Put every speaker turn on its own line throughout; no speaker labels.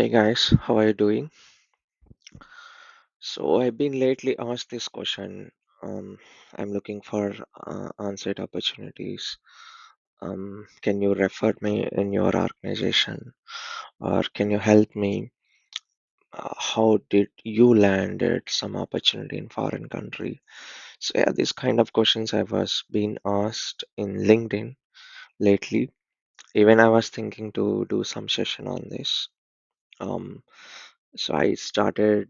Hey guys, how are you doing? So I've been lately asked this question. Um, I'm looking for on-site opportunities. Can you refer me in your organization, or can you help me? How did you landed some opportunity in foreign country? So yeah, these kind of questions I was being asked in LinkedIn lately. Even I was thinking to do some session on this. Um, So I started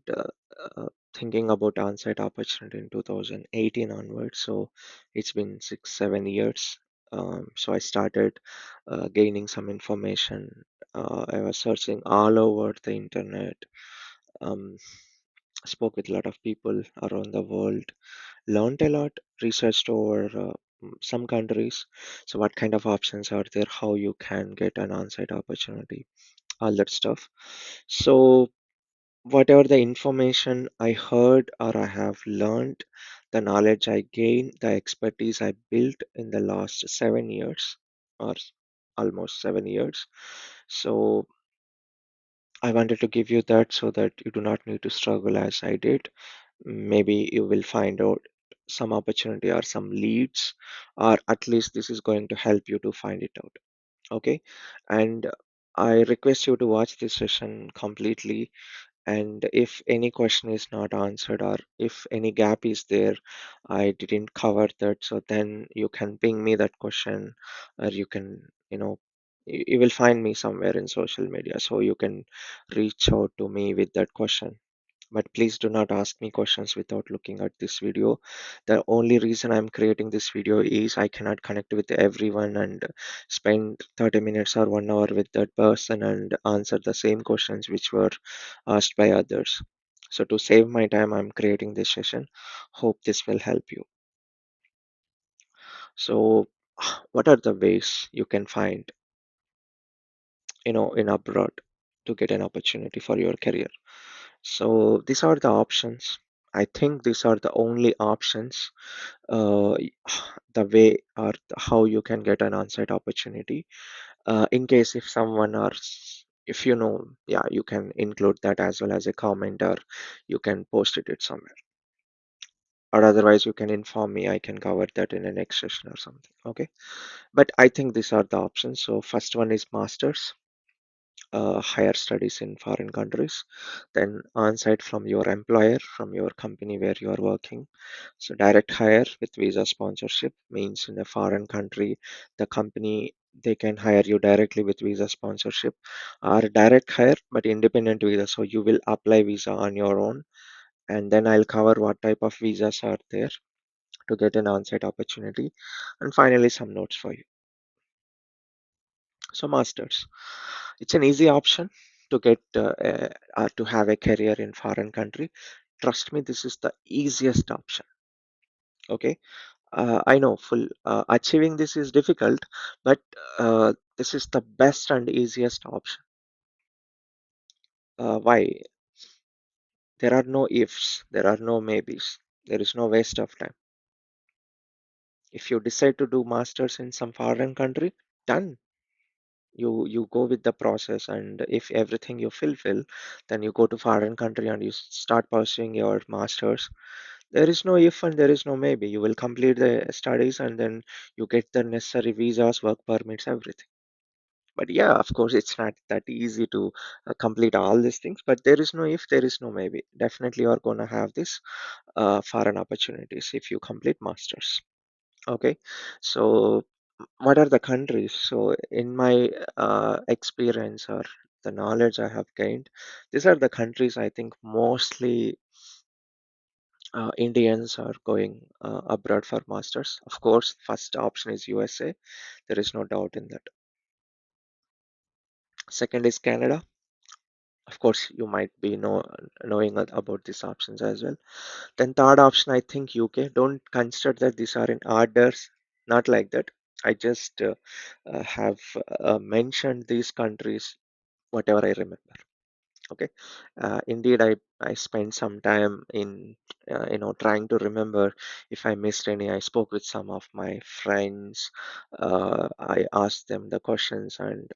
thinking about on-site opportunity in 2018 onwards. So it's been 6, 7 years. So I started gaining some information. I was searching all over the internet. Um, spoke with a lot of people around the world. Learned a lot. Researched over some countries. So what kind of options are there? How you can get an on-site opportunity? All that stuff. So whatever the information I heard or I have learned, the knowledge I gained, the expertise I built in the last 7 years or almost 7 years. So I wanted to give you that so that you do not need to struggle as I did. Maybe you will find out some opportunity or some leads, or at least this is going to help you to find it out. Okay. And I request you to watch this session completely, and if any question is not answered or if any gap is there, I didn't cover that, so then you can ping me that question, or you can, you will find me somewhere in social media, so you can reach out to me with that question. But please do not ask me questions without looking at this video. The only reason I'm creating this video is I cannot connect with everyone and spend 30 minutes or 1 hour with that person and answer the same questions which were asked by others. So to save my time, I'm creating this session. Hope this will help you. So what are the ways you can find, in abroad to get an opportunity for your career? So these are the options. I think these are the only options, uh, the way or how you can get an on-site opportunity. In case if someone or if yeah, you can include that as well as a comment, or you can post it somewhere, or otherwise you can inform me. I can cover that in the next session or something. Okay, but I think these are the options. So first one is masters, higher studies in foreign countries, then on-site from your employer, from your company where you are working. So direct hire with visa sponsorship means in a foreign country, the company, they can hire you directly with visa sponsorship, or direct hire but independent visa. So you will apply visa on your own, and then I'll cover what type of visas are there to get an on-site opportunity, and finally some notes for you. So masters, it's an easy option to get to have a career in foreign country. Trust me, this is the easiest option. Okay, I know full achieving this is difficult, but this is the best and easiest option. Why? There are no ifs, there are no maybes, there is no waste of time. If you decide to do masters in some foreign country, done. You go with the process, and if everything you fulfill, then you go to foreign country and you start pursuing your masters. There is no if and there is no maybe. You will complete the studies, and then you get the necessary visas, work permits, everything. But yeah, of course, it's not that easy to complete all these things, but there is no if, there is no maybe. Definitely you are going to have this foreign opportunities if you complete masters. Okay, so what are the countries? So in my experience or the knowledge I have gained, these are the countries I think mostly Indians are going abroad for masters. Of course, first option is USA. There is no doubt in that. Second is Canada. Of course, you might be knowing about these options as well. Then third option, I think UK. Don't consider that these are in orders. Not like that. I just have mentioned these countries, whatever I remember. Okay. Indeed, I spent some time in trying to remember if I missed any. I spoke with some of my friends. I asked them the questions, and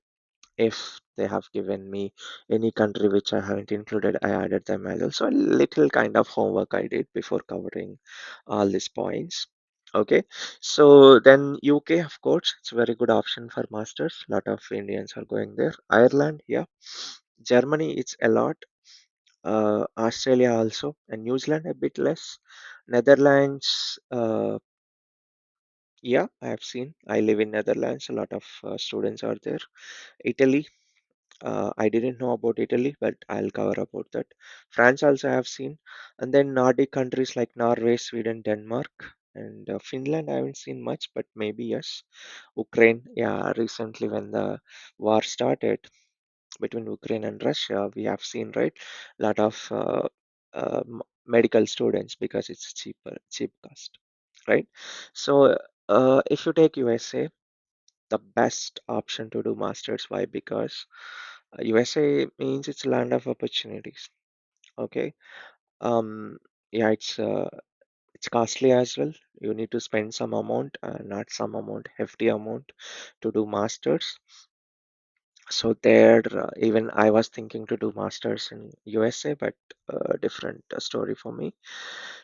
If they have given me any country which I haven't included, I added them as well. So a little kind of homework I did before covering all these points. Okay, so then UK, of course, it's a very good option for masters. A lot of Indians are going there. Ireland, yeah. Germany, it's a lot. Australia also, and New Zealand a bit less. Netherlands, yeah, I have seen. I live in Netherlands. A lot of students are there. Italy, I didn't know about Italy, but I'll cover about that. France also I have seen, and then Nordic countries like Norway, Sweden, Denmark, and Finland. I haven't seen much, but maybe yes. Ukraine, yeah. Recently, when the war started between Ukraine and Russia, we have seen right a lot of medical students because it's cheap cost, right? So if you take USA, the best option to do masters. Why? Because USA means it's a land of opportunities. Okay. Um. Yeah, it's costly as well. You need to spend some amount, not some amount, hefty amount to do masters. So there, even I was thinking to do masters in USA, but different story for me.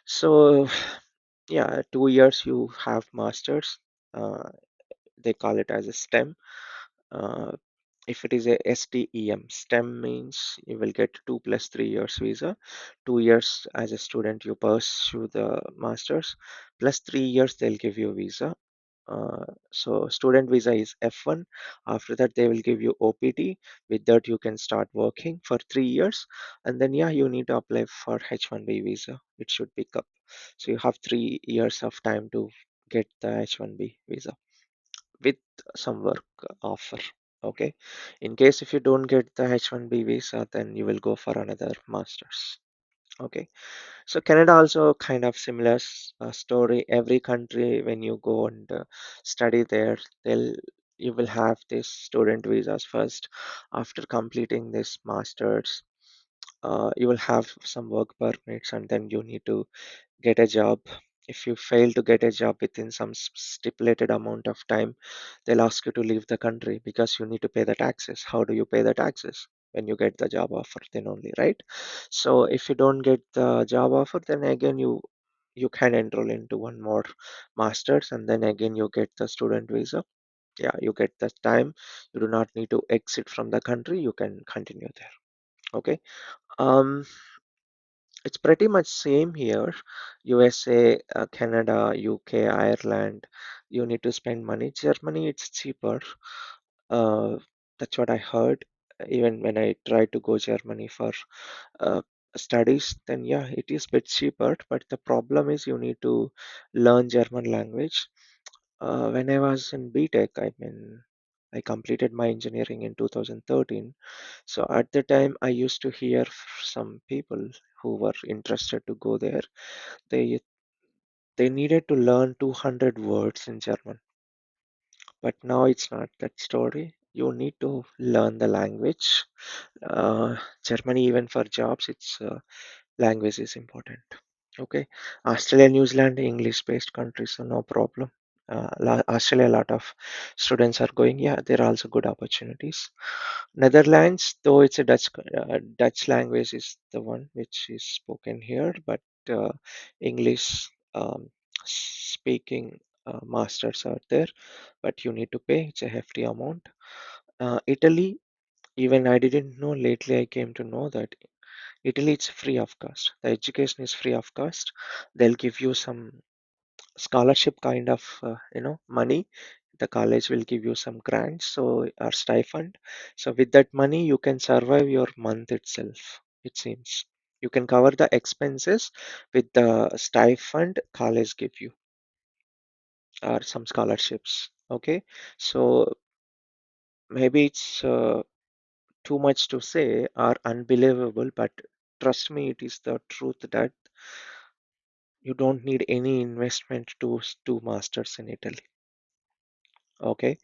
So yeah, 2 years you have masters. Uh, they call it as a STEM. Uh, if it is a STEM, STEM means you will get 2 plus 3 years visa. 2 years as a student you pursue the masters, plus 3 years they'll give you a visa. So student visa is F1. After that, they will give you OPT. With that, you can start working for 3 years, and then yeah, you need to apply for H1B visa. It should pick up. So you have 3 years of time to get the H1B visa with some work offer. Okay. In case if you don't get the H1B visa, then you will go for another masters. Okay. So Canada also kind of similar story. Every country when you go and study there, they'll you will have this student visas first. After completing this masters, you will have some work permits, and then you need to get a job. If you fail to get a job within some stipulated amount of time, they'll ask you to leave the country because you need to pay the taxes. How do you pay the taxes? When you get the job offer, then only, right? So if you don't get the job offer, then again you can enroll into one more masters, and then again you get the student visa. Yeah, you get the time. You do not need to exit from the country. You can continue there. Okay. Um, it's pretty much same here. USA, Canada, UK, Ireland. You need to spend money. Germany, it's cheaper. Uh, that's what I heard. Even when I tried to go Germany for uh, studies, then yeah, it is bit cheaper. But the problem is you need to learn German language. When I was in BTech, I mean, I completed my engineering in 2013. So at the time, I used to hear some people who were interested to go there. They they needed to learn 200 words in German, but now it's not that story. You need to learn the language. Germany, even for jobs, it's language is important. Okay, Australia, New Zealand, English-based countries, so no problem. Australia, a lot of students are going. Yeah, there are also good opportunities. Netherlands, though it's a Dutch language is the one which is spoken here, but English speaking masters are there, but you need to pay. It's a hefty amount. Italy, even I didn't know. Lately, I came to know that Italy it's free of cost. The education is free of cost. They'll give you some scholarship kind of money. The college will give you some grants so or stipend. So with that money you can survive your month itself. It seems you can cover the expenses with the stipend college give you or some scholarships. Okay, so maybe it's too much to say or unbelievable, but trust me, it is the truth that you don't need any investment to do masters in Italy. Okay.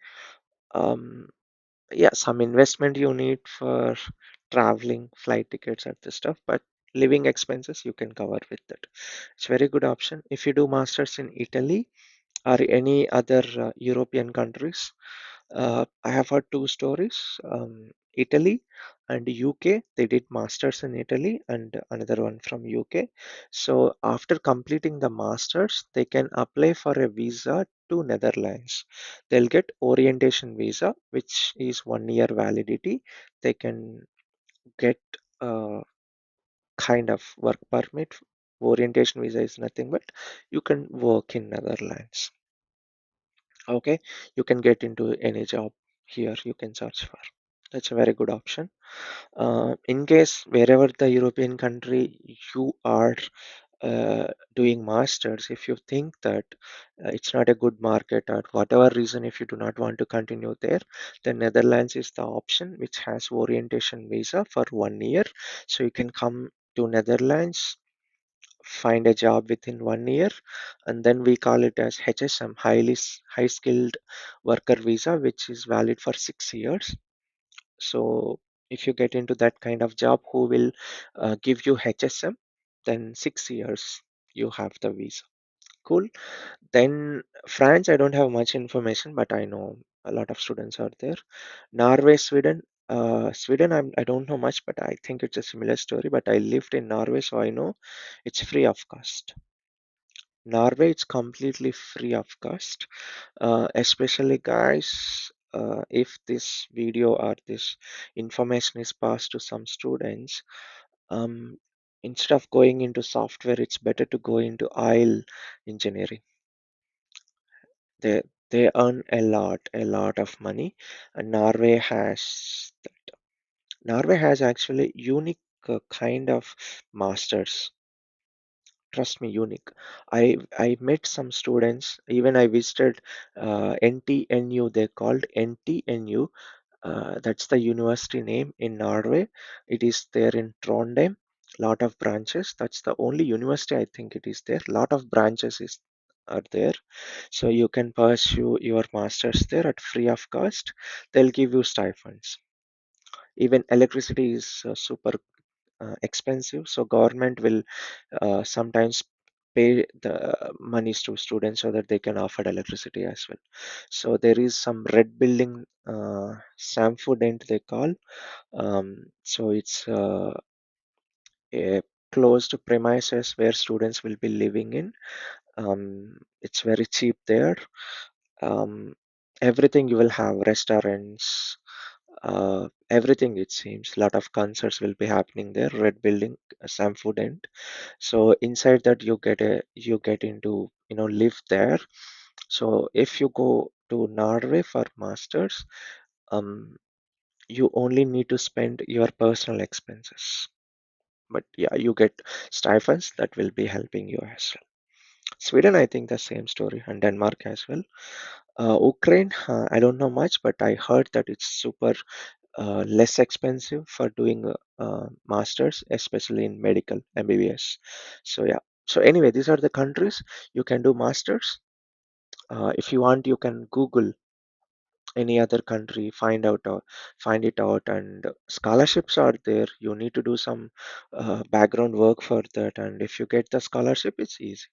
Um, yeah, some investment you need for traveling, flight tickets, and this stuff, but living expenses you can cover with that. It's very good option. If you do masters in Italy or any other European countries, I have heard two stories. Italy and UK, they did masters in Italy and another one from UK. So after completing the masters, they can apply for a visa to Netherlands. They'll get orientation visa, which is 1 year validity. They can get a kind of work permit. Orientation visa is nothing but you can work in Netherlands. Okay, you can get into any job here you can search for. That's a very good option. In case wherever the European country you are doing masters, if you think that it's not a good market or whatever reason, if you do not want to continue there, then Netherlands is the option which has orientation visa for 1 year. So you can come to Netherlands, find a job within 1 year, and then we call it as HSM, high skilled worker visa, which is valid for 6 years. So if you get into that kind of job who will give you HSM, then 6 years you have the visa. Cool. Then France, I don't have much information, but I know a lot of students are there. Norway, Sweden. Sweden, I don't know much, but I think it's a similar story. But I lived in Norway, so I know it's free of cost. Norway, it's completely free of cost. Especially guys, if this video or this information is passed to some students, um, instead of going into software, it's better to go into oil engineering. They earn a lot of money, and Norway has actually unique kind of masters. Trust me, unique. I met some students. Even I visited NTNU. They called NTNU. That's the university name in Norway. It is there in Trondheim. Lot of branches. That's the only university I think it is there. Lot of branches is are there. So you can pursue your masters there at free of cost. They'll give you stipends. Even electricity is super expensive, so government will sometimes pay the monies to students so that they can afford electricity as well. So there is some red building, Samfudent they call. So it's a closed premises where students will be living in. It's very cheap there. Um, Everything you will have, restaurants, everything it seems. A lot of concerts will be happening there. Red building, Sam Food End. So inside that you get into live there. So if you go to Norway for masters, um, you only need to spend your personal expenses. But yeah, you get stipends that will be helping you as well. Sweden, I think the same story, and Denmark as well. Ukraine, I don't know much, but I heard that it's super less expensive for doing masters, especially in medical MBBS. So yeah. So anyway, these are the countries you can do masters. If you want, you can Google any other country, find it out, and scholarships are there. You need to do some background work for that, and if you get the scholarship, it's easy.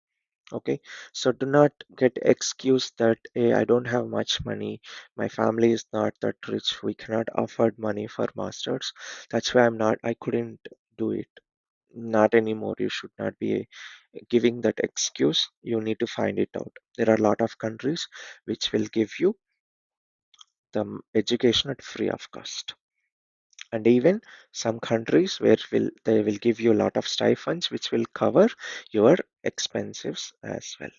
Okay, so do not get excuse that hey, I don't have much money, my family is not that rich, we cannot afford money for masters. That's why I couldn't do it. Not anymore. You should not be giving that excuse. You need to find it out. There are a lot of countries which will give you the education at free of cost. And even some countries where they will give you a lot of stipends which will cover your expenses as well.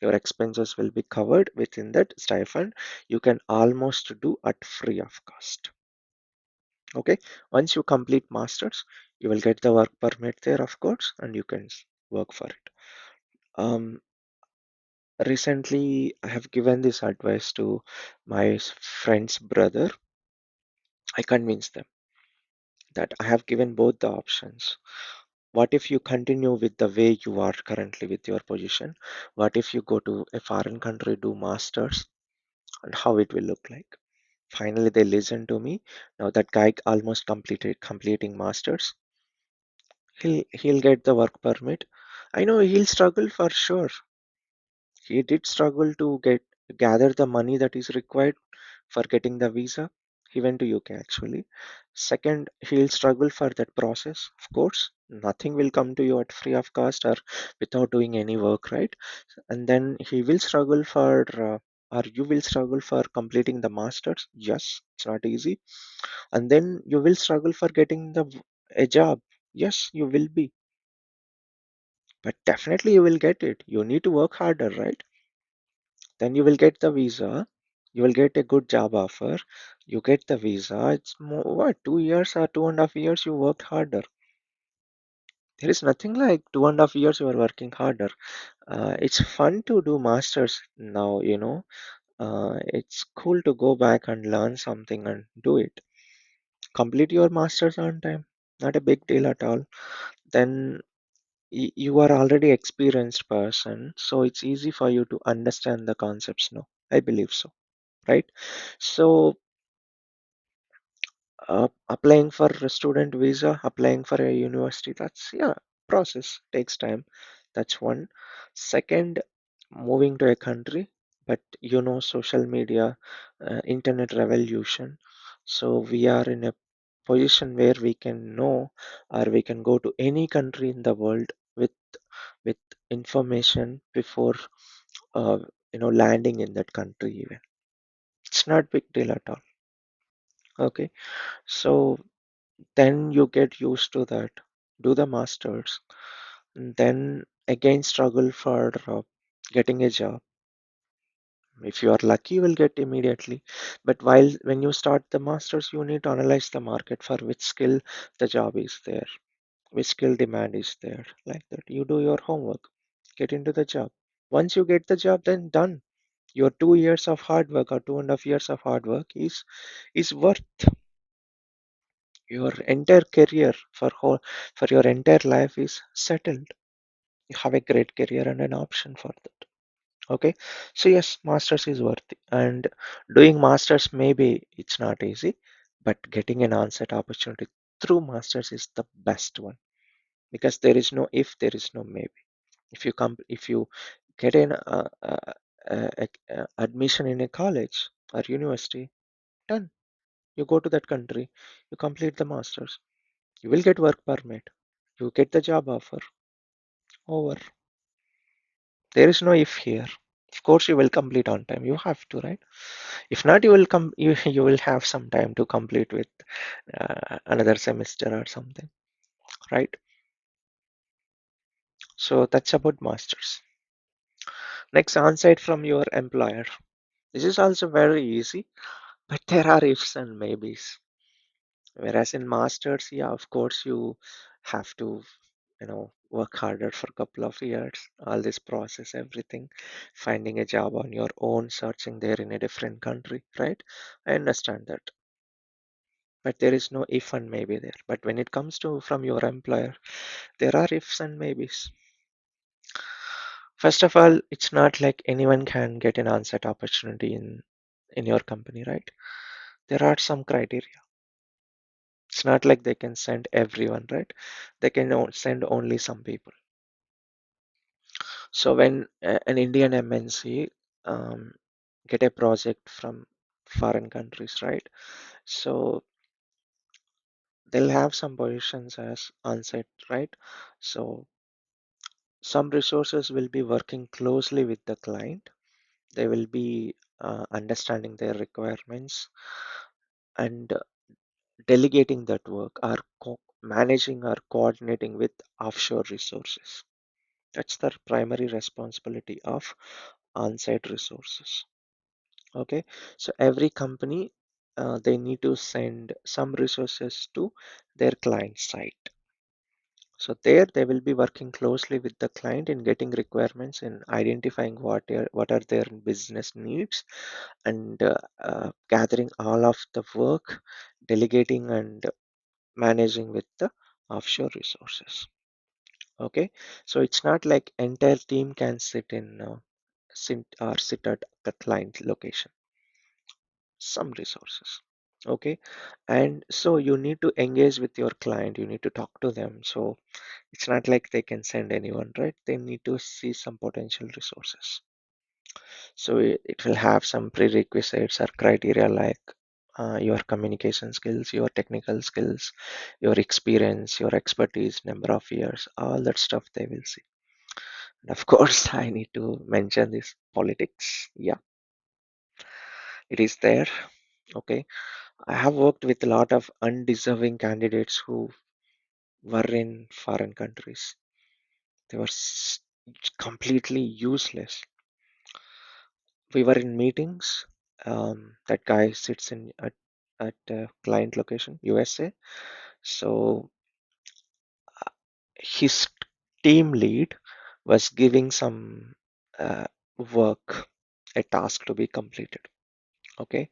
Your expenses will be covered within that stipend. You can almost do at free of cost. Okay, once you complete masters, you will get the work permit there, of course, and you can work for it. Um, recently I have given this advice to my friend's brother. I convinced them that I have given both the options. What if you continue with the way you are currently with your position? What if you go to a foreign country, do masters, and how it will look like? Finally, they listened to me. Now that guy almost completing masters. He'll get the work permit. I know he'll struggle for sure. He did struggle to gather the money that is required for getting the visa. He went to UK actually. Second, he'll struggle for that process. Of course, nothing will come to you at free of cost or without doing any work, right? And then he will struggle for, or you will struggle for completing the masters. Yes, it's not easy. And then you will struggle for getting a job. Yes, you will be, but definitely you will get it. You need to work harder, right? Then you will get the visa. You will get a good job offer. You get the visa. It's more, what, 2 years or 2.5 years you worked harder. There is nothing like 2.5 years you are working harder. It's fun to do masters now, it's cool to go back and learn something and do it. Complete your masters on time. Not a big deal at all. Then you are already experienced person, so it's easy for you to understand the concepts now. I believe so, right? So applying for a student visa, applying for a university, that's, yeah, process takes time. That's one. Second, moving to a country, but social media, internet revolution. So we are in a position where we can know, or we can go to any country in the world with information before uh, landing in that country even. It's not big deal at all. Okay, so then you get used to that, do the masters, and then again struggle for getting a job. If you are lucky, you will get immediately, but when you start the masters, you need to analyze the market for which skill the job is there, which skill demand is there, like that. You do your homework, get into the job. Once you get the job, then done. Your 2 years of hard work or 2.5 years of hard work is worth your entire career. For your entire life is settled. You have a great career and an option for that. Okay, so yes, masters is worthy, and doing masters, maybe it's not easy, but getting an onset opportunity through masters is the best one, because there is no if, there is no maybe. If you get an admission in a college or university, done. You go to that country, you complete the masters, you will get work permit, you get the job offer. Over. There is no if here. Of course, you will complete on time. You have to, right? If not, you will come. You will have some time to complete with another semester or something, right? So that's about masters. Next, onsite from your employer. This is also very easy, but there are ifs and maybes. Whereas in masters, yeah, of course, you have to, work harder for a couple of years. All this process, everything, finding a job on your own, searching there in a different country, right? I understand that, but there is no if and maybe there. But when it comes to from your employer, there are ifs and maybes. First of all, it's not like anyone can get an on-site opportunity in your company, right? There are some criteria. It's not like they can send everyone, right? They can send only some people. So when an Indian MNC get a project from foreign countries, right? So they'll have some positions as on-site, right? So some resources will be working closely with the client. They will be understanding their requirements and delegating that work, or managing or coordinating with offshore resources. That's the primary responsibility of on-site resources. Okay, so every company, they need to send some resources to their client site. So there they will be working closely with the client in getting requirements and identifying what are their business needs, and gathering all of the work, delegating and managing with the offshore resources. Okay, so it's not like entire team can sit at the client location. Some resources. Okay, and so you need to engage with your client. You need to talk to them. So it's not like they can send anyone, right? They need to see some potential resources. So it will have some prerequisites or criteria like your communication skills, your technical skills, your experience, your expertise, number of years, all that stuff they will see. And of course, I need to mention this politics. Yeah, it is there. Okay. I have worked with a lot of undeserving candidates who were in foreign countries. They were completely useless. We were in meetings. That guy sits in at client location, USA. So his team lead was giving some uh, work, a task to be completed. Okay,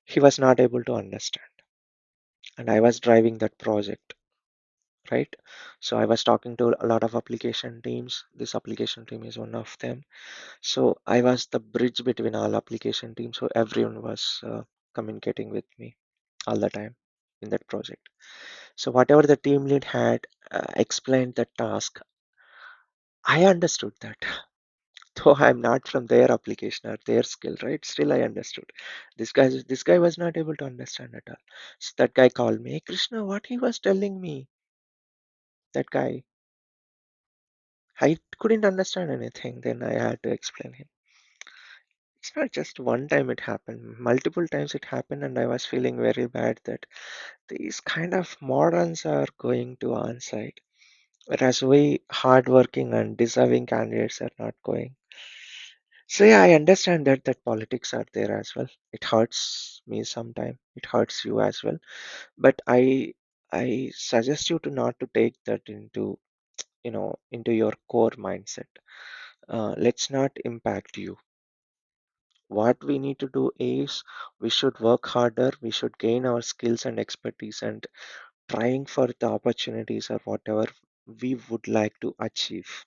he was not able to understand, and I was driving that project, right? So I was talking to a lot of application teams. This application team is one of them. So I was the bridge between all application teams. So everyone was communicating with me all the time in that project. So whatever the team lead had explained the task, I understood that. Though I'm not from their application or their skill, right? Still I understood. This guy was not able to understand at all. So that guy called me, hey Krishna, what he was telling me, that guy, I couldn't understand anything. Then I had to explain him. It's not just one time it happened, multiple times it happened, and I was feeling very bad that these kind of moderns are going to on-site, whereas we hardworking and deserving candidates are not going. So yeah, I understand that politics are there as well. It hurts me sometime. It hurts you as well. But I suggest you to not to take that into into your core mindset. Let's not impact you. What we need to do is we should work harder, we should gain our skills and expertise and trying for the opportunities or whatever we would like to achieve.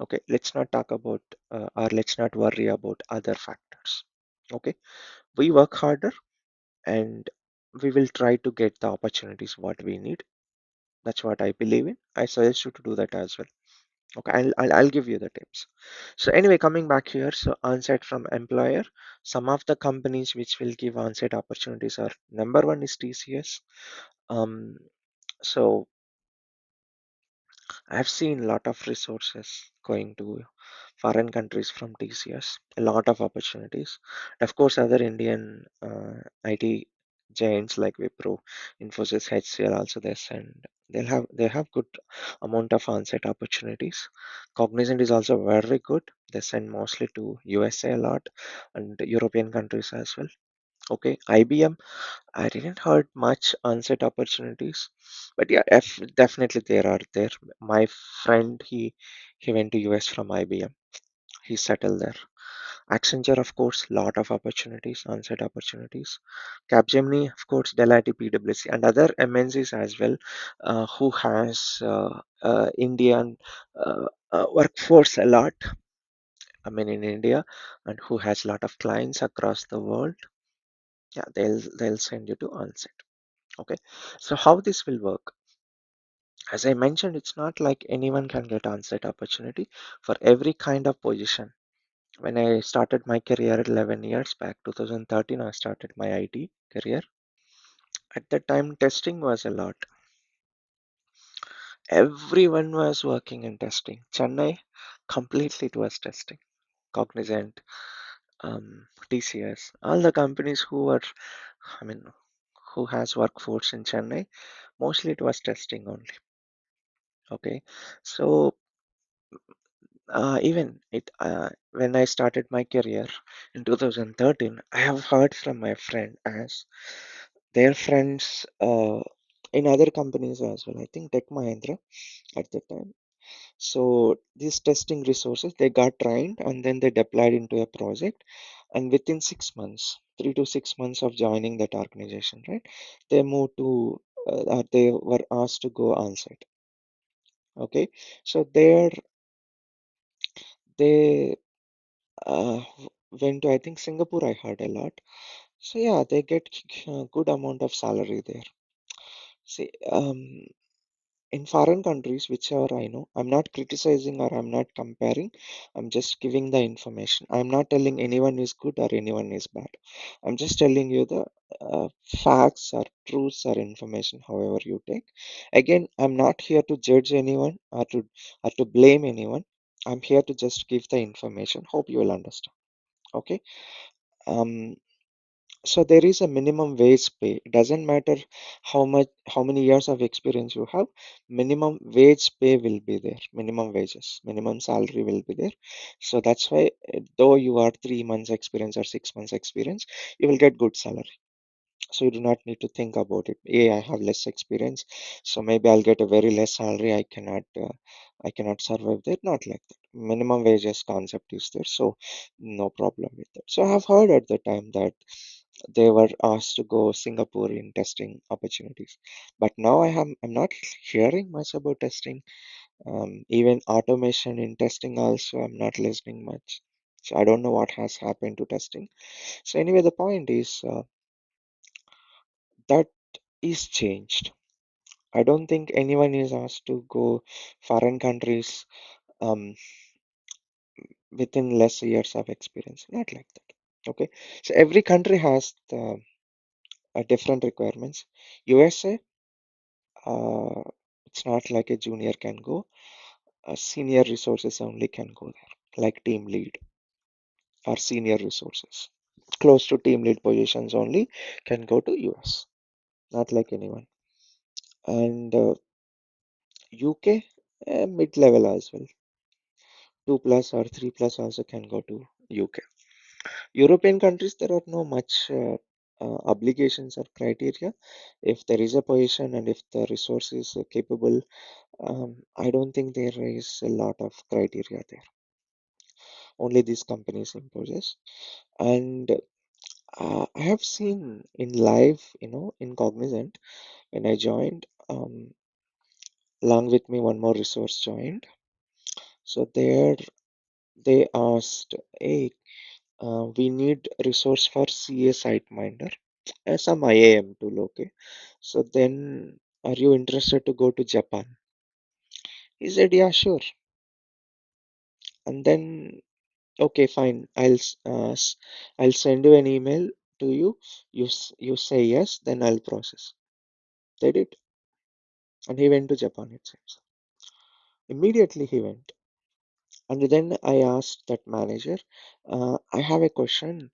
Okay, let's not talk about or let's not worry about other factors. Okay, we work harder and we will try to get the opportunities what we need. That's what I believe in. I suggest you to do that as well. Okay, I'll give you the tips. So anyway, coming back here, so onset from employer, some of the companies which will give onset opportunities are number one is TCS. Um, so I've seen a lot of resources going to foreign countries from TCS, a lot of opportunities. Of course, other Indian IT giants like Wipro, Infosys, HCL also they send. They have good amount of on-site opportunities. Cognizant is also very good. They send mostly to USA a lot and European countries as well. Okay, IBM, I didn't heard much on-site opportunities, but yeah, definitely there are there. My friend, he went to US from IBM. He settled there. Accenture, of course, lot of opportunities, on-site opportunities. Capgemini, of course, Deloitte, PwC, and other MNCs as well, who has Indian workforce a lot. I mean, in India, and who has a lot of clients across the world. Yeah, they'll send you to on-site. Okay, so how this will work? As I mentioned, it's not like anyone can get on-site opportunity for every kind of position. When I started my career 11 years back, 2013, I started my IT career. At that time, testing was a lot. Everyone was working in testing. Chennai, completely it was testing. Cognizant, TCS, all the companies who were, I mean, who has workforce in Chennai, mostly it was testing only. Okay, so even it when I started my career in 2013, I have heard from my friend as their friends in other companies as well. I think Tech Mahindra at the time. So these testing resources they got trained and then they deployed into a project, and within 6 months, 3 to 6 months of joining that organization, right? They moved to they were asked to go on site. Okay, so there they went to I think Singapore. I heard a lot. So yeah, they get good amount of salary there. See, in foreign countries, whichever I know, I'm not criticizing or I'm not comparing. I'm just giving the information. I'm not telling anyone is good or anyone is bad. I'm just telling you the facts or truths or information, however you take. Again, I'm not here to judge anyone or to blame anyone. I'm here to just give the information. Hope you will understand. Okay. Um, so there is a minimum wage pay. It doesn't matter how many years of experience you have, minimum wage pay will be there. Minimum wages, minimum salary will be there. So that's why though you are 3 months experience or 6 months experience, you will get good salary. So you do not need to think about it. I have less experience, so maybe I'll get a very less salary. I cannot survive there. Not like that. Minimum wages concept is there, so no problem with that. So I have heard at the time that they were asked to go Singapore in testing opportunities, but now I'm not hearing much about testing. Even automation in testing also I'm not listening much. So I don't know what has happened to testing. So anyway, the point is that is changed. I don't think anyone is asked to go foreign countries um, within less years of experience. Not like that. Okay. So every country has the different requirements. USA, it's not like a junior can go. Senior resources only can go there, like team lead or senior resources. Close to team lead positions only can go to US. Not like anyone. And UK, mid level as well. 2 plus or 3 plus also can go to UK. European countries, there are no much obligations or criteria. If there is a position and if the resource is capable, I don't think there is a lot of criteria there. Only these companies imposes. And I have seen in live, in Cognizant, when I joined, along with me, one more resource joined. So there they asked, hey, we need resource for CA SiteMinder and some IAM tool. Okay, so then are you interested to go to Japan? He said, yeah, sure. And then, okay, fine. I'll send you an email to you. You say yes, then I'll process. They did, and he went to Japan. It seems immediately he went. And then I asked that manager, I have a question.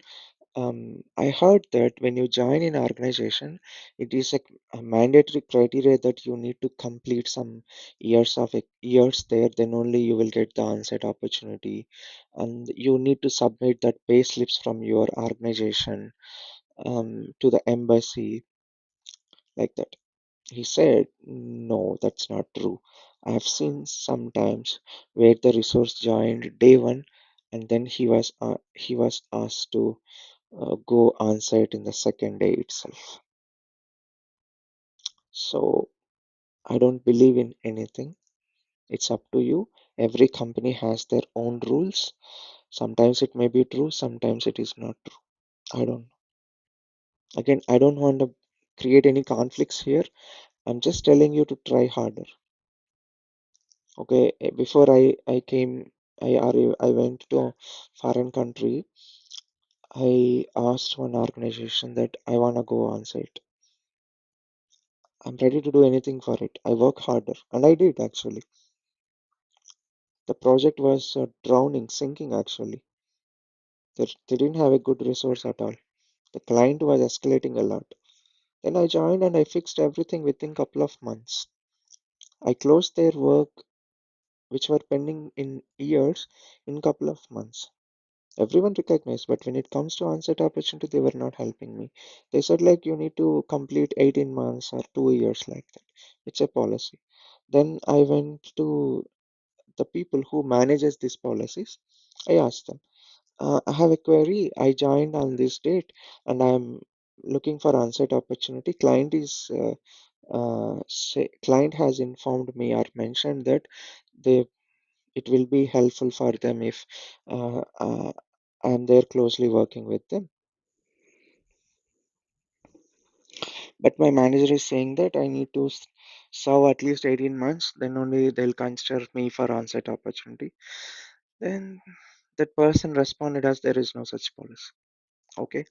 I heard that when you join an organization, it is a mandatory criteria that you need to complete some years there, then only you will get the onset opportunity, and you need to submit that pay slips from your organization to the embassy like that. He said, no, that's not true. I have seen sometimes where the resource joined day one, and then he was asked to go on site in the second day itself. So I don't believe in anything. It's up to you. Every company has their own rules. Sometimes it may be true, sometimes it is not true. I don't know. Again, I don't want to create any conflicts here. I'm just telling you to try harder. Okay, before I came, I went to a foreign country. I asked one organization that I want to go on site. I'm ready to do anything for it. I work harder, and I did actually. The project was drowning, sinking actually. They didn't have a good resource at all. The client was escalating a lot. Then I joined and I fixed everything within couple of months. I closed their work, which were pending in years, in couple of months. Everyone recognized, but when it comes to onset opportunity, they were not helping me. They said like you need to complete 18 months or 2 years like that. It's a policy. Then I went to the people who manages these policies. I asked them, I have a query. I joined on this date and I'm looking for on-site opportunity. Client has informed me or mentioned that they it will be helpful for them if I'm there closely working with them. But my manager is saying that I need to serve at least 18 months, then only they'll consider me for on-site opportunity. Then that person responded as there is no such policy. Okay.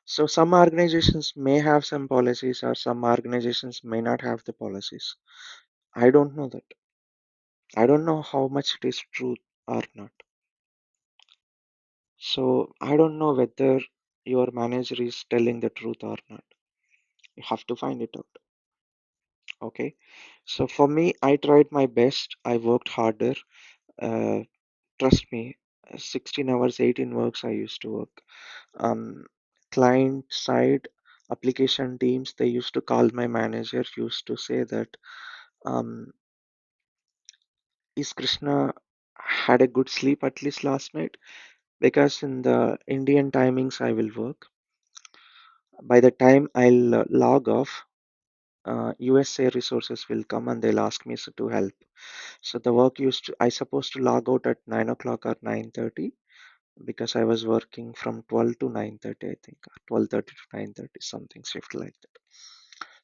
So some organizations may have some policies or some organizations may not have the policies. I don't know that. I don't know how much it is true or not. So I don't know whether your manager is telling the truth or not. You have to find it out. Okay. So for me, I tried my best. I worked harder. Uh, Trust me, 16 hours, 18 works I used to work. Um, Client side application teams, they used to call my manager, used to say that, um, is Krishna had a good sleep at least last night? Because in the Indian timings I will work. By the time I'll log off, USA resources will come and they'll ask me to help. So the work used to, I supposed to log out at 9 o'clock or 9:30 because I was working from 12 to 9:30, I think, 12:30 to 9:30, something shift like that.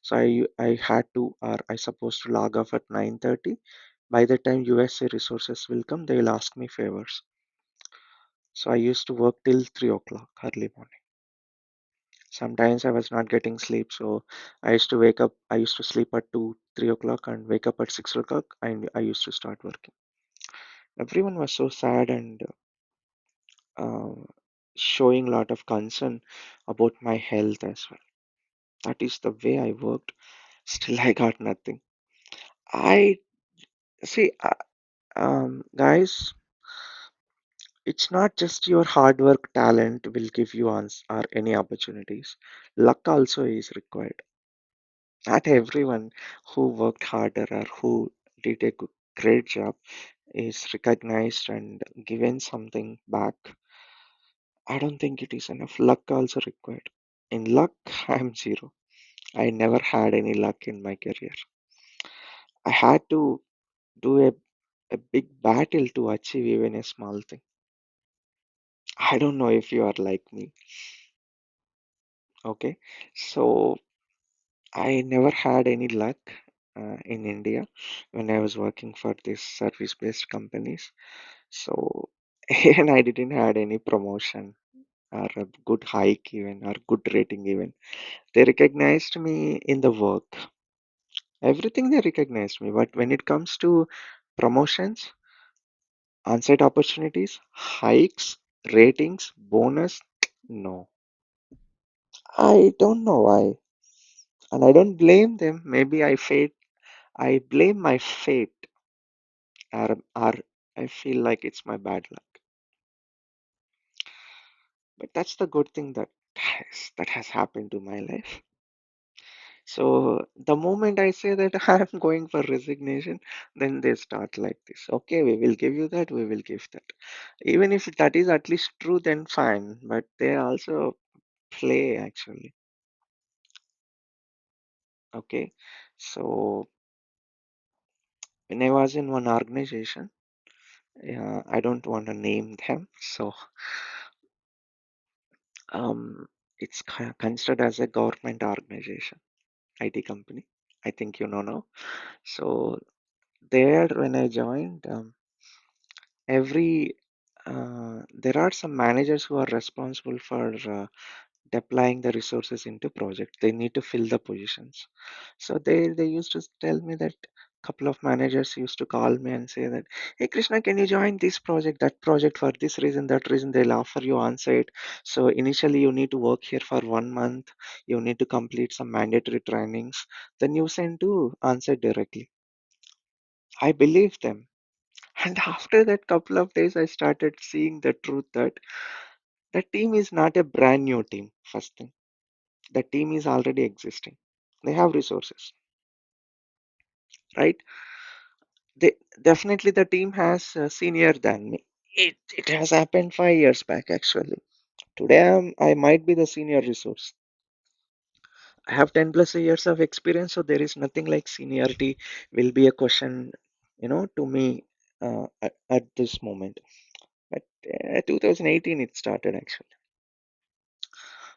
So I had to, or I supposed to log off at 9:30. By the time USA resources will come, they will ask me favors. So I used to work till 3 o'clock early morning. Sometimes I was not getting sleep, so I used to wake up. I used to sleep at 2, 3 o'clock and wake up at 6 o'clock, and I used to start working. Everyone was so sad and uh, showing a lot of concern about my health as well. That is the way I worked. Still, I got nothing. I see, guys. It's not just your hard work, talent will give you or any opportunities. Luck also is required. Not everyone who worked harder or who did a great job is recognized and given something back. I don't think it is enough. Luck also required. In luck, I'm zero. I never had any luck in my career. I had to do a big battle to achieve even a small thing. I don't know if you are like me. Okay. So I never had any luck in India when I was working for these service-based companies. So and I didn't had any promotion or a good hike even or good rating even. They recognized me in the work. Everything they recognized me. But when it comes to promotions, on-site opportunities, hikes, ratings, bonus, no. I don't know why. And I don't blame them. Maybe I blame my fate, or I feel like it's my bad luck. But that's the good thing that has happened to my life. So the moment I say that I'm going for resignation, then they start like this. Okay, we will give you that, we will give that. Even if that is at least true, then fine. But they also play actually. Okay. So when I was in one organization, I don't want to name them. So um, it's considered as a government organization, IT company. I think you know now. So there, when I joined, every there are some managers who are responsible for deploying the resources into project. They need to fill the positions. So they used to tell me that couple of managers used to call me and say that, hey Krishna, can you join this project, that project, for this reason, that reason, they'll offer you on site. So initially you need to work here for 1 month, you need to complete some mandatory trainings, then you send to on site directly. I believe them. And after that couple of days, I started seeing the truth that the team is not a brand new team. First thing, the team is already existing. They have resources, right? They definitely, the team has senior than me. It has happened 5 years back actually. Today I might be the senior resource. I have 10 plus years of experience, so there is nothing like seniority will be a question, to me at this moment. But 2018 it started actually.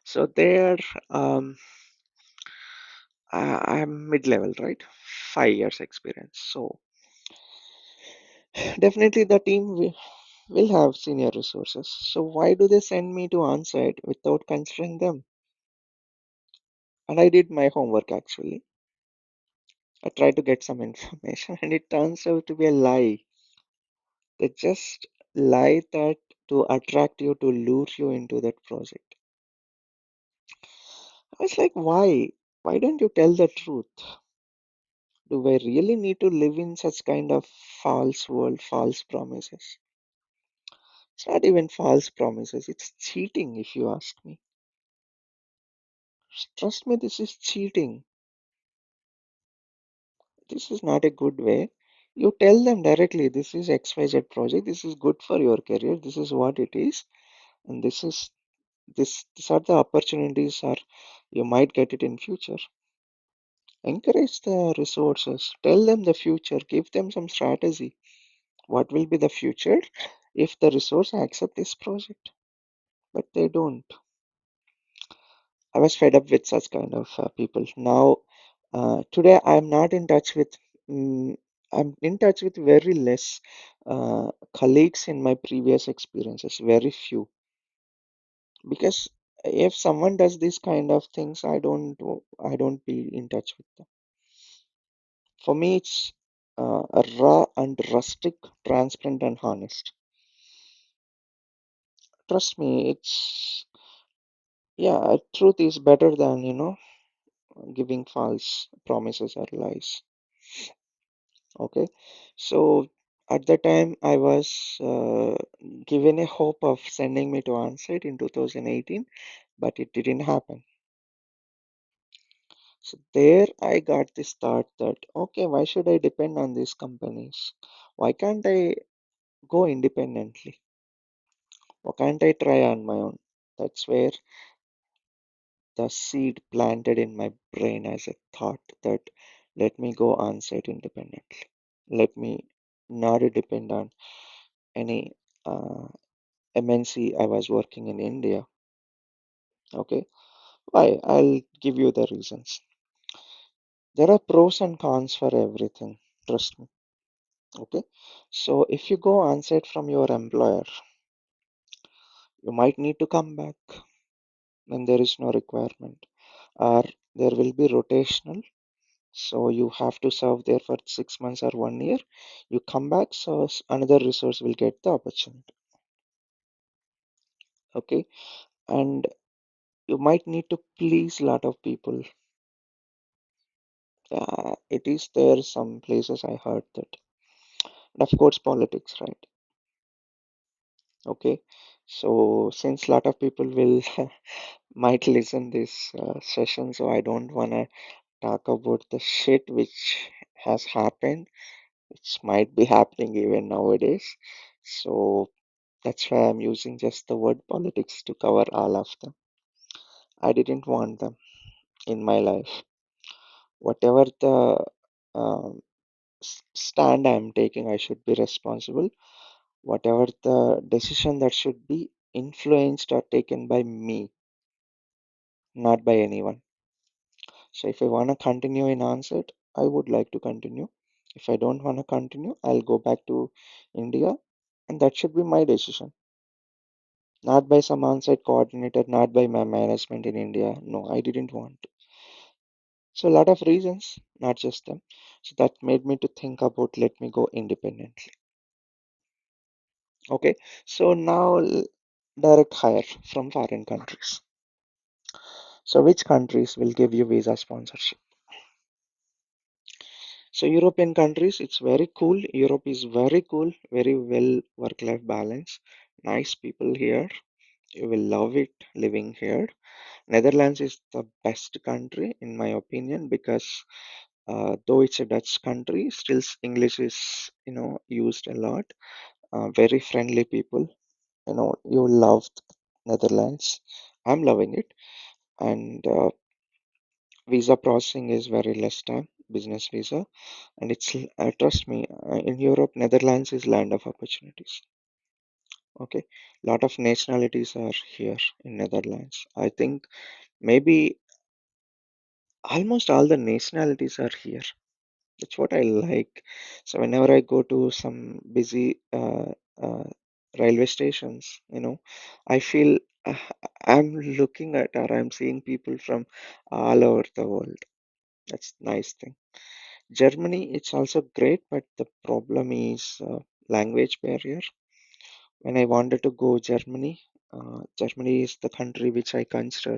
So there, I'm mid-level, right? 5 years experience. So definitely the team will have senior resources. So why do they send me to onsite without considering them? And I did my homework actually. I tried to get some information and it turns out to be a lie. They just lie that to attract you, to lure you into that project. I was like, why? Why don't you tell the truth? Do I really need to live in such kind of false world, false promises? It's not even false promises, it's cheating if you ask me. Trust me, this is cheating. This is not a good way. You tell them directly, this is XYZ project, this is good for your career, this is what it is, and these are the opportunities or you might get it in future. Encourage the resources, tell them the future, give them some strategy. What will be the future if the resource accept this project? But they don't. I was fed up with such kind of people. Now, today I'm not in touch with. mm I'm in touch with very less colleagues in my previous experiences, very few. Because if someone does these kind of things, I don't be in touch with them. For me, it's raw and rustic, transparent and honest. Trust me, it's yeah, truth is better than giving false promises or lies. Okay, so at the time I was given a hope of sending me to onsite in 2018, but it didn't happen. So there I got this thought that okay, why should I depend on these companies? Why can't I go independently? Why can't I try on my own? That's where the seed planted in my brain as a thought that let me go onsite independently. Let me not depend on any MNC I was working in India. Okay, why? I'll give you the reasons. There are pros and cons for everything. Trust me. Okay, so if you go onsite from your employer, you might need to come back when there is no requirement, or there will be rotational. So you have to serve there for 6 months or 1 year. You come back, so another resource will get the opportunity. Okay, and you might need to please a lot of people. It is there some places I heard that. And of course, politics, right? Okay, so since a lot of people will might listen this session, so I don't wanna talk about the shit which has happened, which might be happening even nowadays. So that's why I'm using just the word politics to cover all of them. I didn't want them in my life. Whatever the um, stand I'm taking, I should be responsible. Whatever the decision that should be influenced or taken by me, not by anyone. So if I want to continue in onset, I would like to continue. If I don't want to continue, I'll go back to India, and that should be my decision, not by some on-site coordinator, not by my management in India. No, I didn't want to. So a lot of reasons, not just them. So that made me to think about let me go independently. Okay, so now direct hire from foreign countries. So which countries will give you visa sponsorship? So European countries, it's very cool. Europe is very cool, very well work-life balance. Nice people here. You will love it living here. Netherlands is the best country in my opinion because though it's a Dutch country, still English is used a lot. Very friendly people. You loved Netherlands. I'm loving it, and visa processing is very less time, business visa, and it's trust me, in Europe, Netherlands is land of opportunities. Okay, lot of nationalities are here in Netherlands. I think maybe almost all the nationalities are here. That's what I like. So whenever I go to some busy uh, railway stations, I feel uh, I'm looking at or I'm seeing people from all over the world. That's nice thing. Germany, it's also great, but the problem is language barrier. When I wanted to go Germany, Germany is the country which I consider.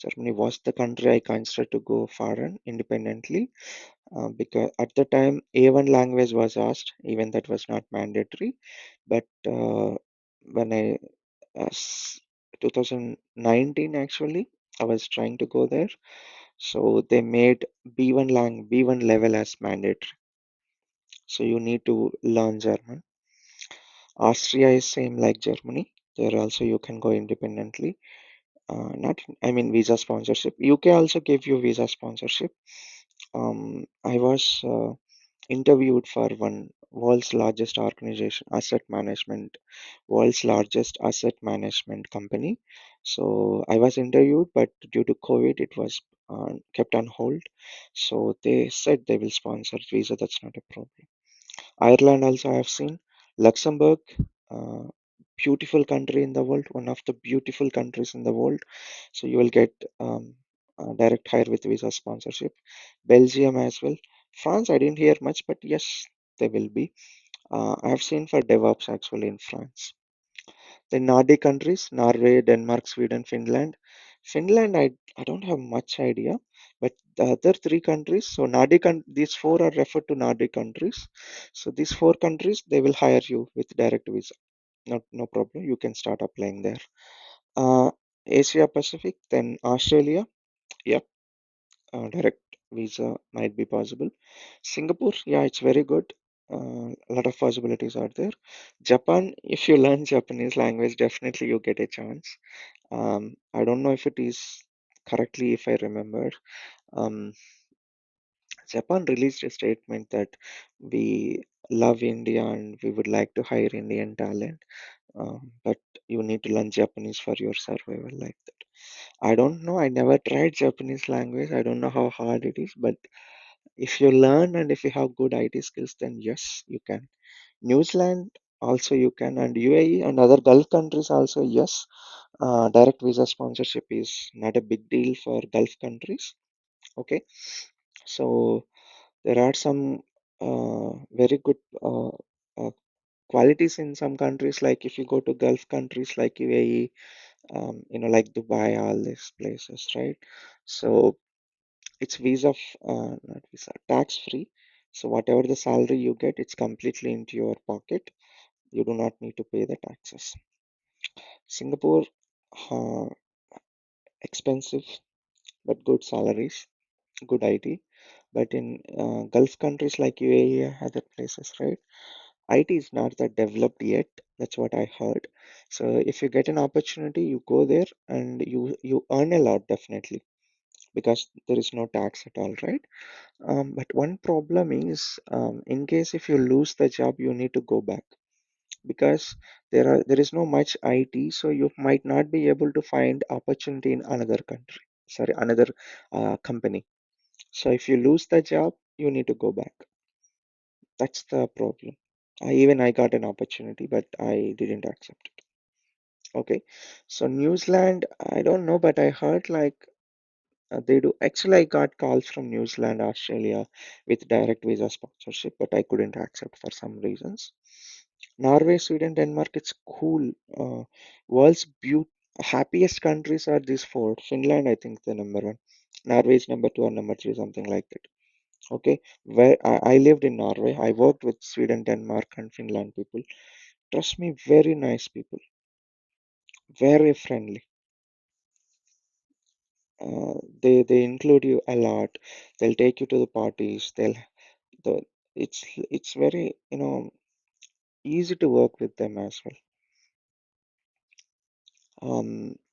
Germany was the country I considered to go foreign independently because at the time A1 language was asked, even that was not mandatory. But when I 2019 actually, I was trying to go there, so they made B1 level as mandatory. So you need to learn German. Austria is same like Germany. There also you can go independently. Not, I mean, visa sponsorship. UK also gave you visa sponsorship. I was interviewed for one world's largest organization, world's largest asset management company. So I was interviewed, but due to COVID, it was kept on hold. So they said they will sponsor visa. That's not a problem. Ireland also I have seen. Luxembourg, uh, beautiful country in the world, one of the beautiful countries in the world. So you will get direct hire with visa sponsorship. Belgium as well. France, I didn't hear much, but yes, they will be. I have seen for DevOps actually in France. The Nordic countries, Norway, Denmark, Sweden, Finland. Finland, I don't have much idea, but the other three countries, so these four are referred to Nordic countries. So these four countries, they will hire you with direct visa. No problem. You can start applying there. Uh, Asia Pacific, then Australia. Yep, direct visa might be possible. Singapore, yeah, it's very good. A lot of possibilities are there. Japan, if you learn Japanese language, definitely you get a chance. I don't know if it is correctly, if I remember. Um, Japan released a statement that we love India and we would like to hire Indian talent, but you need to learn Japanese for your survival, like that. I don't know. I never tried Japanese language. I don't know how hard it is, but if you learn and if you have good IT skills, then yes, you can. New Zealand also you can, and UAE and other Gulf countries also, yes. Direct visa sponsorship is not a big deal for Gulf countries. Okay, so there are some very good uh, qualities in some countries. Like if you go to Gulf countries like UAE, like Dubai, all these places, right? So it's not visa, tax free. So whatever the salary you get, it's completely into your pocket. You do not need to pay the taxes. Singapore, uh, expensive but good salaries, good IT. But in Gulf countries like UAE, other places, right? IT is not that developed yet. That's what I heard. So if you get an opportunity, you go there and you earn a lot definitely because there is no tax at all, right? But one problem is, in case if you lose the job, you need to go back because there is no much IT, so you might not be able to find opportunity in another country. Sorry, another company. So if you lose the job, you need to go back. That's the problem. I got an opportunity, but I didn't accept it. Okay, so New Zealand, I don't know, but I heard like they do. Actually, I got calls from New Zealand, Australia with direct visa sponsorship, but I couldn't accept for some reasons. Norway, Sweden, Denmark, it's cool. World's happiest countries are these four. Finland, I think, the number one. Norway is number two or number three, something like that. Okay, where I lived in Norway, I worked with Sweden, Denmark, and Finland people. Trust me, very nice people, very friendly. They include you a lot. They'll take you to the parties. The it's very easy to work with them as well.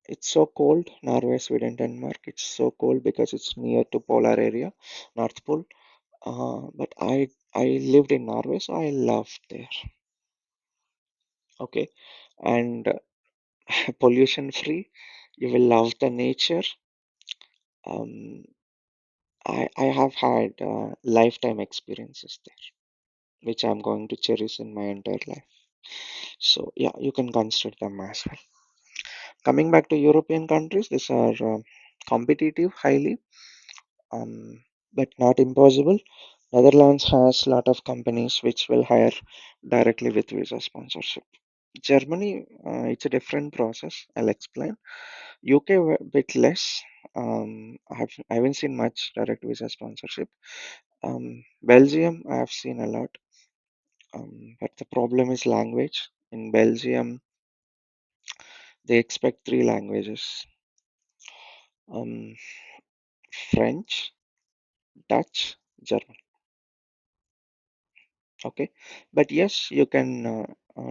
It's so cold, Norway, Sweden, Denmark. It's so cold because it's near to polar area, North Pole. But I lived in Norway, so I loved there. Okay, and pollution free. You will love the nature. Um, I have had lifetime experiences there, which I'm going to cherish in my entire life. So yeah, you can consider them as well. Coming back to European countries, these are competitive highly, um, but not impossible. Netherlands has a lot of companies which will hire directly with visa sponsorship. Germany, it's a different process. I'll explain. UK bit less. I haven't seen much direct visa sponsorship. Belgium, I have seen a lot. But the problem is language. In Belgium, they expect three languages: um, French, Dutch, German. Okay, but yes, you can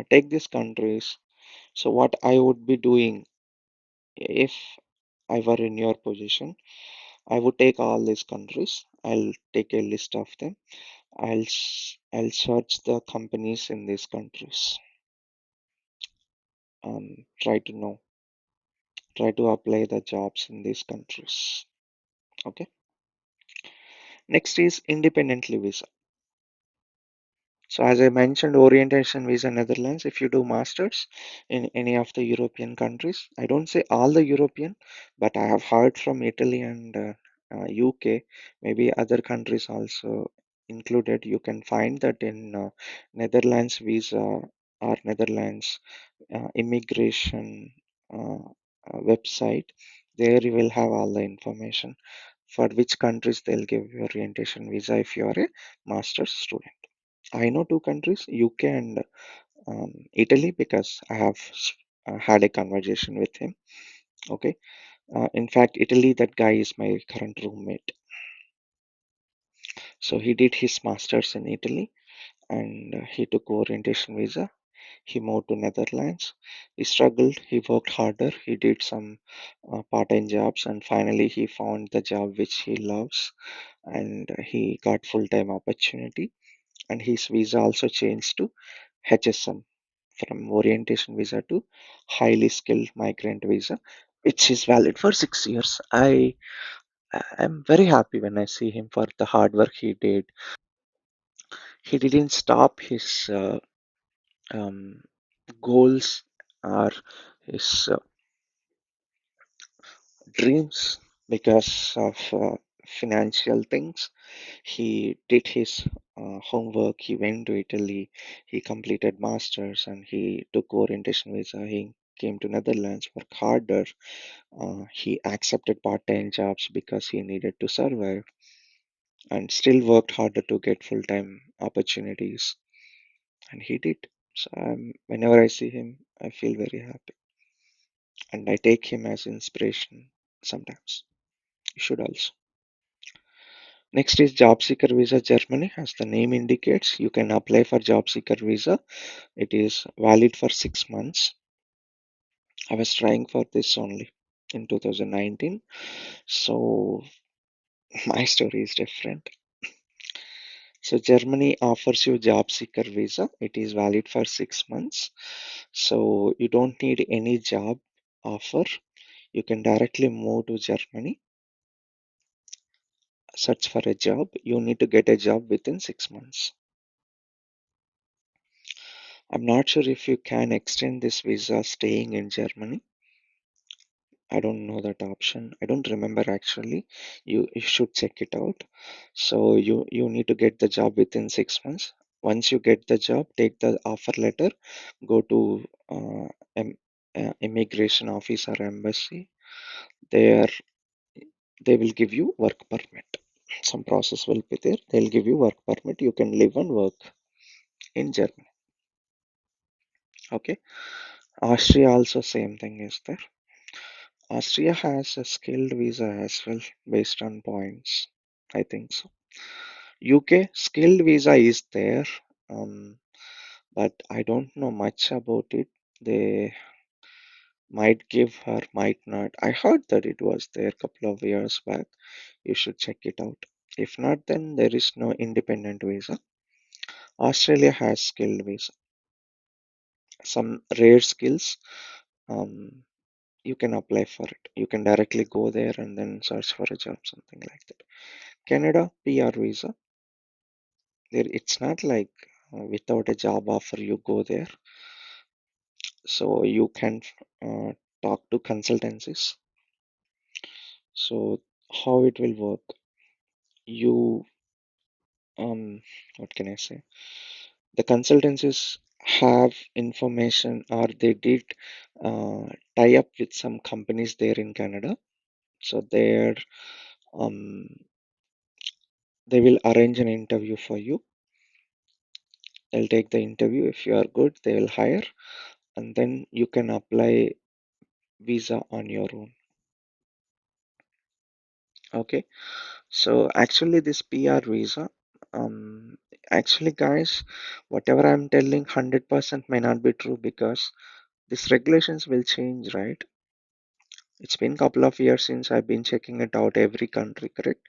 take these countries. So what I would be doing if I were in your position, I would take all these countries. I'll take a list of them. I'll search the companies in these countries. Try to know, try to apply the jobs in these countries. Okay. Next is independently visa. So as I mentioned, orientation visa Netherlands, if you do masters in any of the European countries, I don't say all the European, but I have heard from Italy and UK, maybe other countries also included. You can find that in Netherlands visa or Netherlands immigration website. There you will have all the information for which countries they'll give you orientation visa if you are a master's student. I know two countries, UK and Italy, because I have had a conversation with him. Okay. In fact, Italy, that guy is my current roommate. So he did his master's in Italy and he took orientation visa. He moved to Netherlands. He struggled. He worked harder. He did some part-time jobs and finally he found the job which he loves and he got full-time opportunity and his visa also changed to HSM from orientation visa to highly skilled migrant visa, which is valid for 6 years. I'm very happy when I see him for the hard work he did. He didn't stop his um, goals or his dreams because of financial things. He did his homework. He went to Italy. He completed masters and he took orientation visa. He came to Netherlands, worked harder. He accepted part-time jobs because he needed to survive, and still worked harder to get full-time opportunities. And he did. So whenever I see him, I feel very happy, and I take him as inspiration sometimes. You should also. Next is job seeker visa Germany. As the name indicates, you can apply for job seeker visa. It is valid for 6 months. I was trying for this only in 2019. So my story is different. So Germany offers you job seeker visa. It is valid for 6 months. So you don't need any job offer. You can directly move to Germany, search for a job. You need to get a job within 6 months. I'm not sure if you can extend this visa staying in Germany. I don't know that option. I don't remember actually. You should check it out. So you need to get the job within 6 months. Once you get the job, take the offer letter, go to em, immigration office or embassy. There they will give you work permit. Some process will be there. They'll give you work permit. You can live and work in Germany. Okay. Austria also same thing is there. Austria has a skilled visa as well based on points. I think so. UK skilled visa is there, um, but I don't know much about it. They might give or might not. I heard that it was there a couple of years back. You should check it out. If not, then there is no independent visa. Australia has skilled visa. Some rare skills, um, you can apply for it. You can directly go there and then search for a job, something like that. Canada PR visa. It's not like without a job offer you go there. So you can talk to consultancies. So how it will work? You what can I say? The consultancies have information, or they did uh, tie up with some companies there in Canada. So um, they will arrange an interview for you. They'll take the interview. If you are good, they will hire, and then you can apply visa on your own. Okay. So actually, this PR visa, actually, guys, whatever I'm telling, 100% may not be true because these regulations will change, right? It's been couple of years since I've been checking it out every country, correct?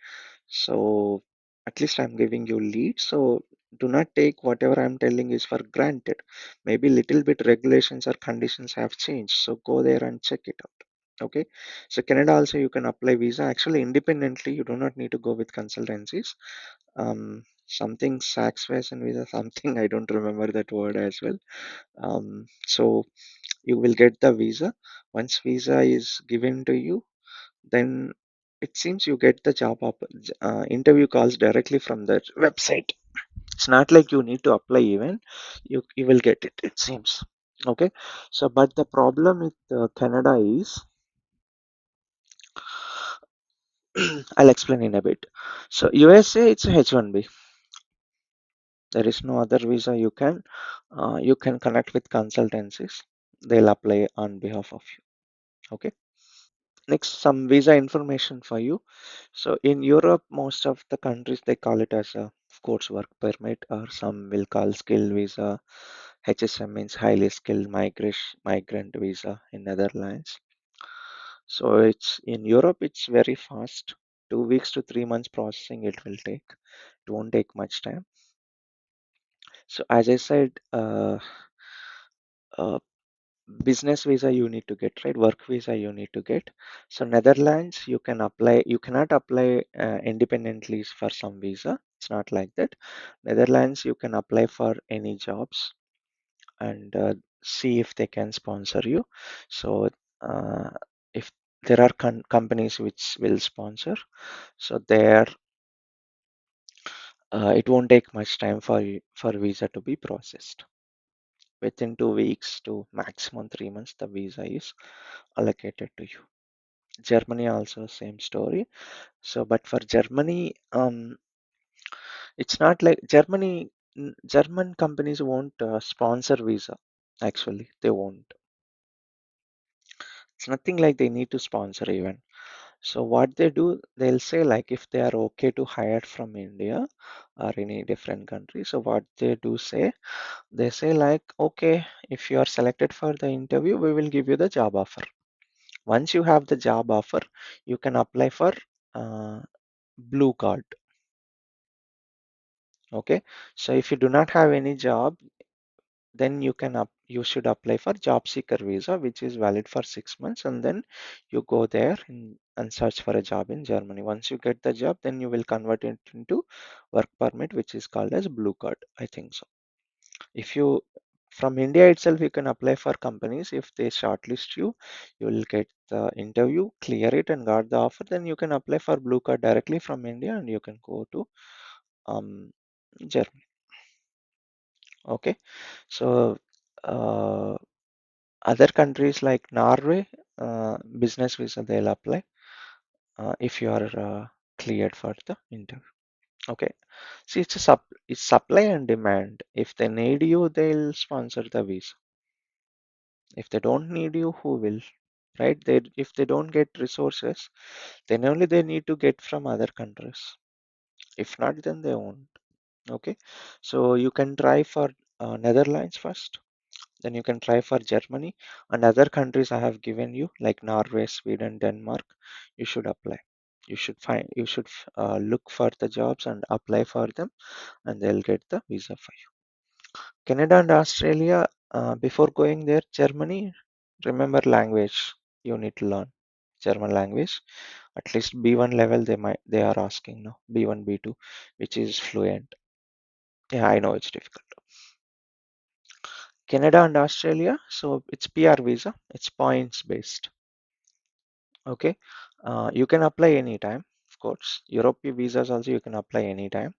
So at least I'm giving you lead. So do not take whatever I'm telling is for granted. Maybe little bit regulations or conditions have changed. So go there and check it out. Okay. So Canada also you can apply visa actually independently. You do not need to go with consultancies. Something sax and visa, something I don't remember that word as well. So you will get the visa. Once visa is given to you, then it seems you get the interview calls directly from the website. It's not like you need to apply even. You will get it. It seems okay. So, but the problem with Canada is, I'll explain in a bit. So, USA it's a H1B. There is no other visa you can connect with consultancies. They'll apply on behalf of you. Okay. Next, some visa information for you. So in Europe, most of the countries they call it as a, of course, work permit, or some will call skill visa. HSM means highly skilled migrant visa in Netherlands. So it's in Europe, it's very fast. 2 weeks to 3 months processing it will take. It won't take much time. So as I said, uh, business visa you need to get, right? Work visa you need to get. So Netherlands you can apply, you cannot apply independently for some visa. It's not like that. Netherlands you can apply for any jobs and see if they can sponsor you. So uh, if there are companies which will sponsor, so there it won't take much time for visa to be processed. Within 2 weeks to maximum 3 months the visa is allocated to you. Germany also same story. So, but for Germany, it's not like German companies won't sponsor visa. Actually, they won't. It's nothing like they need to sponsor even. So what they do, they'll say like if they are okay to hire from India or any different country. So what they do say, they say like, okay, if you are selected for the interview, we will give you the job offer. Once you have the job offer, you can apply for uh, blue card. Okay, so if you do not have any job, then you should apply for job seeker visa, which is valid for 6 months, and then you go there and search for a job in Germany. Once you get the job, then you will convert it into work permit, which is called as blue card. I think so. If you from India itself, you can apply for companies. If they shortlist you, you will get the interview, clear it, and got the offer. Then you can apply for blue card directly from India, and you can go to um, Germany. Okay, so uh, other countries like Norway, business visa they'll apply if you are cleared for the interview. Okay, see it's supply and demand. If they need you, they'll sponsor the visa. If they don't need you, who will? Right? If they don't get resources, then only they need to get from other countries. If not, then they won't. Okay, so you can try for Netherlands first. Then you can try for Germany and other countries I have given you like Norway, Sweden, Denmark. You should apply. You should look for the jobs and apply for them, and they'll get the visa for you. Canada and Australia, before going there, Germany, remember language. You need to learn German language. At least B1 level they are asking now. B1, B2, which is fluent. Yeah, I know it's difficult. Canada and Australia, so it's PR visa. It's points based. Okay, you can apply anytime, of course. European visas also you can apply anytime.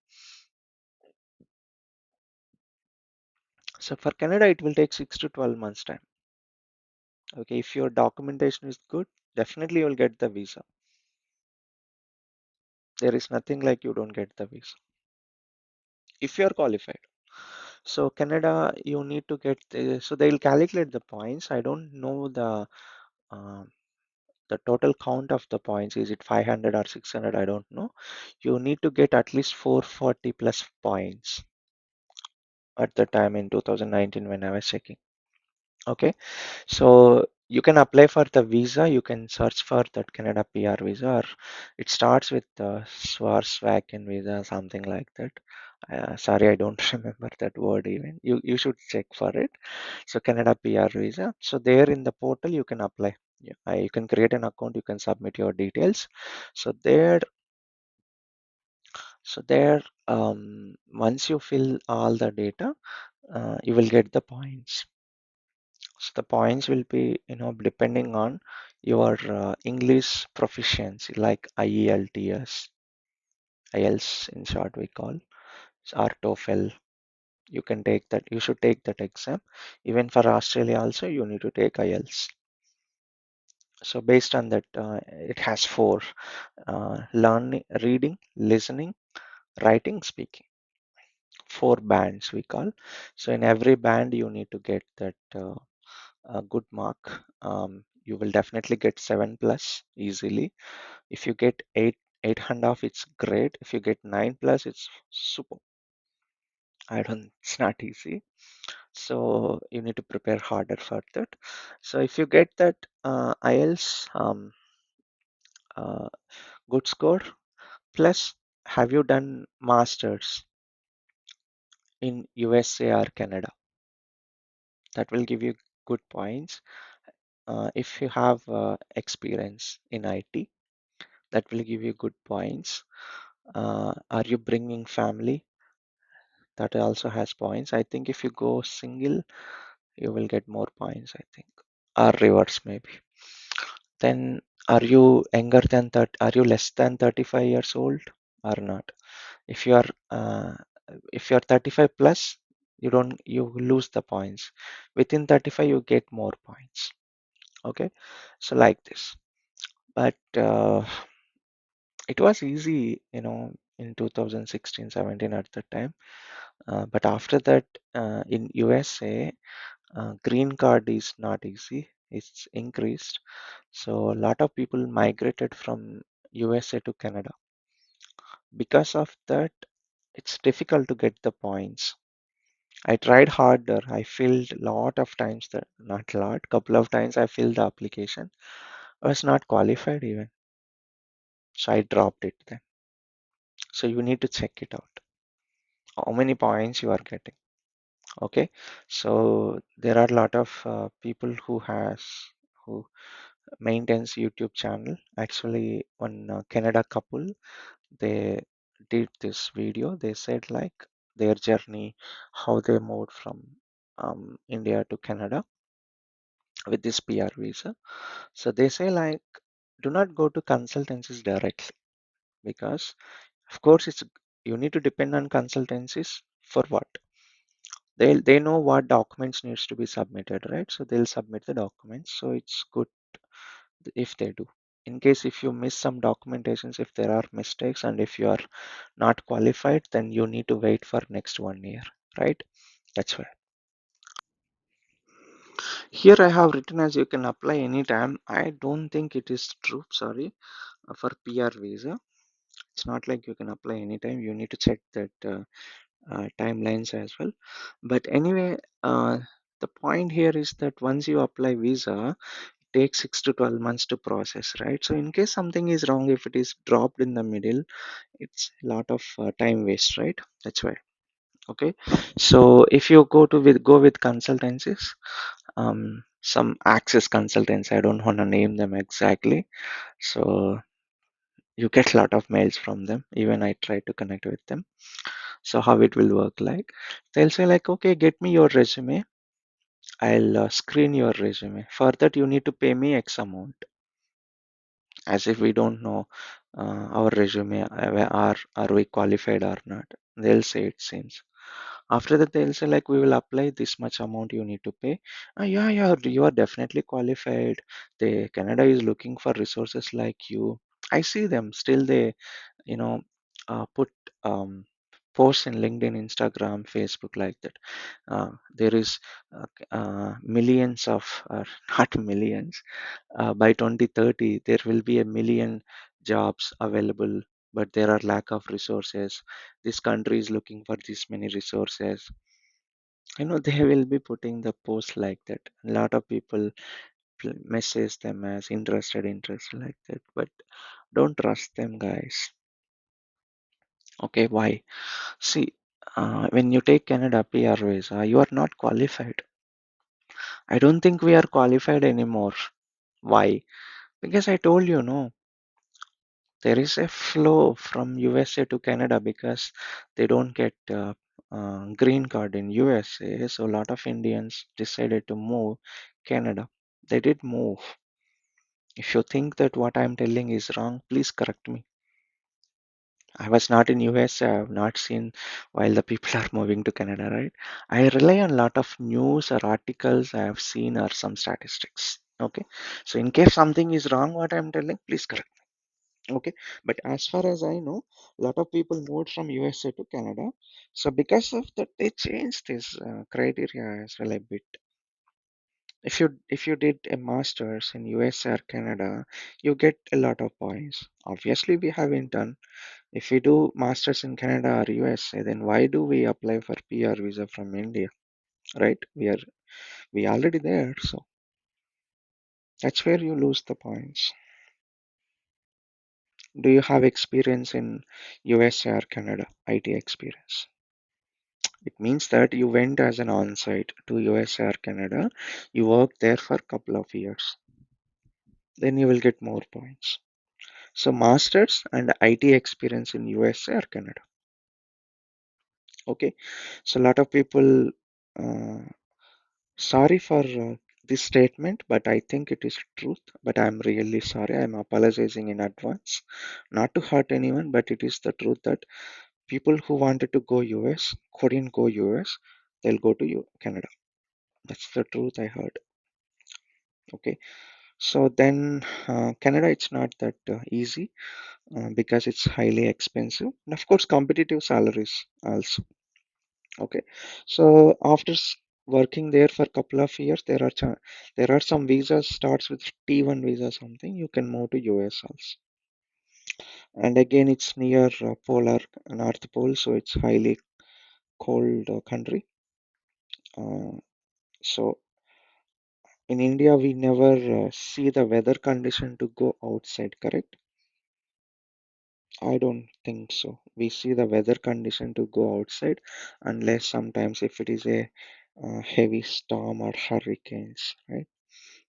So for Canada, it will take 6 to 12 months time. Okay, if your documentation is good, definitely you'll get the visa. There is nothing like you don't get the visa if you're qualified. So Canada, you need to get so they'll calculate the points. I don't know uh, the total count of the points. Is it 500 or 600? I don't know. You need to get at least 440 plus points at the time in 2019 when I was checking. Okay, so you can apply for the visa. You can search for that Canada PR visa, or it starts with Swarswaken visa, something like that. Sorry, I don't remember that word even. You should check for it. So Canada PR visa. So there in the portal you can apply. Yeah, you can create an account. You can submit your details. So there, once you fill all the data, you will get the points. So the points will be, depending on your English proficiency, like IELTS, IELTS in short we call, or TOEFL. You can take that. You should take that exam. Even for Australia also, you need to take IELTS. So based on that, it has four: learning, reading, listening, writing, speaking. Four bands we call. So in every band, you need to get that a good mark. You will definitely get 7 plus easily. If you get 8.5, it's great. If you get 9 plus, it's super. It's not easy. So you need to prepare harder for that. So if you get that IELTS uh, good score, plus have you done masters in USA or Canada? That will give you good points. If you have experience in IT, that will give you good points. Are you bringing family? That also has points. I think if you go single, you will get more points, I think, or reverse maybe. Then are you younger than that? Are you less than 35 years old or not? If you are if you're 35 plus, you lose the points. Within 35, you get more points. Okay, so like this. But it was easy, in 2016-17 at that time. But after that, in USA, green card is not easy. It's increased. So a lot of people migrated from USA to Canada. Because of that, it's difficult to get the points. I tried harder. I filled a lot of times, not a lot, couple of times I filled the application. I was not qualified even. So I dropped it then. So you need to check it out. How many points you are getting. Okay, so there are a lot of people who maintains YouTube channel. Actually, one Canada couple, they did this video. They said like their journey, how they moved from India to Canada with this PR visa. So they say like, do not go to consultancies directly, because of course it's you need to depend on consultancies for what? They know what documents needs to be submitted, right? So they'll submit the documents. So it's good if they do. In case if you miss some documentations, if there are mistakes and if you are not qualified, then you need to wait for next 1 year, right? That's why. Here I have written as you can apply anytime. I don't think it is true, sorry, for PR visa. It's not like you can apply anytime. You need to check that timelines as well. But anyway, the point here is that once you apply visa, it takes 6 to 12 months to process, right? So in case something is wrong, if it is dropped in the middle, it's a lot of time waste, right? That's why. Okay, so if you go with consultancies, some access consultants, I don't want to name them exactly. So You get a lot of mails from them. Even I try to connect with them. So how it will work like, they'll say like, okay, get me your resume. I'll screen your resume. For that, you need to pay me X amount. As if we don't know our resume, are we qualified or not. They'll say it seems. After that, they'll say like, we will apply this much amount you need to pay. Yeah, yeah, you are definitely qualified. The Canada is looking for resources like you. I see them still. They you know put um, posts in LinkedIn, Instagram, Facebook like that. There is millions of not millions, by 2030 there will be a million jobs available, but there are lack of resources. This country is looking for this many resources. They will be putting the post like that. A lot of people message them as interested like that, but don't trust them, guys. Okay, why? See, when you take Canada PR visa, you are not qualified. I don't think we are qualified anymore. Why? Because I told you, no, there is a flow from USA to Canada because they don't get green card in USA. So a lot of Indians decided to move Canada. They did move. If you think that what I'm telling is wrong, please correct me. I was not in US. I have not seen while the people are moving to Canada, right? I rely on a lot of news or articles I have seen or some statistics. Okay. So in case something is wrong, what I'm telling, please correct. Okay. But as far as I know, a lot of people moved from USA to Canada. So because of that, they changed this criteria as well a bit. If you did a master's in USA or Canada, you get a lot of points. Obviously, we haven't done. If we do masters in Canada or USA, then why do we apply for PR visa from India? Right? We already there, so that's where you lose the points. Do you have experience in USA or Canada? IT experience. It means that you went as an on-site to USA or Canada. You worked there for a couple of years. Then you will get more points. So masters and IT experience in USA or Canada. Okay. So a lot of people. Uh, Sorry for this statement, but I think it is truth. But I'm really sorry. I'm apologizing in advance. Not to hurt anyone, but it is the truth that people who wanted to go US couldn't go US. They'll go to Canada. That's the truth I heard. Okay. So then, Canada, it's not that easy because it's highly expensive. And of course, competitive salaries also. Okay, so after working there for a couple of years, there are some visas starts with T1 visa something. You can move to US also, and again it's near polar North Pole, so it's highly cold country. Uh, so in India, we never see the weather condition to go outside. Correct? I don't think so. We see the weather condition to go outside unless sometimes if it is a heavy storm or hurricanes, right?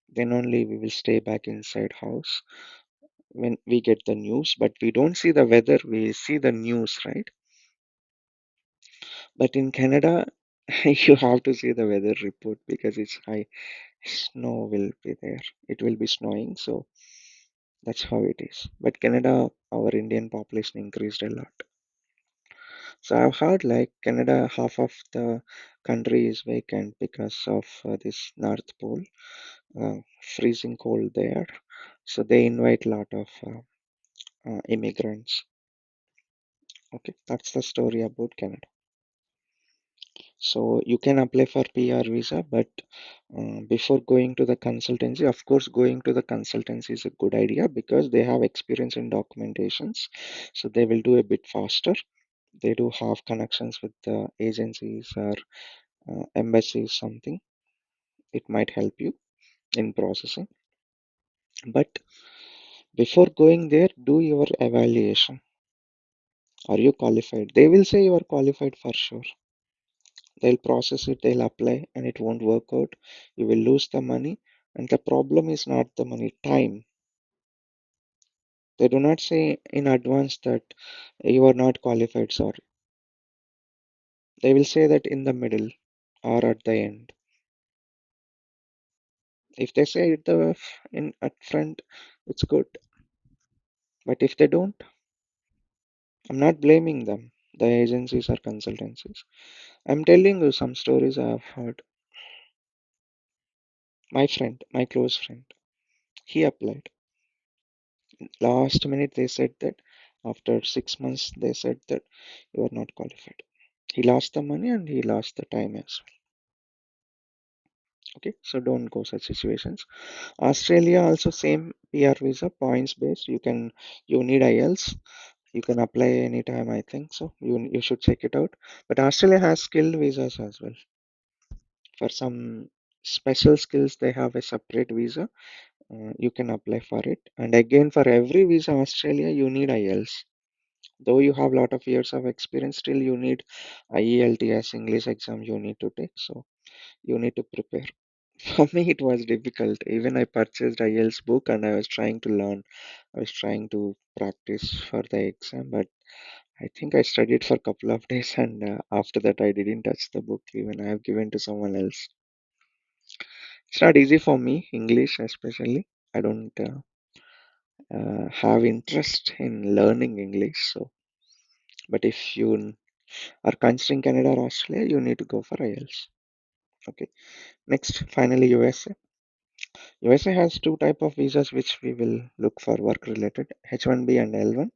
Then only we will stay back inside house when we get the news, but we don't see the weather, we see the news, right? But in Canada, you have to see the weather report because it's high. Snow will be there, it will be snowing, so that's how it is. But Canada, our Indian population increased a lot. So I've heard like Canada, half of the country is vacant because of this North Pole, freezing cold there. So they invite a lot of immigrants. Okay, that's the story about Canada. So you can apply for PR visa, but before going to the consultancy, of course, going to the consultancy is a good idea because they have experience in documentations, so they will do a bit faster. They do have connections with the agencies or embassies, something. It might help you in processing. But before going there, do your evaluation. Are you qualified? They will say you are qualified for sure. They'll process it, they'll apply, and it won't work out. You will lose the money. And the problem is not the money, time. They do not say in advance that you are not qualified, sorry. They will say that in the middle or at the end. If they say it in at front, it's good. But if they don't, I'm not blaming them, the agencies or consultancies. I'm telling you some stories I have heard. My friend, my close friend, he applied. Last minute they said that after 6 months they said that you are not qualified. He lost the money and he lost the time as well. Okay, so don't go such situations. Australia also same PR visa, points based. You need IELTS. You can apply anytime, I think so. You should check it out. But Australia has skilled visas as well. For some special skills, they have a separate visa. You can apply for it. And again, for every visa Australia, you need IELTS. Though you have a lot of years of experience, still you need IELTS English exam you need to take. So you need to prepare. For me, it was difficult. Even I purchased IELTS book and I was trying to learn. I was trying to practice for the exam, but I think I studied for a couple of days and after that I didn't touch the book even. I have given to someone else. It's not easy for me, English especially. I don't have interest in learning English. So, but if you are considering Canada or Australia, you need to go for IELTS. Okay. Next, finally, USA. USA has two type of visas which we will look for work related, H1B and L1.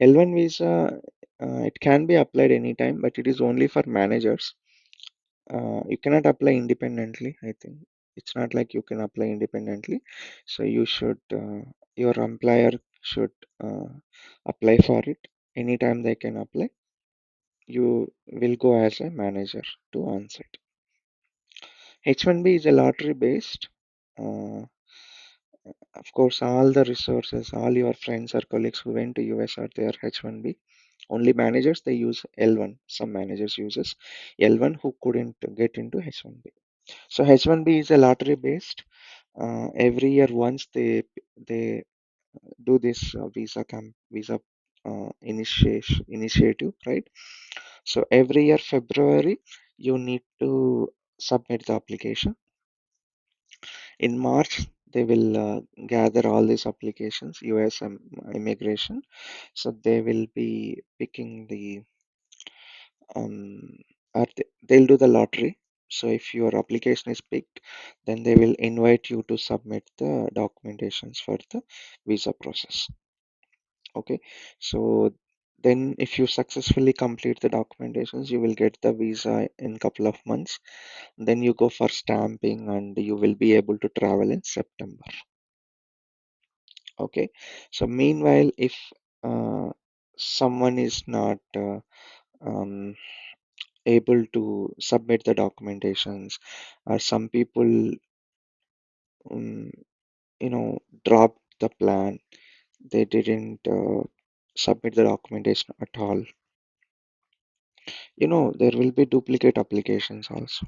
L1 visa, it can be applied anytime, but it is only for managers. You cannot apply independently, I think. It's not like you can apply independently. So your employer should apply for it. Anytime they can apply, you will go as a manager to onsite. H1B is a lottery based. Uh, of course, all the resources, all your friends or colleagues who went to US are there H1B. Only managers they use L1. Some managers uses L1 who couldn't get into H1B. So H1B is a lottery based. Every year once they do this visa initiative, right? So every year February you need to submit the application. In March they will gather all these applications, US immigration. So they will be picking the they'll do the lottery. So if your application is picked, then they will invite you to submit the documentations for the visa process. Okay, so then if you successfully complete the documentations, you will get the visa in couple of months. Then you go for stamping and you will be able to travel in September. Okay, so meanwhile, if uh, someone is not um, able to submit the documentations, or some people um, dropped the plan, they didn't submit the documentation at all. There will be duplicate applications also,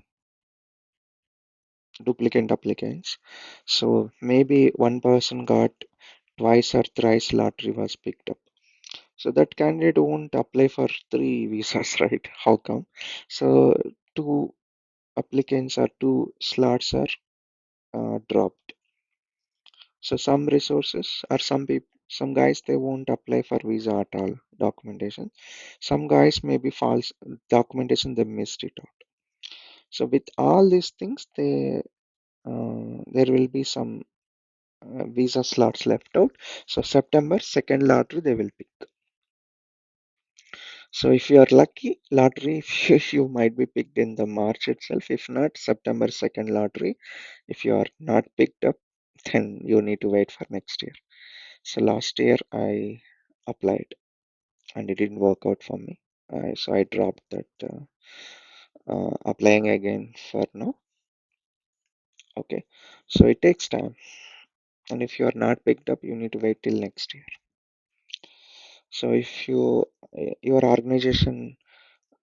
duplicate applicants. So maybe one person got twice or thrice lottery was picked up. So that candidate won't apply for three visas, right? How come? So two applicants or two slots are dropped. So some resources or some guys they won't apply for visa at all documentation. Some guys may be false documentation they missed it out. So with all these things, there will be some visa slots left out. So September second lottery they will pick. So if you are lucky, lottery you might be picked in the March itself. If not, September second lottery. If you are not picked up, then you need to wait for next year. So last year I applied and it didn't work out for me. So I dropped that applying again for now. Okay, so it takes time, and if you are not picked up, you need to wait till next year. So if your organization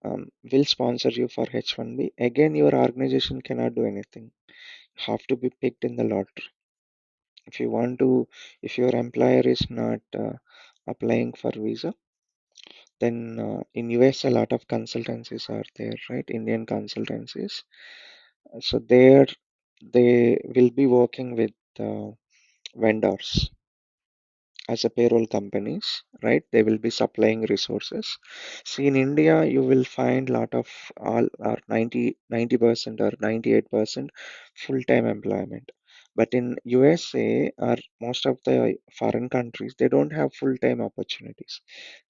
will sponsor you for H1B, again your organization cannot do anything. You have to be picked in the lottery. If you want to, if your employer is not applying for visa, then in US a lot of consultancies are there, right? Indian consultancies. So there they will be working with vendors as a payroll companies, right? They will be supplying resources. See, in India, you will find lot of all or 90% or 98% full-time employment. But in USA or most of the foreign countries, they don't have full-time opportunities.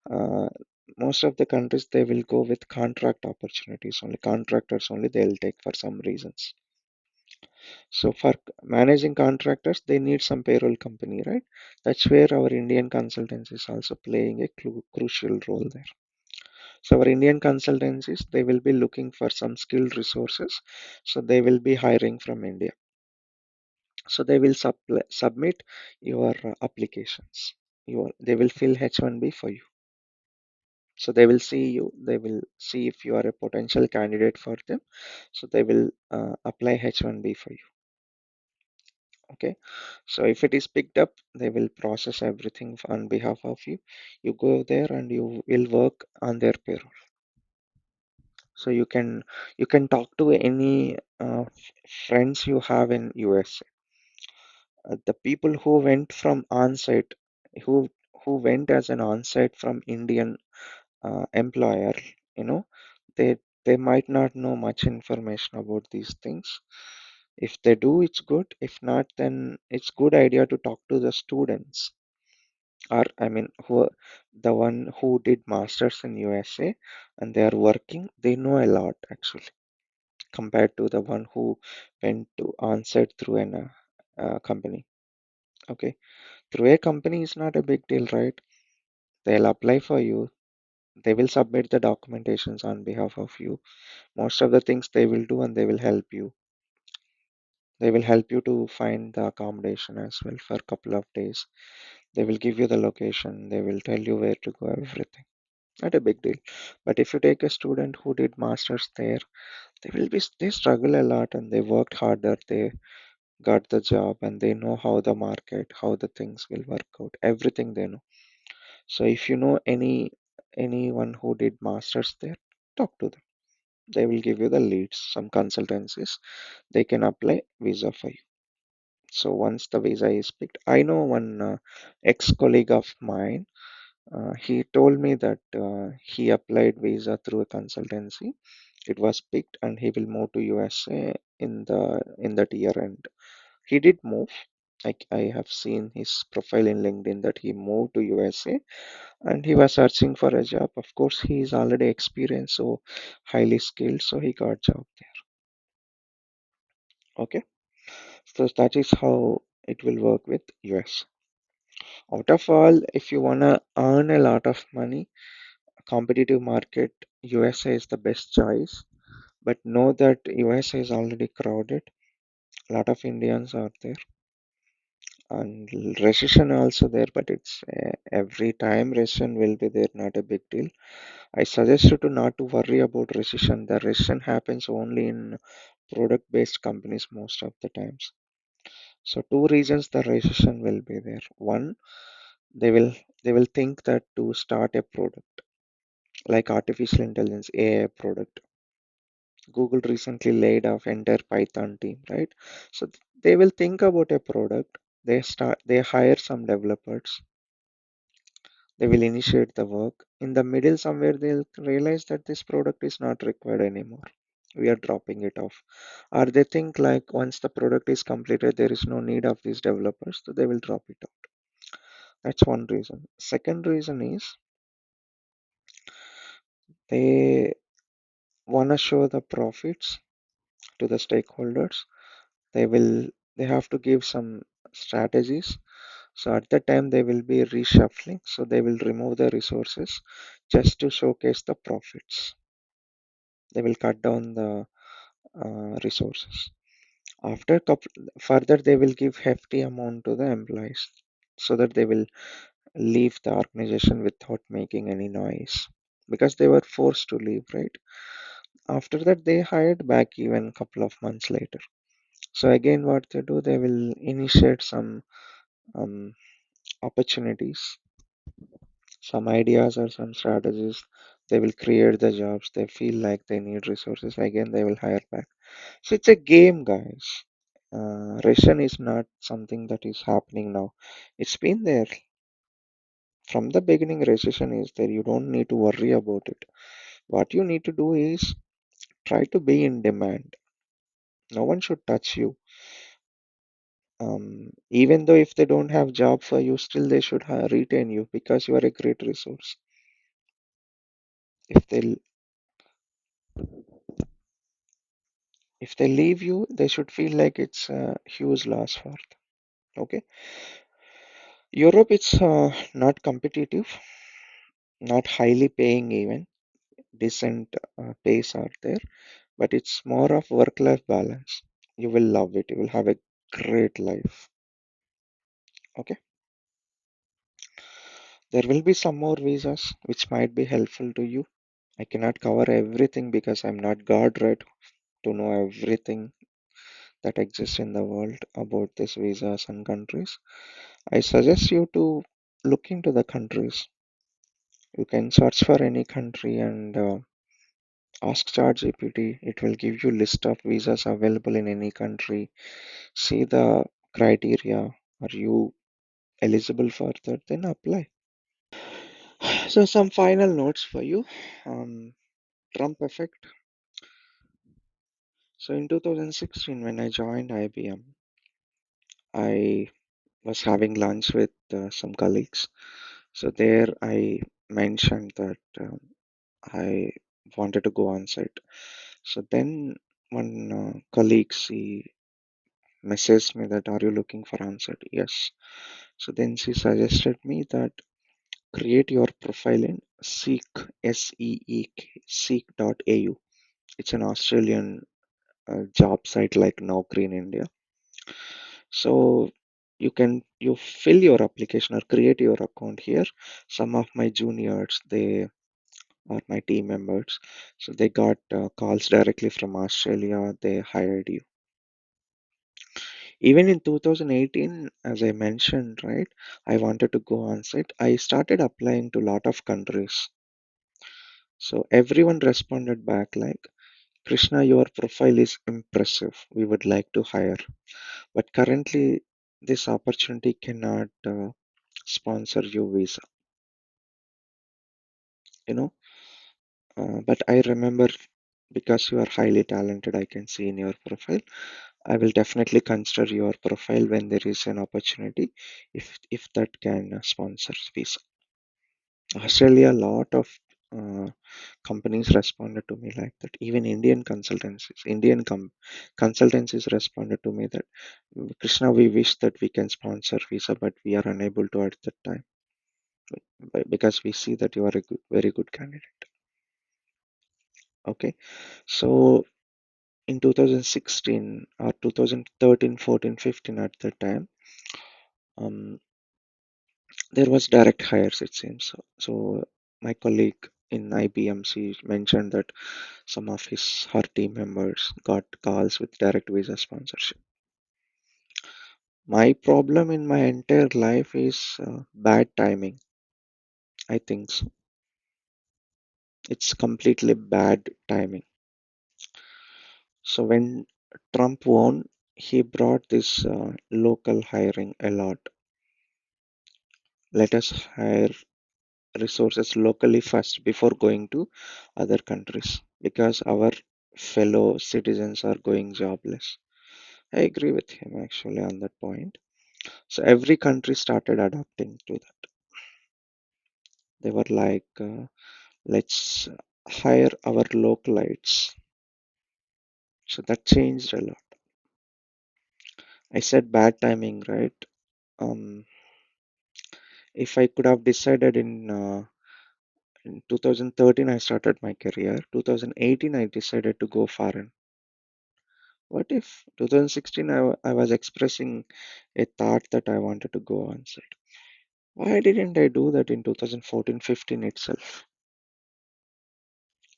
Uh, Most of the countries they will go with contract opportunities only. Contractors only they'll take for some reasons. So for managing contractors, they need some payroll company, right? That's where our Indian consultancy is also playing a crucial role there. So our Indian consultancies, they will be looking for some skilled resources. So they will be hiring from India. So they will submit your applications. They will fill H1B for you. So they will see you. They will see if you are a potential candidate for them. So they will apply H1B for you. Okay, so if it is picked up, they will process everything on behalf of you. You go there and you will work on their payroll. So you can talk to any friends you have in USA. The people who went from on-site, who who went as an on-site from Indian employer, you know, they they might not know much information about these things. If they do, it's good. If not, then it's good idea to talk to the students, or I mean, the one who did masters in USA and they are working. They know a lot actually compared to the one who went to onsite through an company. Okay, through a company is not a big deal, right? They'll apply for you. They will submit the documentations on behalf of you. Most of the things they will do, and they will help you. They will help you to find the accommodation as well for a couple of days. They will give you the location. They will tell you where to go, everything. Not a big deal. But if you take a student who did masters there, they struggle a lot and they worked harder. They got the job and they know how the market, how the things will work out. Everything they know. So if you know anyone who did masters there, talk to them. They will give you the leads. Some consultancies they can apply visa for you. So once the visa is picked, I know one ex-colleague of mine. He told me that he applied visa through a consultancy. It was picked, and he will move to USA in that year end. He did move. I have seen his profile in LinkedIn that he moved to USA and he was searching for a job. Of course, he is already experienced, so highly skilled, so he got job there. Okay, so that is how it will work with US. Out of all, if you wanna earn a lot of money, competitive market, USA is the best choice. But know that USA is already crowded. A lot of Indians are there, and recession also there. But it's every time recession will be there, not a big deal. I suggest you to not to worry about recession. The recession happens only in product-based companies most of the times. So two reasons the recession will be there. One, they will they will think that to start a product like artificial intelligence AI product. Google recently laid off entire Python team, right? So they will think about a product. They hire some developers. They will initiate the work. In the middle somewhere they'll realize that this product is not required anymore. We are dropping it off. Or they think like once the product is completed, there is no need of these developers, so they will drop it off. That's one reason. Second reason is they want to show the profits to the stakeholders. They will they have to give some strategies. So at that time they will be reshuffling. So they will remove the resources just to showcase the profits. They will cut down the resources. After couple, further they will give hefty amount to the employees so that they will leave the organization without making any noise because they were forced to leave, right? After that they hired back even couple of months later. So again, what they do, they will initiate some um, opportunities, some ideas or some strategies. They will create the jobs. They feel like they need resources. Again, they will hire back. So it's a game, guys. Recession is not something that is happening now. It's been there from the beginning. Recession is there. You don't need to worry about it. What you need to do is try to be in demand. No one should touch you. Even though if they don't have job for you, still they should retain you because you are a great resource. If they if they leave you, they should feel like it's a huge loss for them. Okay, Europe, it's not competitive, not highly paying even. Decent pays are there, but it's more of work-life balance. You will love it. You will have a great life. Okay, there will be some more visas which might be helpful to you. I cannot cover everything because I'm not God, right, to know everything that exists in the world about these visas and countries. I suggest you to look into the countries. You can search for any country and ask ChatGPT. It will give you list of visas available in any country. See the criteria. Are you eligible for that? Then apply. So some final notes for you. Trump effect. So in 2016, when I joined IBM, I was having lunch with some colleagues. So there I mentioned that I wanted to go on site. So then one colleague, she messaged me that, are you looking for on site? Yes. So then she suggested me that create your profile in Seek, S-E-E-K, seek.au. It's an Australian job site like Naukri in India. So you fill your application or create your account here. Some of my juniors, they are my team members, so they got calls directly from Australia. They hired you. Even in 2018, as I mentioned, right, I wanted to go on site. I started applying to a lot of countries. So everyone responded back like, Krishna, your profile is impressive. We would like to hire. But currently, this opportunity cannot sponsor you visa, you know. But I remember, because you are highly talented, I can see in your profile. I will definitely consider your profile when there is an opportunity, if that can sponsor visa. Australia, a lot of uh, companies responded to me like that. Even Indian consultancies responded to me that, Krishna, we wish that we can sponsor visa, but we are unable to at that time, because we see that you are a very good candidate. Okay, so in 2016 or 2013, 14, 15, at that time, um, there was direct hires, it seems. So my colleague in IBM, she mentioned that some of her team members got calls with direct visa sponsorship. My problem in my entire life is bad timing. I think so. It's completely bad timing. So when Trump won, he brought this local hiring a lot. Let us hire resources locally first before going to other countries, because our fellow citizens are going jobless. I agree with him actually on that point. So every country started adapting to that. They were like, let's hire our localites. So that changed a lot. I said bad timing, right? Um, if I could have decided in 2013, I started my career. 2018, I decided to go foreign. What if 2016, I was expressing a thought that I wanted to go on site? Why didn't I do that in 2014, 15 itself?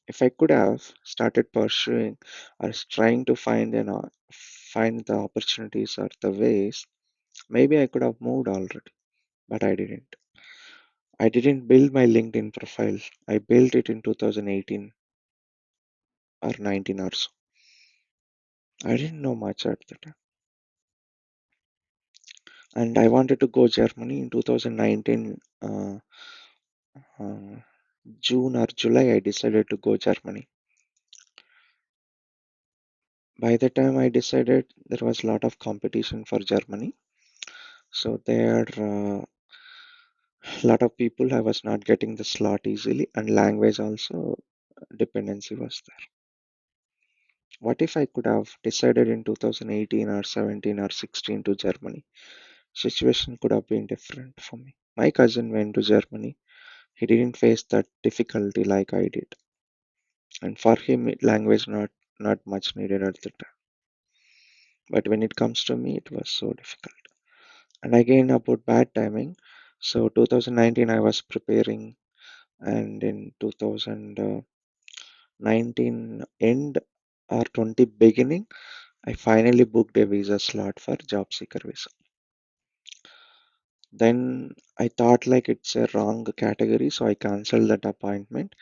If I could have started pursuing or trying to find find the opportunities or the ways, maybe I could have moved already, but I didn't. I didn't build my LinkedIn profile. I built it in 2018 or 19 or so. I didn't know much at the time. And I wanted to go Germany in 2019, uh, June or July. I decided to go Germany. By the time I decided, there was a lot of competition for Germany. So there, a lot of people, I was not getting the slot easily, and language also dependency was there. What if I could have decided in 2018 or 17 or 16 to Germany? Situation could have been different for me. My cousin went to Germany. He didn't face that difficulty like I did, and for him, language not much needed at the time. But when it comes to me, it was so difficult. And again about bad timing. So 2019, I was preparing, and in 2019 end or 20 beginning, I finally booked a visa slot for job seeker visa. Then I thought like it's a wrong category, so I canceled that appointment.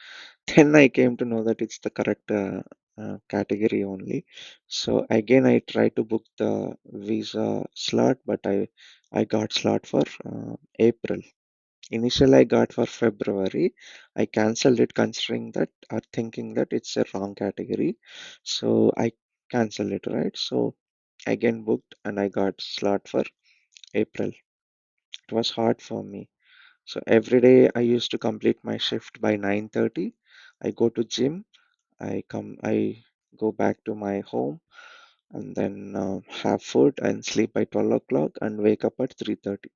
Then I came to know that it's the correct category only. So again, I tried to book the visa slot, but I got slot for April. Initially, I got for February. I canceled it considering that or thinking that it's a wrong category. So I canceled it, right? So again booked and I got slot for April. It was hard for me. So every day I used to complete my shift by 9:30. I go to gym. I go back to my home and then have food and sleep by 12 o'clock and wake up at 3:30.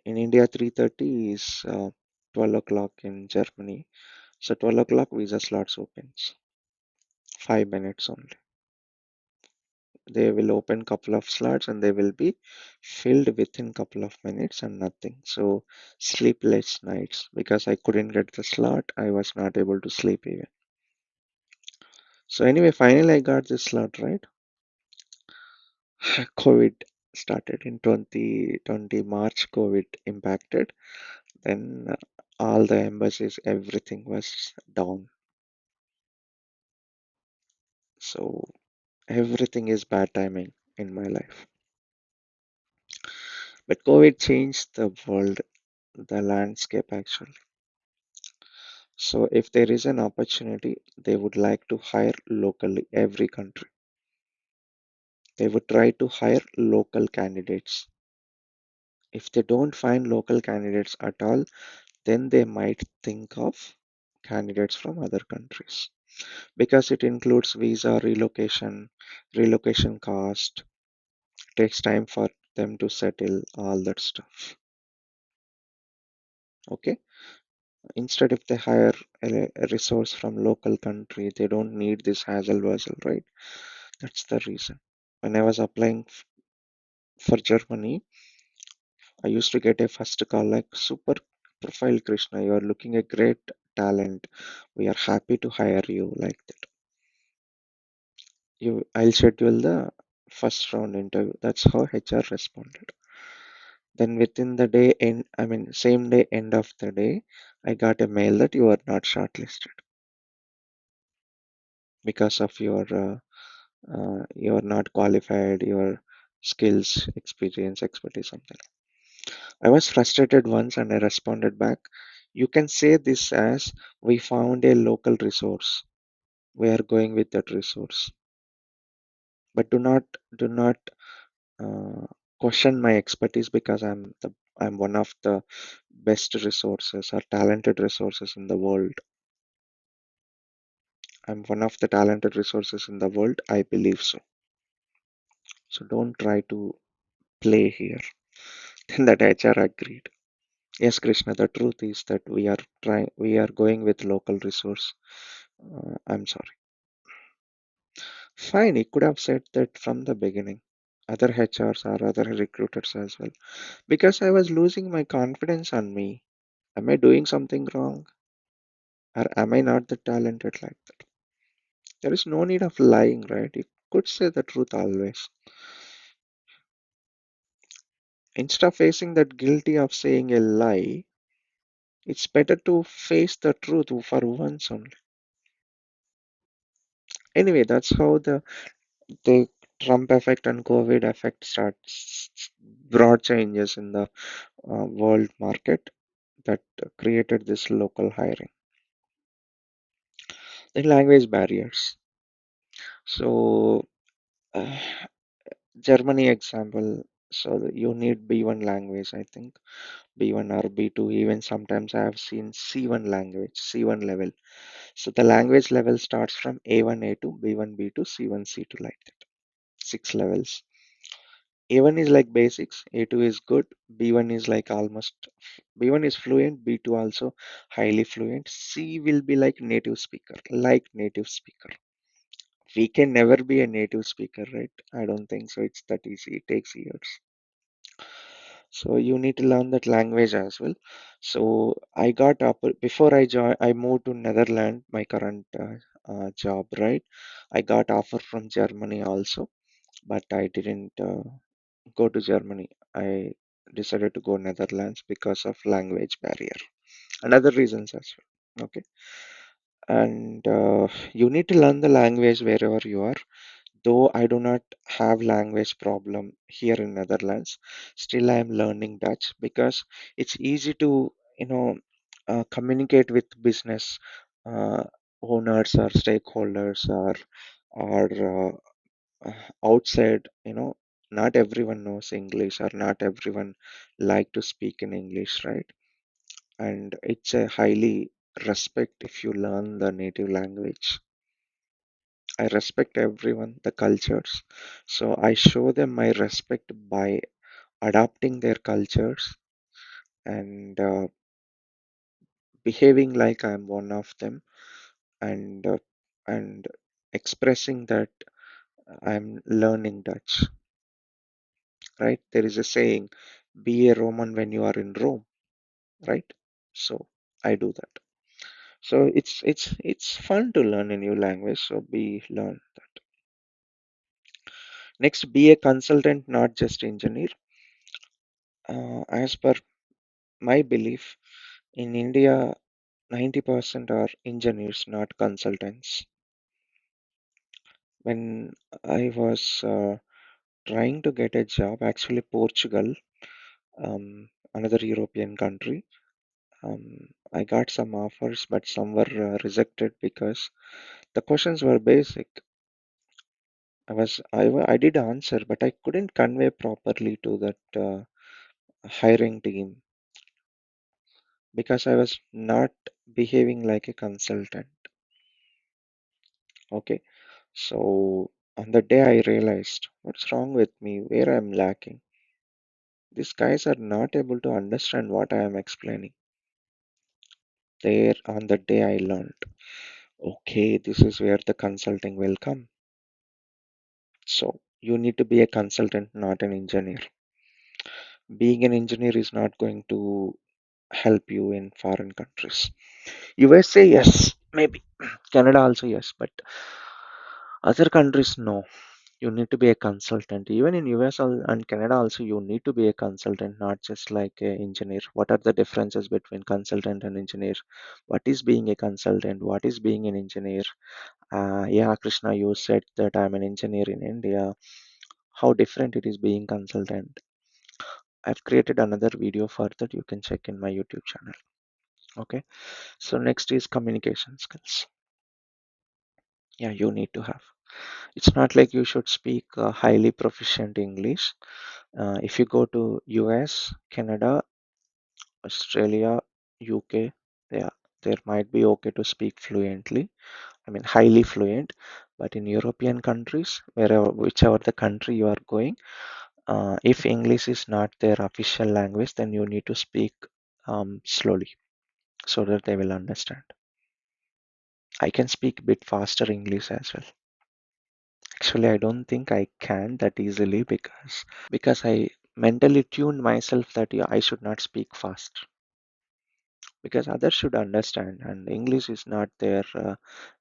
In India, 3:30 is 12 o'clock in Germany. So 12 o'clock visa slots opens. 5 minutes only. They will open couple of slots and they will be filled within couple of minutes and nothing. So sleepless nights because I couldn't get the slot. I was not able to sleep even. So anyway, finally I got this slot right. COVID started in 2020 March. COVID impacted. Then all the embassies, everything was down. So everything is bad timing in my life. But COVID changed the world, the landscape actually. So if there is an opportunity, they would like to hire locally, every country. They would try to hire local candidates. If they don't find local candidates at all, then they might think of candidates from other countries because it includes visa, relocation cost, takes time for them to settle, all that stuff. Okay. Instead, if they hire a resource from local country, they don't need this hassle bustle, right? That's the reason. When I was applying for Germany, I used to get a first call like, super profile Krishna, you are looking a great talent. We are happy to hire you like that. I'll schedule the first round interview. That's how HR responded. Then within the day end, I mean same day end of the day, I got a mail that you are not shortlisted because of you're not qualified, your skills, experience, expertise, something. I was frustrated once and I responded back. You can say this as we found a local resource. We are going with that resource. But do not uh, question my expertise because I'm one of the best resources or talented resources in the world. I'm one of the talented resources in the world. I believe so. So don't try to play here. Then that HR agreed. Yes, Krishna, the truth is that we are going with local resource. I'm sorry. Fine, he could have said that from the beginning. Other HRs or other recruiters as well. Because I was losing my confidence on me. Am I doing something wrong? Or am I not that talented like that? There is no need of lying, right? You could say the truth always. Instead of facing that guilty of saying a lie, it's better to face the truth for once only. Anyway, that's how the Trump effect and COVID effect starts broad changes in the world market that created this local hiring. Then language barriers. So uh, Germany example. So you need B1 language, I think B1 or B2. Even sometimes I have seen C1 language, C1 level. So the language level starts from A1, A2, B1, B2, C1, C2 like that. Six levels. A1 is like basics, A2 is good, B1 is like almost B1 is fluent, B2 also highly fluent. C will be like native speaker. We can never be a native speaker, right? I don't think so. It's that easy. It takes years. So you need to learn that language as well. So I got up before I moved to Netherlands, my current job, right? I got offer from Germany also, but I didn't go to Germany. I decided to go Netherlands because of language barrier and other reasons as well. Okay, and you need to learn the language wherever you are. Though I do not have language problem here in Netherlands, still I am learning Dutch because it's easy to communicate with business uh, owners or stakeholders or outside. Not everyone knows English or not everyone like to speak in English, right? And it's a highly respect if you learn the native language. I respect everyone, the cultures. So I show them my respect by adopting their cultures and behaving like I'm one of them and and expressing that I'm learning Dutch, right? There is a saying, be a Roman when you are in Rome, right? So I do that. So it's fun to learn a new language. So be learn that. Next, be a consultant, not just engineer. As per my belief, in India, 90% are engineers, not consultants. When I was trying to get a job, actually Portugal, another European country, I got some offers, but some were rejected because the questions were basic. I did answer, but I couldn't convey properly to that hiring team because I was not behaving like a consultant. Okay, so on the day I realized what's wrong with me, where I'm lacking. These guys are not able to understand what I am explaining. There on the day I learned, okay, this is where the consulting will come. So you need to be a consultant, not an engineer. Being an engineer is not going to help you in foreign countries. USA, yes, maybe. Canada also, yes, but other countries, no. You need to be a consultant. Even in US and Canada also, you need to be a consultant, not just like an engineer. What are the differences between consultant and engineer? What is being a consultant? What is being an engineer? Yeah, Krishna, you said that I'm an engineer in India. How different it is being consultant. I've created another video for that. You can check in my YouTube channel. Okay. So next is communication skills. Yeah, you need to have. It's not like you should speak highly proficient English. If you go to US, Canada, Australia, UK, yeah, there might be okay to speak fluently. I mean, highly fluent. But in European countries, whichever the country you are going, if English is not their official language, then you need to speak slowly so that they will understand. I can speak a bit faster English as well. Actually, I don't think I can that easily because I mentally tuned myself that yeah, I should not speak fast. because others should understand, and English is not their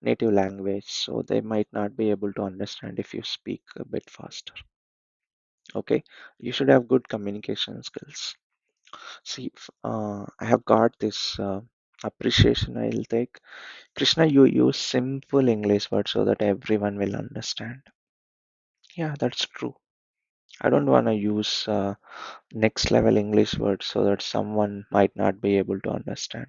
native language, so they might not be able to understand if you speak a bit faster. Okay, you should have good communication skills. See, I have got this appreciation I'll take. Krishna, you use simple English words so that everyone will understand. Yeah, that's true. I don't want to use next level English words so that someone might not be able to understand.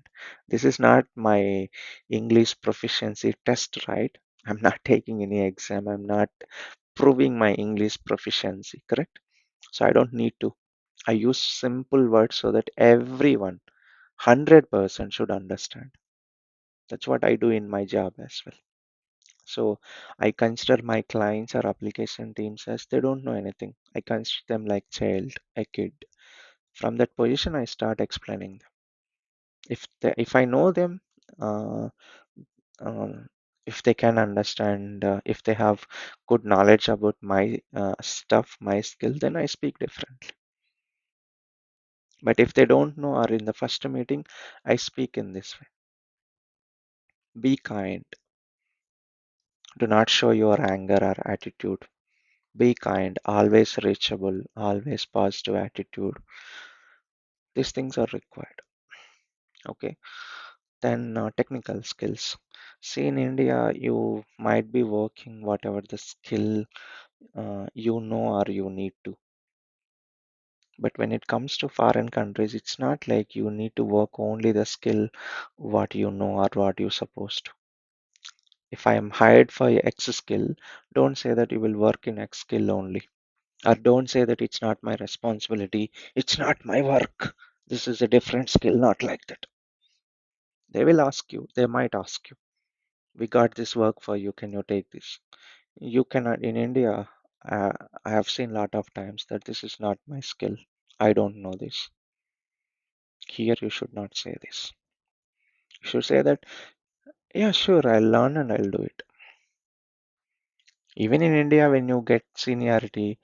This is not my English proficiency test, right? I'm not taking any exam. I'm not proving my English proficiency, correct? So I don't need to. I use simple words so that everyone, 100% should understand. That's what I do in my job as well. So I consider my clients or application teams as they don't know anything. I consider them like child, a kid. From that position, I start explaining them. If I know them, uh, um, if they can understand, if they have good knowledge about my stuff, my skill, then I speak differently. But if they don't know or in the first meeting, I speak in this way. Be kind. Do not show your anger or attitude. Be kind, always reachable, always positive attitude. These things are required. Okay. Then technical skills. See, in India, you might be working whatever the skill you know or you need to. But when it comes to foreign countries, it's not like you need to work only the skill what you know or what you're supposed to. If I am hired for X skill, don't say that you will work in X skill only. Or don't say that it's not my responsibility, it's not my work. This is a different skill, not like that. They will ask you, they might ask you, we got this work for you, can you take this? You cannot, in India, uh, I have seen a lot of times that this is not my skill. I don't know this. Here, you should not say this. You should say that, yeah, sure, I'll learn and I'll do it. Even in India, when you get seniority,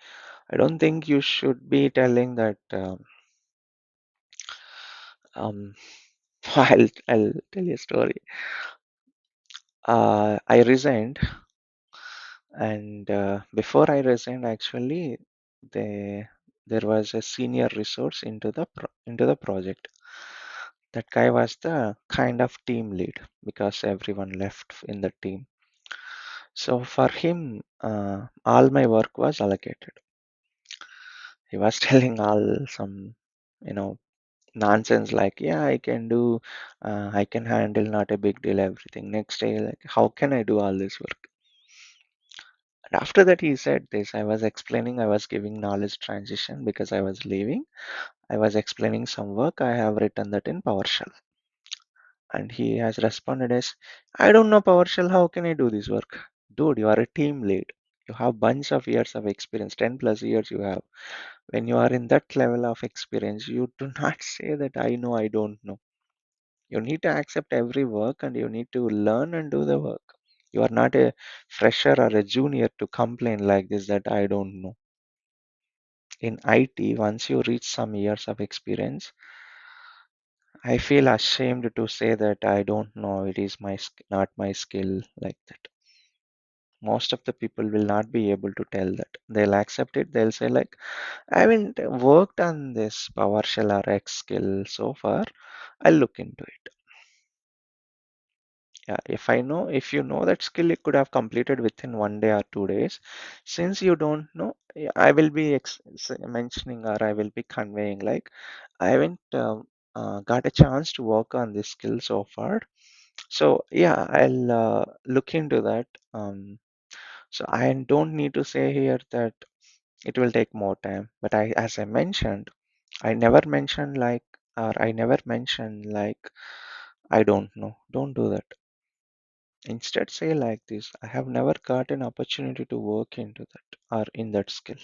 I don't think you should be telling that. Um, I'll tell you a story. I resigned, and before I resigned, actually, there was a senior resource into the project. That guy was the kind of team lead because everyone left in the team. So for him, all my work was allocated. He was telling all some, you know, nonsense like, yeah, I can do, I can handle, not a big deal, everything. Next day, like, how can I do all this work? And after that, he said this. I was explaining, I was giving knowledge transition because I was leaving. I was explaining some work. I have written that in PowerShell. And he has responded as, I don't know PowerShell. How can I do this work? Dude, you are a team lead. You have bunch of years of experience, 10 plus years you have. When you are in that level of experience, you do not say that I know, I don't know. You need to accept every work and you need to learn and do the work. You are not a fresher or a junior to complain like this that I don't know. In IT, once you reach some years of experience, I feel ashamed to say that I don't know, it is not my skill like that. Most of the people will not be able to tell that. They'll accept it. They'll say like, I haven't worked on this PowerShell or X skill so far. I'll look into it. Yeah, if you know that skill, you could have completed within 1 day or 2 days. Since you don't know, yeah, I will be mentioning or I will be conveying like, I haven't got a chance to work on this skill so far. So yeah, I'll look into that. So I don't need to say here that it will take more time. But as I mentioned, I never mentioned like, or I never mentioned like, I don't know. Don't do that. Instead, say like this, I have never got an opportunity to work into that or in that skill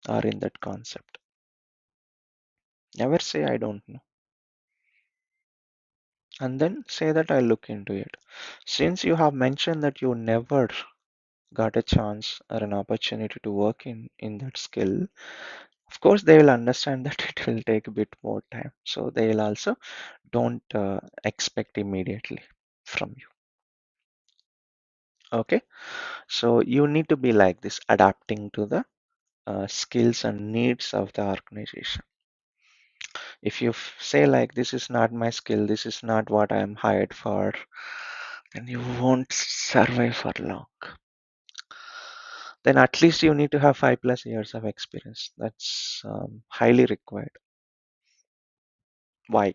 or in that concept. Never say I don't know. And then say that I look into it. Since you have mentioned that you never got a chance or an opportunity to work in that skill, of course they will understand that it will take a bit more time. So they will also don't expect immediately from you. Okay, so you need to be like this, adapting to the skills and needs of the organization. If you say like, this is not my skill, this is not what I am hired for, then you won't survive for long. Then at least you need to have 5+ years of experience. That's highly required. Why?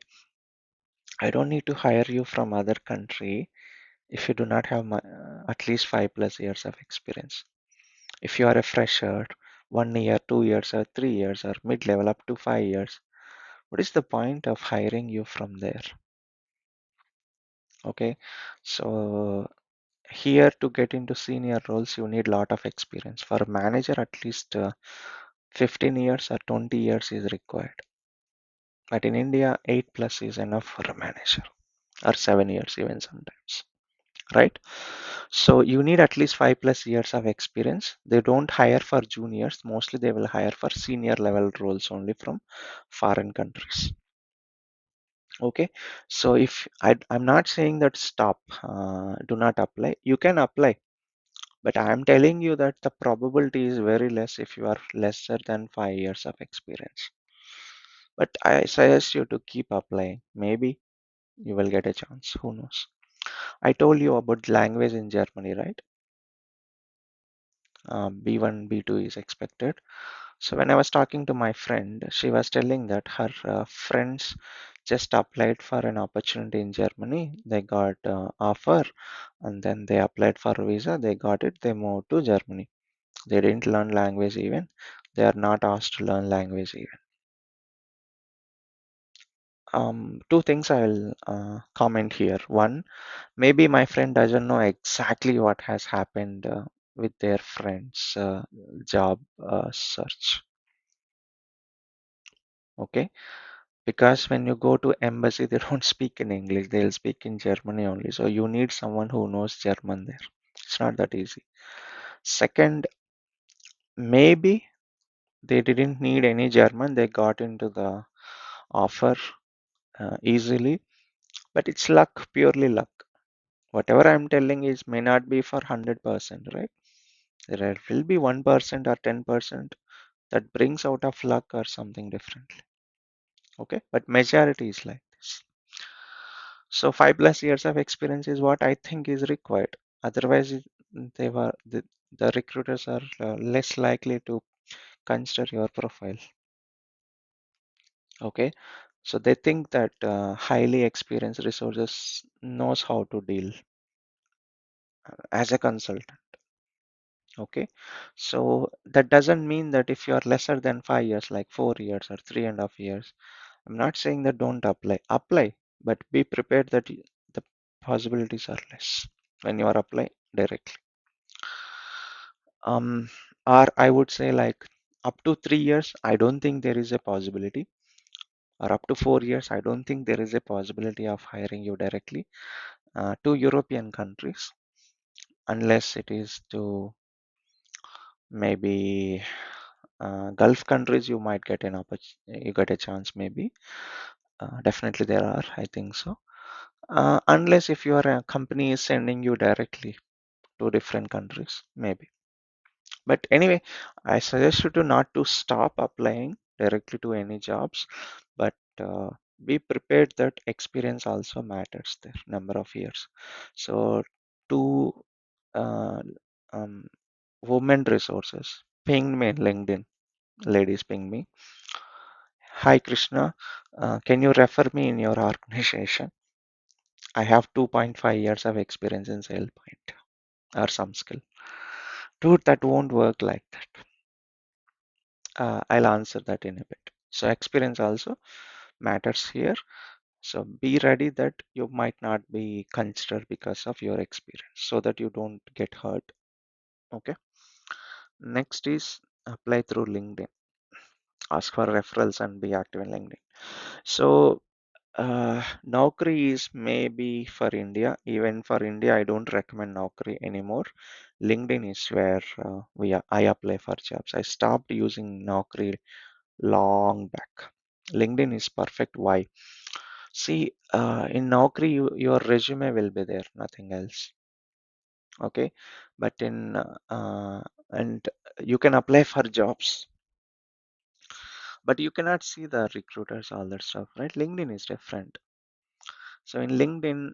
I don't need to hire you from other country if you do not have at least 5+ years of experience. If you are a fresher, 1 year, 2 years, or 3 years, or mid-level up to 5 years, what is the point of hiring you from there? Okay, so here to get into senior roles, you need a lot of experience. For a manager, at least 15 years or 20 years is required. But in India, 8 plus is enough for a manager, or 7 years even sometimes, right? So you need at least 5+ years of experience. They don't hire for juniors. Mostly they will hire for senior level roles only from foreign countries. Okay, so if I'm not saying that stop, do not apply. You can apply, but I'm telling you that the probability is very less if you are lesser than 5 years of experience. But I suggest you to keep applying. Maybe you will get a chance. Who knows? I told you about language in Germany, right? B1, B2 is expected. So when I was talking to my friend, she was telling that her friends just applied for an opportunity in Germany. They got offer, and then they applied for a visa. They got it. They moved to Germany. They didn't learn language even. They are not asked to learn language even. Two things I will comment here. One, maybe my friend doesn't know exactly what has happened with their friend's job search. Okay, because when you go to embassy, they don't speak in English. They'll speak in Germany only. So you need someone who knows German there. It's not that easy. Second, maybe they didn't need any German. They got into the offer easily, but it's luck, purely luck. Whatever I'm telling is may not be for 100%, right? There will be 1% or 10% that brings out of luck or something differently. Okay, but majority is like this. So 5+ years of experience is what I think is required. Otherwise, they were the recruiters are less likely to consider your profile. Okay, so they think that highly experienced resources knows how to deal as a consultant. Okay, so that doesn't mean that if you are lesser than 5 years, like 4 years or 3.5 years, I'm not saying that don't apply. Apply, but be prepared that the possibilities are less when you are applying directly. Um, or I would say like up to 3 years, I don't think there is a possibility. Or up to 4 years, I don't think there is a possibility of hiring you directly to European countries, unless it is to maybe Gulf countries. You might get you get a chance maybe. Definitely there are, I think so. Unless if your company is sending you directly to different countries, maybe. But anyway, I suggest you to not to stop applying directly to any jobs, but be prepared that experience also matters there, number of years. So two uh, um, women resources pinged me in LinkedIn. Ladies ping me. Hi Krishna, can you refer me in your organization? I have 2.5 years of experience in SailPoint or some skill. Dude, that won't work like that. I'll answer that in a bit. So experience also matters here. So be ready that you might not be considered because of your experience so that you don't get hurt. Okay. Next is apply through LinkedIn. Ask for referrals and be active in LinkedIn. So Naukri is maybe for India. Even for India, I don't recommend Naukri anymore. LinkedIn is where I apply for jobs. I stopped using Naukri long back. LinkedIn is perfect. Why? See, in Naukri, your resume will be there, nothing else. Okay, but in and you can apply for jobs, but you cannot see the recruiters, all that stuff, right? LinkedIn is different. So in LinkedIn,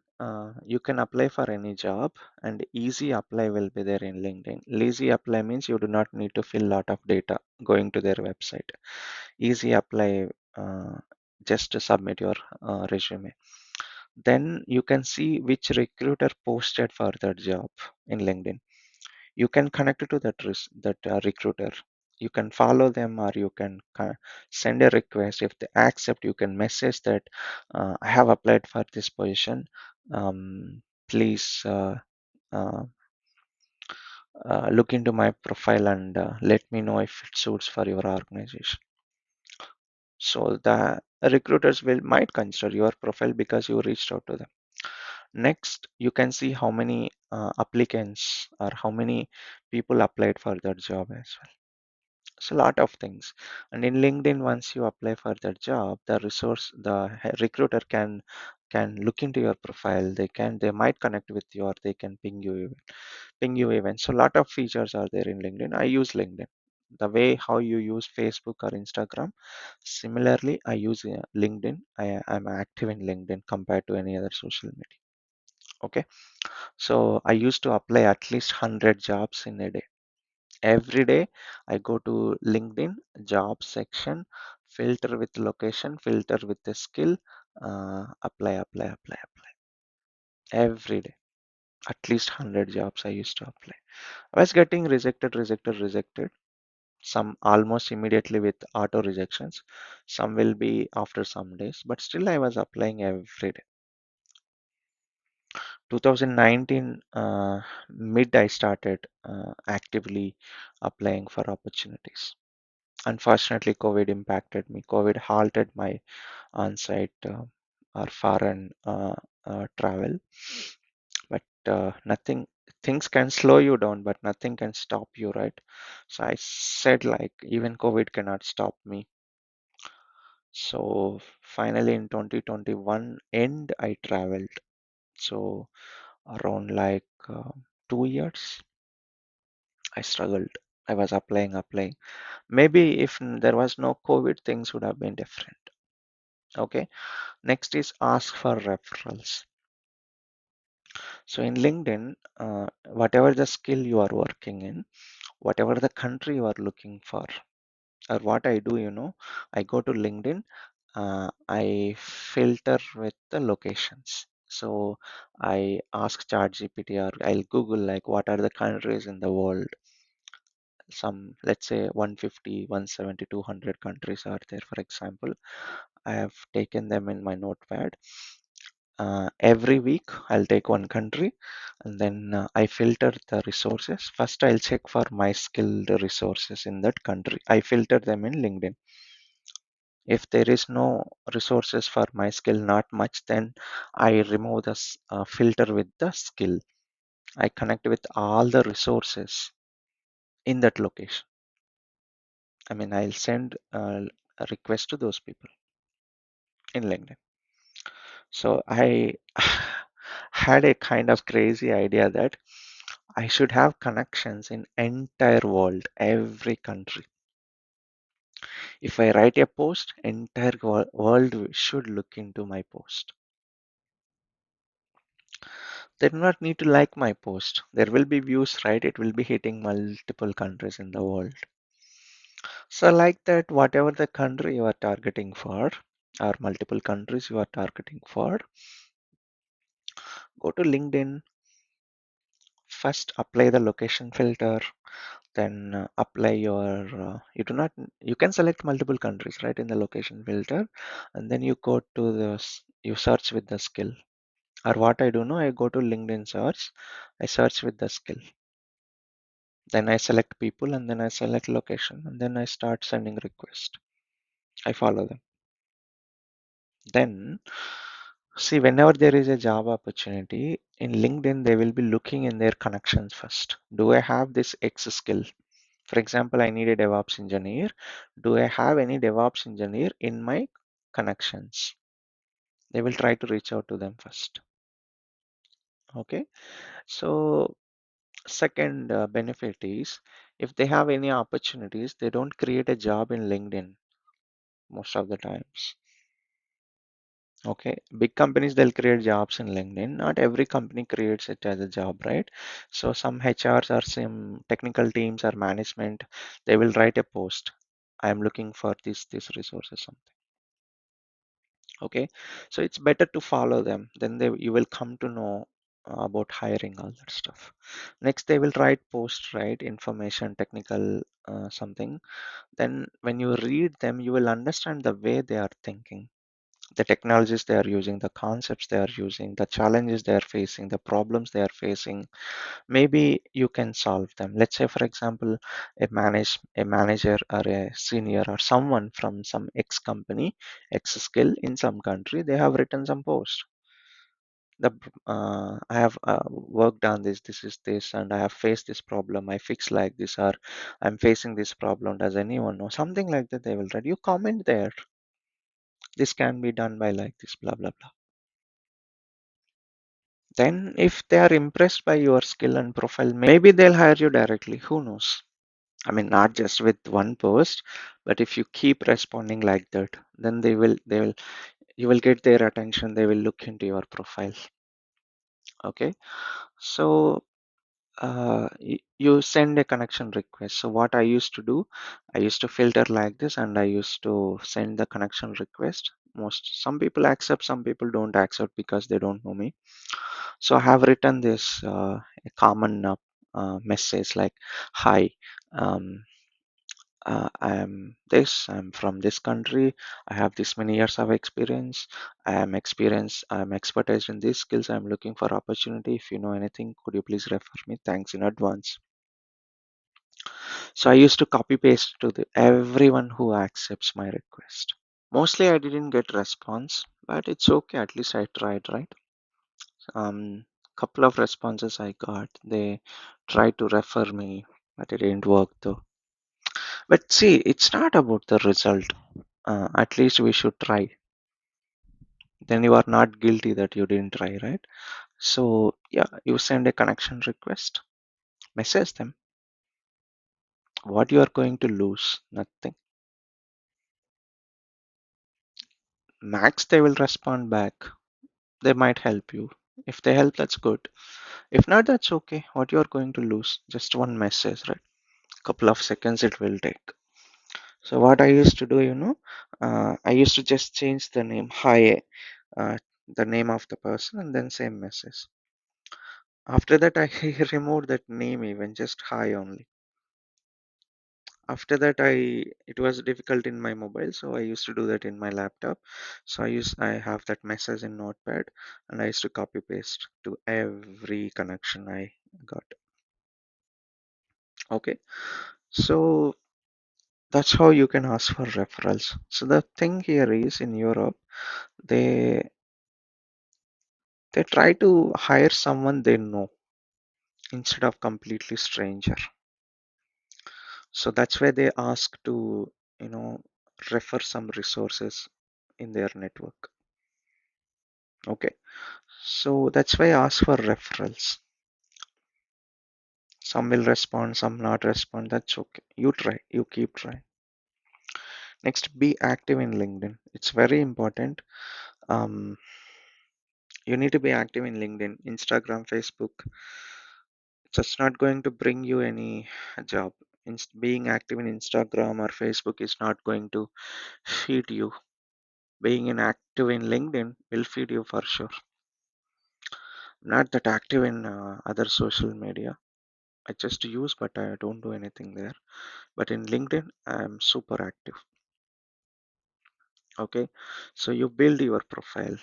you can apply for any job, and easy apply will be there in LinkedIn. Lazy apply means you do not need to fill lot of data going to their website. Easy apply, just to submit your resume. Then you can see which recruiter posted for that job in LinkedIn. You can connect to that recruiter. You can follow them, or you can send a request. If they accept, you can message that I have applied for this position. Please uh, look into my profile and let me know if it suits for your organization. So the recruiters will might consider your profile because you reached out to them. Next, you can see how many applicants or how many people applied for that job as well. It's a lot of things. And in LinkedIn, once you apply for that job, the recruiter can look into your profile. They might connect with you, or they can ping you even. So a lot of features are there in LinkedIn. I use LinkedIn. The way how you use Facebook or Instagram, similarly, I use LinkedIn. I'm active in LinkedIn compared to any other social media. Okay, so I used to apply at least 100 jobs in a day. Every day I go to LinkedIn job section, filter with location, filter with the skill, apply. Every day, at least 100 jobs I used to apply. I was getting rejected. Some almost immediately with auto rejections. Some will be after some days, but still I was applying every day. 2019 mid I started actively applying for opportunities. Unfortunately, COVID impacted me. COVID halted my on-site or foreign travel. But nothing, things can slow you down, but nothing can stop you, right? So I said, like, even COVID cannot stop me. So finally, in 2021 end, I traveled. So around like 2 years, I struggled. I was applying. Maybe if there was no COVID, things would have been different. Okay. Next is ask for referrals. So in LinkedIn, whatever the skill you are working in, whatever the country you are looking for, or what I do, I go to LinkedIn, I filter with the locations. So I ask ChatGPT, or I'll Google like what are the countries in the world. Some, let's say 150, 170, 200 countries are there, for example. I have taken them in my notepad. Every week I'll take one country, and then I filter the resources. First, I'll check for my skilled resources in that country. I filter them in LinkedIn. If there is no resources for my skill, not much, then I remove the filter with the skill. I connect with all the resources in that location. I mean, I'll send a request to those people in LinkedIn. So I had a kind of crazy idea that I should have connections in entire world, every country. If I write a post, entire world should look into my post. They do not need to like my post. There will be views, right? It will be hitting multiple countries in the world. So like that, whatever the country you are targeting for, or multiple countries you are targeting for, go to LinkedIn, first apply the location filter, then apply your you do not you can select multiple countries, right, in the location filter, and then you go to you search with the skill. Or what I do now, I go to LinkedIn search, I search with the skill, then I select people, and then I select location, and then I start sending request. I follow them. Then see, whenever there is a job opportunity in LinkedIn, they will be looking in their connections first. Do I have this X skill? For example, I need a DevOps engineer. Do I have any DevOps engineer in my connections? They will try to reach out to them first. Okay. So second benefit is, if they have any opportunities, they don't create a job in LinkedIn most of the times. Okay, big companies, they'll create jobs in LinkedIn. Not every company creates it as a job, right? So some HRs or some technical teams or management, they will write a post. I'm looking for this resource or something. Okay, so it's better to follow them. Then you will come to know about hiring, all that stuff. Next, they will write post, right? Information, technical something. Then when you read them, you will understand the way they are thinking, the technologies they are using, the concepts they are using, the challenges they are facing, the problems they are facing. Maybe you can solve them. Let's say, for example, a manager or a senior or someone from some X company, X skill in some country, they have written some post. The I have worked on this. This is this, and I have faced this problem. I fix like this, or I'm facing this problem. Does anyone know something like that? They will write. You comment there. This can be done by like this, blah blah blah. Then, if they are impressed by your skill and profile, maybe they'll hire you directly. Who knows? I mean, not just with one post, but if you keep responding like that, then you will get their attention. They will look into your profile. Okay. So, you send a connection request. So, what I used to do, I used to filter like this, and I used to send the connection request. Some people accept, some people don't accept because they don't know me. So I have written this a common message like, "Hi, um, I'm from this country. I have this many years of experience. I'm expertise in these skills. I'm looking for opportunity. If you know anything, could you please refer me? Thanks in advance." So I used to copy paste to everyone who accepts my request. Mostly I didn't get response, but it's okay. At least I tried, right? Couple of responses I got. They tried to refer me, but it didn't work though. But see, it's not about the result. At least we should try. Then you are not guilty that you didn't try, right? So yeah, you send a connection request, message them. What you are going to lose? Nothing. Max, they will respond back. They might help you. If they help, that's good. If not, that's okay. What you are going to lose? Just one message, right? Couple of seconds it will take. So what I used to do, I used to just change the name, hi, the name of the person, and then same message. After that, I removed that name even, just hi only. After that, it was difficult in my mobile, so I used to do that in my laptop. So I have that message in Notepad, and I used to copy paste to every connection I got. Okay, so that's how you can ask for referrals. So the thing here is, in Europe, they they try to hire someone they know instead of completely stranger. So that's why they ask to, you know, refer some resources in their network. Okay. So that's why I ask for referrals. Some will respond, some not respond. That's okay. You try, you keep trying. Next, be active in LinkedIn. It's very important. Um, you need to be active in LinkedIn, Instagram, Facebook. Just not going to bring you any job. Being active in Instagram or Facebook is not going to feed you. Being active in LinkedIn will feed you for sure. Not that active in other social media. I just use, but I don't do anything there. But in LinkedIn, I'm super active. Okay, so you build your profile.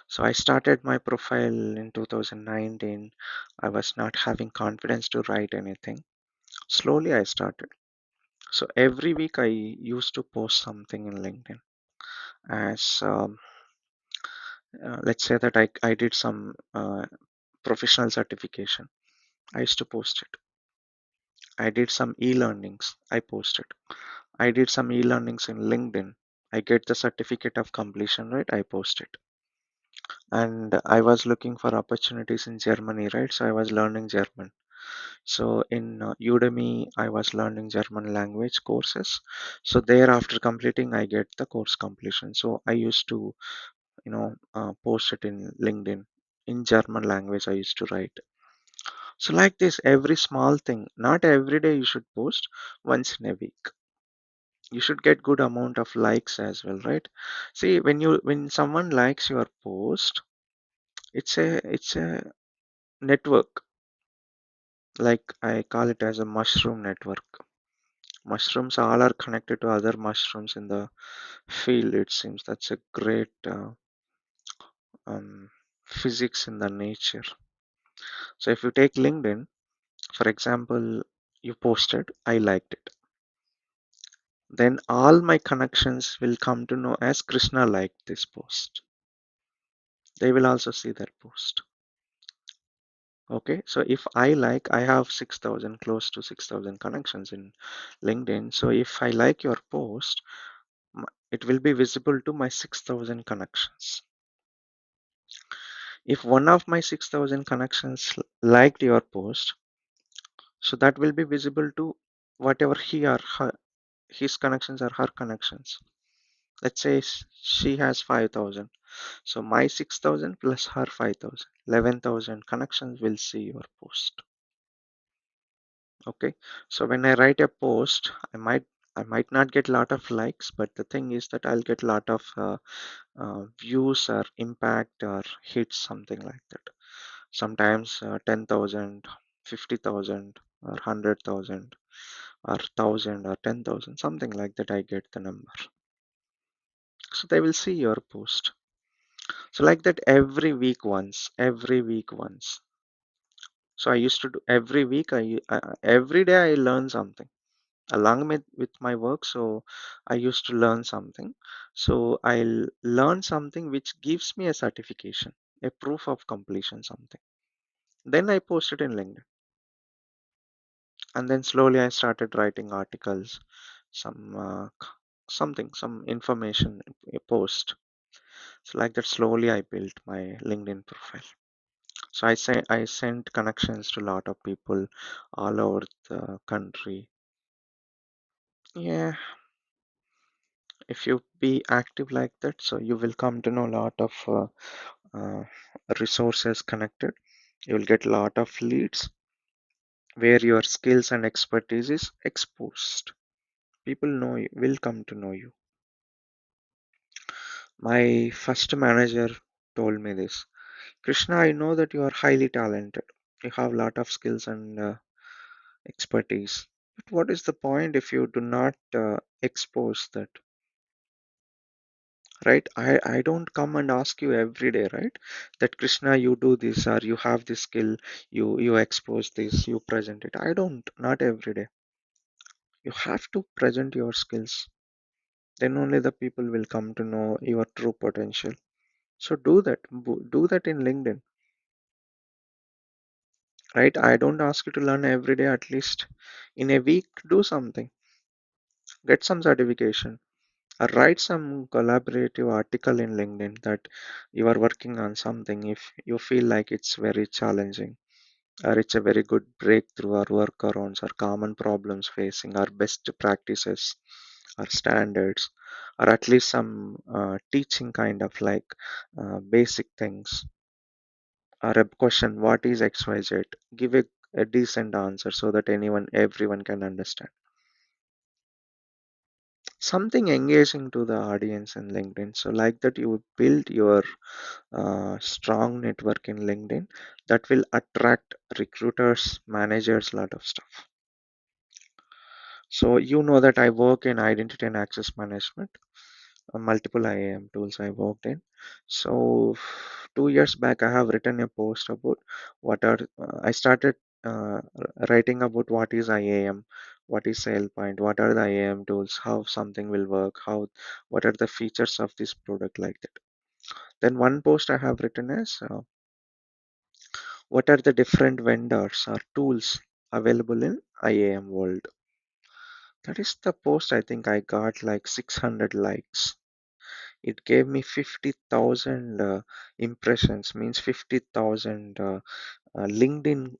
So I started my profile in 2019. I was not having confidence to write anything. Slowly, I started. So every week, I used to post something in LinkedIn. As let's say that I did some professional certification. I used to post it. I did some e-learnings. I posted. I did some e-learnings in LinkedIn. I get the certificate of completion, right? I post it. and I was looking for opportunities in Germany, right? So I was learning German. So in Udemy, I was learning German language courses. So there, after completing, I get the course completion. So I used to, post it in LinkedIn in German language. I used to write. So like this, every small thing, not every day you should post, once in a week. You should get good amount of likes as well, right? See, when someone likes your post, it's a network. Like I call it as a mushroom network. Mushrooms all are connected to other mushrooms in the field. It seems that's a great physics in the nature. So if you take LinkedIn, for example, you posted, I liked it. Then all my connections will come to know as Krishna liked this post. They will also see that post. Okay, so if I have 6,000, close to 6,000 connections in LinkedIn. So if I like your post, it will be visible to my 6,000 connections. If one of my 6,000 connections liked your post, so that will be visible to whatever he or her, his connections or her connections. Let's say she has 5,000. So my 6,000 plus her 5,000, 11,000 connections will see your post. Okay, so when I write a post, I might not get a lot of likes, but the thing is that I'll get a lot of views or impact or hits, something like that. Sometimes 10,000, 50,000, or 100,000, or 1,000 or 10,000, something like that. I get the number. So they will see your post. So like that every week once, every week once. So I used to do every week. Every day I learn something along with my work. So I used to learn something. So I'll learn something which gives me a certification, a proof of completion, something. Then I posted in LinkedIn. And then slowly I started writing articles, some something, some information, a post. So like that, slowly I built my LinkedIn profile. So I sent connections to a lot of people all over the country. Yeah, if you be active like that, so you will come to know a lot of uh, resources connected. You will get a lot of leads where your skills and expertise is exposed. People know you, will come to know you. My first manager told me this. Krishna, I know that you are highly talented. You have a lot of skills and expertise. But what is the point if you do not expose that? Right? I don't come and ask you every day, right? That Krishna, you do this, or you have this skill, you expose this, you present it. I don't, not every day. You have to present your skills. Then only the people will come to know your true potential. So do that. Do that in LinkedIn. Right? I don't ask you to learn every day, at least in a week, do something, get some certification, or write some collaborative article in LinkedIn that you are working on something if you feel like it's very challenging, or it's a very good breakthrough, or workarounds, or common problems facing, or best practices, or standards, or at least some teaching kind of like basic things, or a question, what is XYZ? Give a decent answer so that everyone can understand. Something engaging to the audience in LinkedIn. So like that, you build your strong network in LinkedIn that will attract recruiters, managers, lot of stuff. So you know that I work in identity and access management, multiple IAM tools I worked in. So 2 years back, I have written a post about I started writing about what is IAM, what is SailPoint, what are the IAM tools, how something will work, what are the features of this product, like that. Then one post I have written is what are the different vendors or tools available in IAM world. That is the post. I think I got like 600 likes. it gave me 50,000 impressions, means 50,000 LinkedIn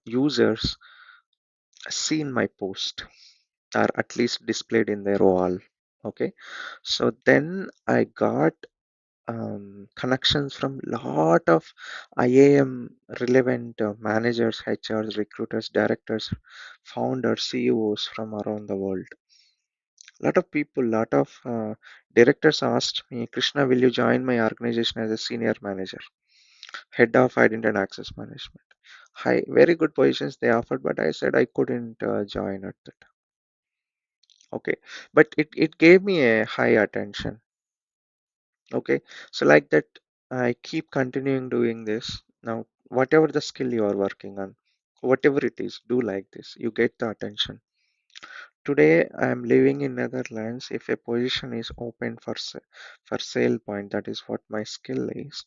users seen my post, or at least displayed in their wall. Okay, so then I got connections from lot of IAM relevant managers, HRs, recruiters, directors, founders, CEOs from around the world. Lot of people, lot of directors asked me, Krishna, will you join my organization as a senior manager, head of identity and access management? High, very good positions they offered, but I said I couldn't join at that. Okay, but it gave me a high attention. Okay, so like that, I keep continuing doing this. Now, whatever the skill you are working on, whatever it is, do like this. You get the attention. Today, I am living in Netherlands. If a position is open for sale point, that is what my skill is.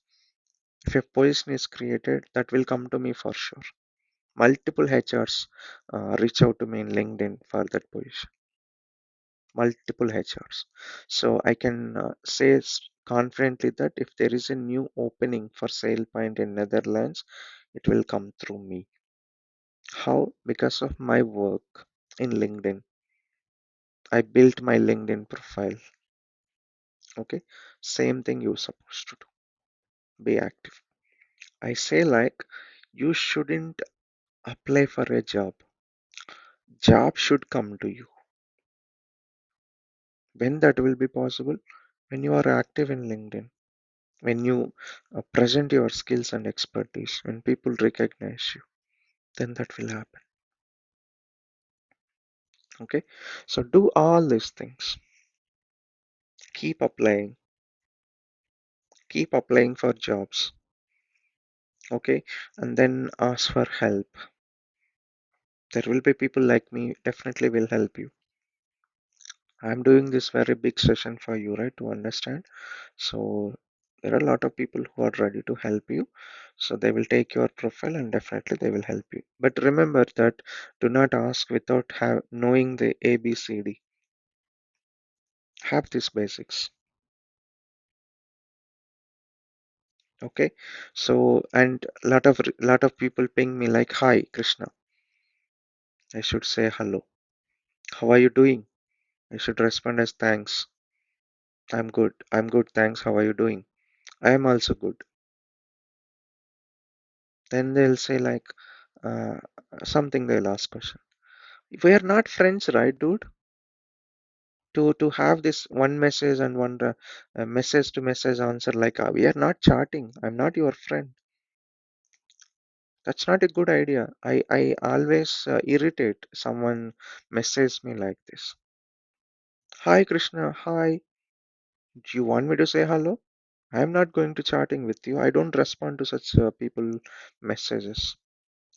If a position is created, that will come to me for sure. Multiple HRs reach out to me in LinkedIn for that position. Multiple HRs. So I can say confidently that if there is a new opening for SailPoint in Netherlands, it will come through me. How? Because of my work in LinkedIn. I built my LinkedIn profile. Okay. Same thing you're supposed to do. Be active. I say like you shouldn't apply for a job. Job should come to you. When that will be possible? When you are active in LinkedIn. When you present your skills and expertise, when people recognize you, then that will happen. Okay, so do all these things. Keep applying, keep applying for jobs. Okay, and then ask for help. There will be people like me, definitely will help you. I'm doing this very big session for you, right, to understand. So there are a lot of people who are ready to help you. So they will take your profile and definitely they will help you. But remember that do not ask without knowing the ABCD. Have these basics. Okay. So and lot of people ping me like, hi Krishna. I should say hello. How are you doing? I should respond as thanks. I'm good. I'm good. Thanks. How are you doing? I am also good. Then they'll say like uh, something, they'll ask question. We are not friends, right, dude? To have this one message and one message to message answer like we are not chatting. I'm not your friend. That's not a good idea. I always irritate someone message me like this. Hi Krishna, hi. Do you want me to say hello? I'm not going to chatting with you. I don't respond to such people messages.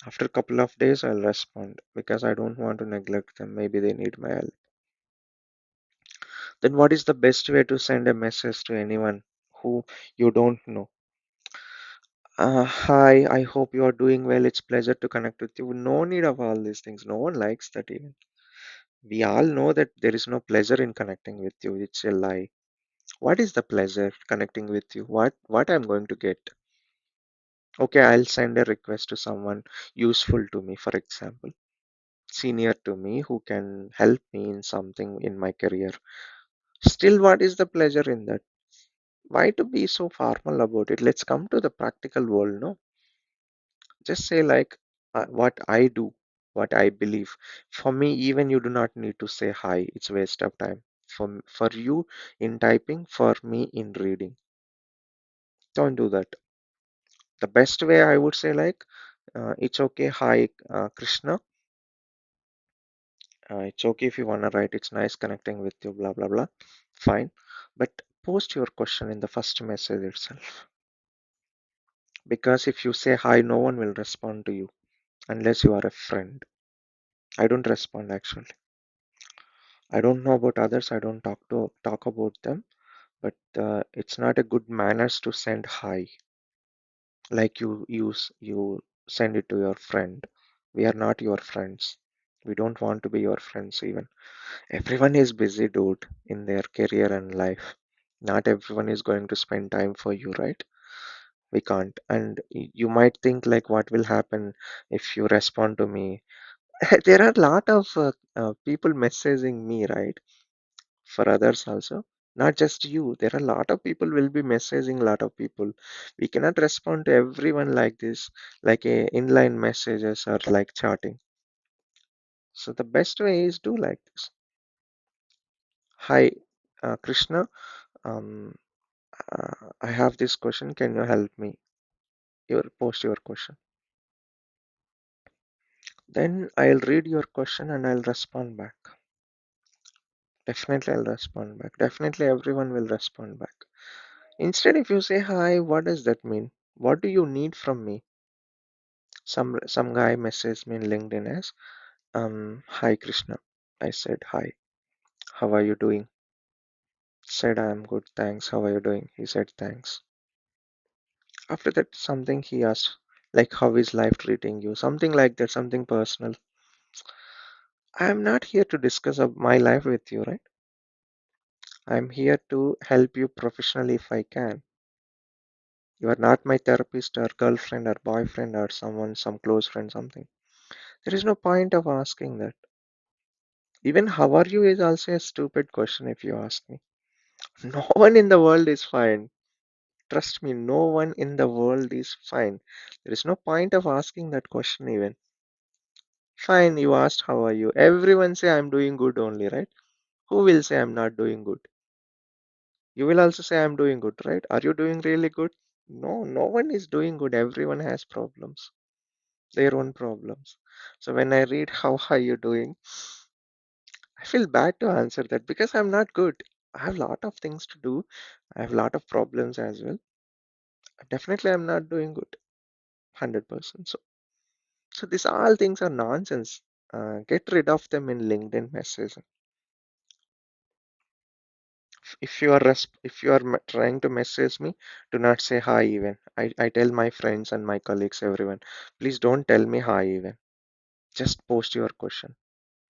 After a couple of days, I'll respond because I don't want to neglect them. Maybe they need my help. Then what is the best way to send a message to anyone who you don't know? Hi, I hope you are doing well. It's pleasure to connect with you. No need of all these things. No one likes that even. We all know that there is no pleasure in connecting with you. It's a lie. What is the pleasure connecting with you? What I'm going to get? Okay, I'll send a request to someone useful to me, for example, senior to me who can help me in something in my career. Still, what is the pleasure in that? Why to be so formal about it? Let's come to the practical world, no? Just say like what I do, what I believe. For me, even you do not need to say hi. It's waste of time. For you in typing, for me in reading. Don't do that. The best way I would say like it's okay. Hi, Krishna. It's okay if you wanna write. It's nice connecting with you. Blah blah blah. Fine, but post your question in the first message itself. Because if you say hi, no one will respond to you unless you are a friend. I don't respond actually. I don't know about others. I don't talk about them. But it's not a good manners to send hi like you send it to your friend. We are not your friends. We don't want to be your friends even. Everyone is busy, dude, in their career and life. Not everyone is going to spend time for you, right? We can't. And you might think like, what will happen if you respond to me? There are a lot of people messaging me, right? For others also, not just you. There are a lot of people will be messaging a lot of people. We cannot respond to everyone like this, like a inline messages or like chatting. So the best way is do like this. Hi, Krishna. Um, I have this question. Can you help me? Your post your question. Then I'll read your question and I'll respond back. Definitely, I'll respond back. Definitely, everyone will respond back. Instead, if you say hi, what does that mean? What do you need from me? Some guy messaged me in LinkedIn as, hi Krishna. I said hi. How are you doing? Said I am good, thanks. How are you doing? He said thanks. After that, something he asked, like how is life treating you? Something like that, something personal. I am not here to discuss my life with you, right? I'm here to help you professionally if I can. You are not my therapist or girlfriend or boyfriend or someone, some close friend, something. There is no point of asking that. Even how are you is also a stupid question if you ask me. No one in the world is fine. Trust me, no one in the world is fine. There is no point of asking that question even. Fine, you asked how are you. Everyone say I'm doing good only, right? Who will say I'm not doing good? You will also say I'm doing good, right? Are you doing really good? No, no one is doing good. Everyone has problems, their own problems. So when I read how are you doing, I feel bad to answer that because I'm not good. I have a lot of things to do. I have a lot of problems as well. Definitely, I'm not doing good, 100%. So these all things are nonsense. Get rid of them in LinkedIn messages. If you are trying to message me, do not say hi even. I tell my friends and my colleagues, everyone, please don't tell me hi even. Just post your question.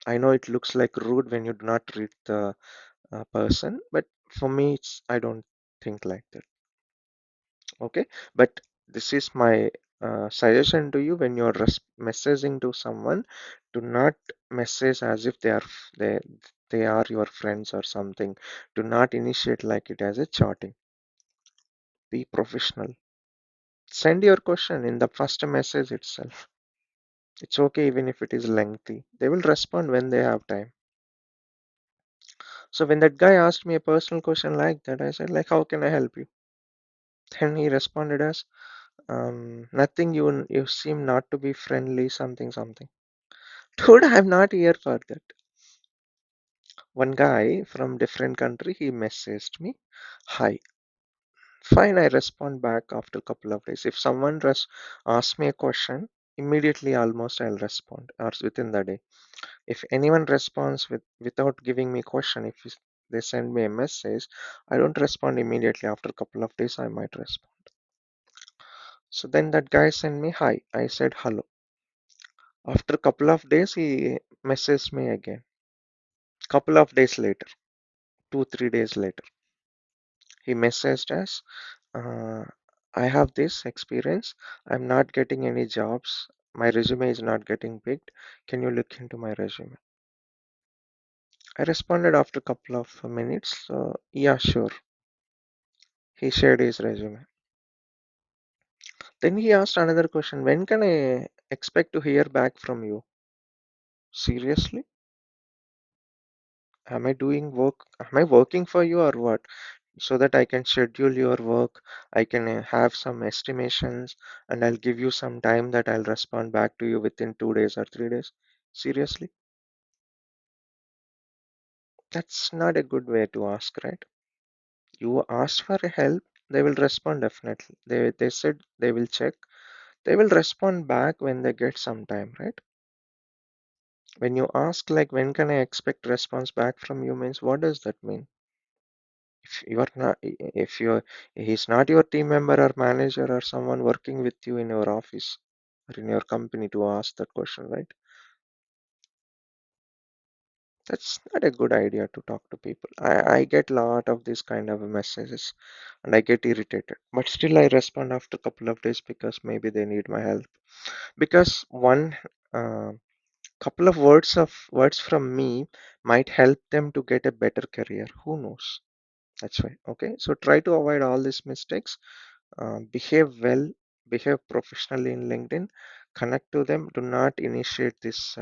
I know it looks like rude when you do not read the person, but for me, I don't think like that. Okay, but this is my suggestion to you when you're messaging to someone, do not message as if they they are your friends or something. Do not initiate like it as a chatting. Be professional. Send your question in the first message itself. It's okay even if it is lengthy. They will respond when they have time. So when that guy asked me a personal question like that, I said like, how can I help you? Then he responded as, nothing. You seem not to be friendly. Something something. Dude, I'm not here for that. One guy from different country, he messaged me, hi. Fine, I respond back after a couple of days. If someone asks me a question, immediately almost I'll respond, or within the day. If anyone responds without giving me question, if they send me a message, I don't respond immediately. After a couple of days, I might respond. So then that guy sent me hi. I said hello. After a couple of days, he messaged me again. Couple of days later, 2 3 days later, he messaged us. Uh, I have this experience. I'm not getting any jobs. My resume is not getting picked. Can you look into my resume? I responded after a couple of minutes. Yeah, sure. He shared his resume. Then he asked another question. When can I expect to hear back from you? Seriously? Am I doing work? Am I working for you or what? So that I can schedule your work, I can have some estimations, and I'll give you some time that I'll respond back to you within 2 days or 3 days. Seriously? That's not a good way to ask, right? You ask for help, they will respond definitely. They said they will check. They will respond back when they get some time, right? When you ask like when can I expect response back from you means what does that mean? If you are not, if you're, he's not your team member or manager or someone working with you in your office or in your company to ask that question, right? That's not a good idea to talk to people. I get a lot of these kind of messages and I get irritated. But still I respond after a couple of days because maybe they need my help. Because one couple of words from me might help them to get a better career. Who knows? That's why. Okay. So try to avoid all these mistakes. Behave well, behave professionally in LinkedIn, connect to them. Do not initiate this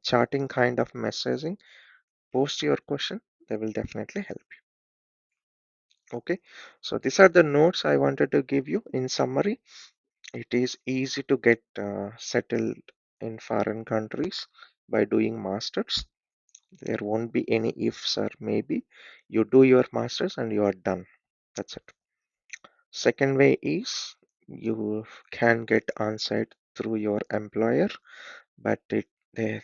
chatting kind of messaging. Post your question, they will definitely help you. Okay, so these are the notes I wanted to give you. In summary, it is easy to get settled in foreign countries by doing masters. There won't be any ifs or maybe. You do your masters and you are done. That's it. Second way is you can get on-site through your employer, but the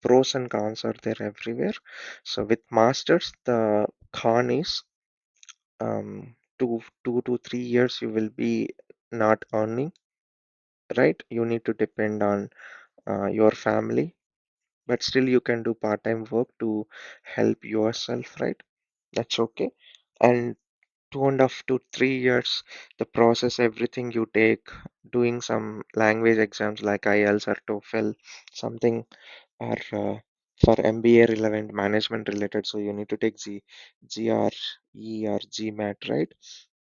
pros and cons are there everywhere. So with masters, the con is two to 3 years you will be not earning, right? You need to depend on your family, but still you can do part-time work to help yourself, right? That's okay. And 2.5 to 3 years, the process, everything you take, doing some language exams like IELTS or TOEFL, something are for MBA relevant, management related. So you need to take GRE or GMAT, right?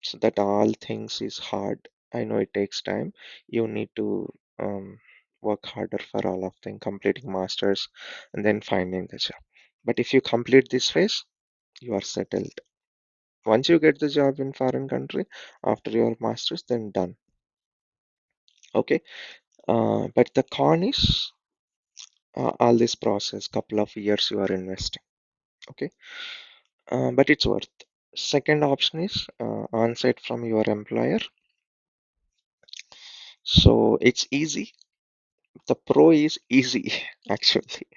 So that all things is hard. I know it takes time. You need to work harder for all of them, completing masters and then finding the job. But if you complete this phase, you are settled. Once you get the job in foreign country after your masters, then done. Okay. But the con is all this process, couple of years you are investing. Okay. But it's worth. Second option is on-site from your employer. So it's easy. The pro is easy actually.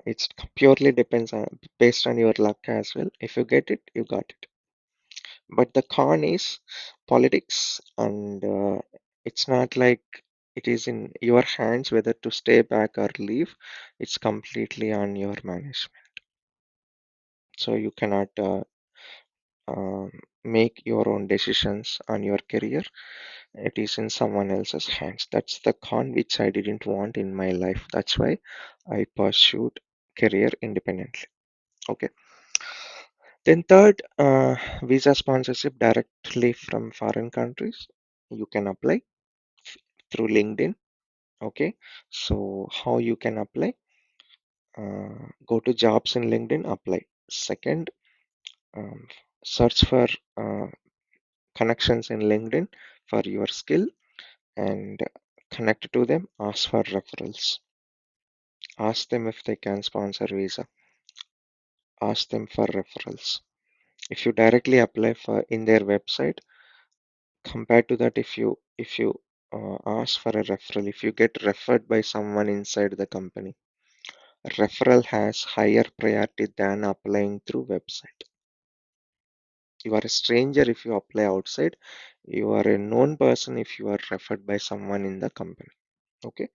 It's purely depends on based on your luck as well. If you get it, you got it. But the con is politics, and it's not like it is in your hands whether to stay back or leave. It's completely on your management. So you cannot make your own decisions on your career. It is in someone else's hands. That's the con which I didn't want in my life. That's why I pursued career independently. Okay. Then third, visa sponsorship directly from foreign countries. You can apply through LinkedIn. Okay. So how you can apply? Go to jobs in LinkedIn, apply. Second, um, search for uh, connections in LinkedIn for your skill and connect to them. Ask for referrals. Ask them if they can sponsor visa. Ask them for referrals. If you directly apply for in their website, compared to that, if you ask for a referral, if you get referred by someone inside the company, referral has higher priority than applying through website. You are a stranger if you apply outside. You are a known person if you are referred by someone in the company. Okay,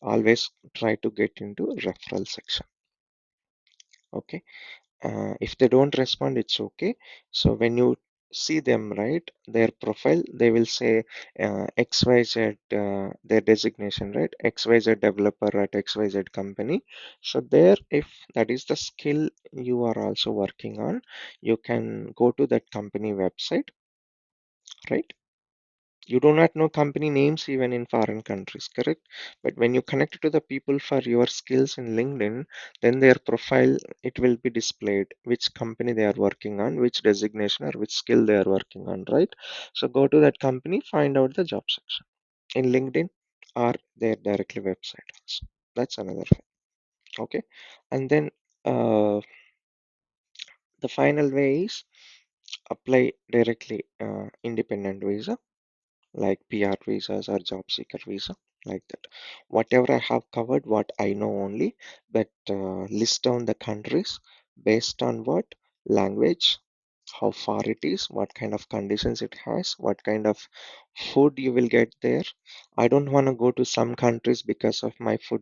always try to get into referral section. Okay. If they don't respond, it's okay. So when you see them, right, their profile, they will say XYZ, their designation, right, XYZ developer at XYZ company. So there, if that is the skill you are also working on, you can go to that company website, right? You do not know company names even in foreign countries, correct? But when you connect to the people for your skills in LinkedIn, then their profile, it will be displayed which company they are working on, which designation or which skill they are working on, right? So go to that company, find out the job section in LinkedIn or their directly website also. That's another thing. Okay. And then the final way is apply directly independent visa like PR visas or job seeker visa, like that. Whatever I have covered, what I know only, but list down the countries based on what language, how far it is, what kind of conditions it has, what kind of food you will get there. I don't want to go to some countries because of my food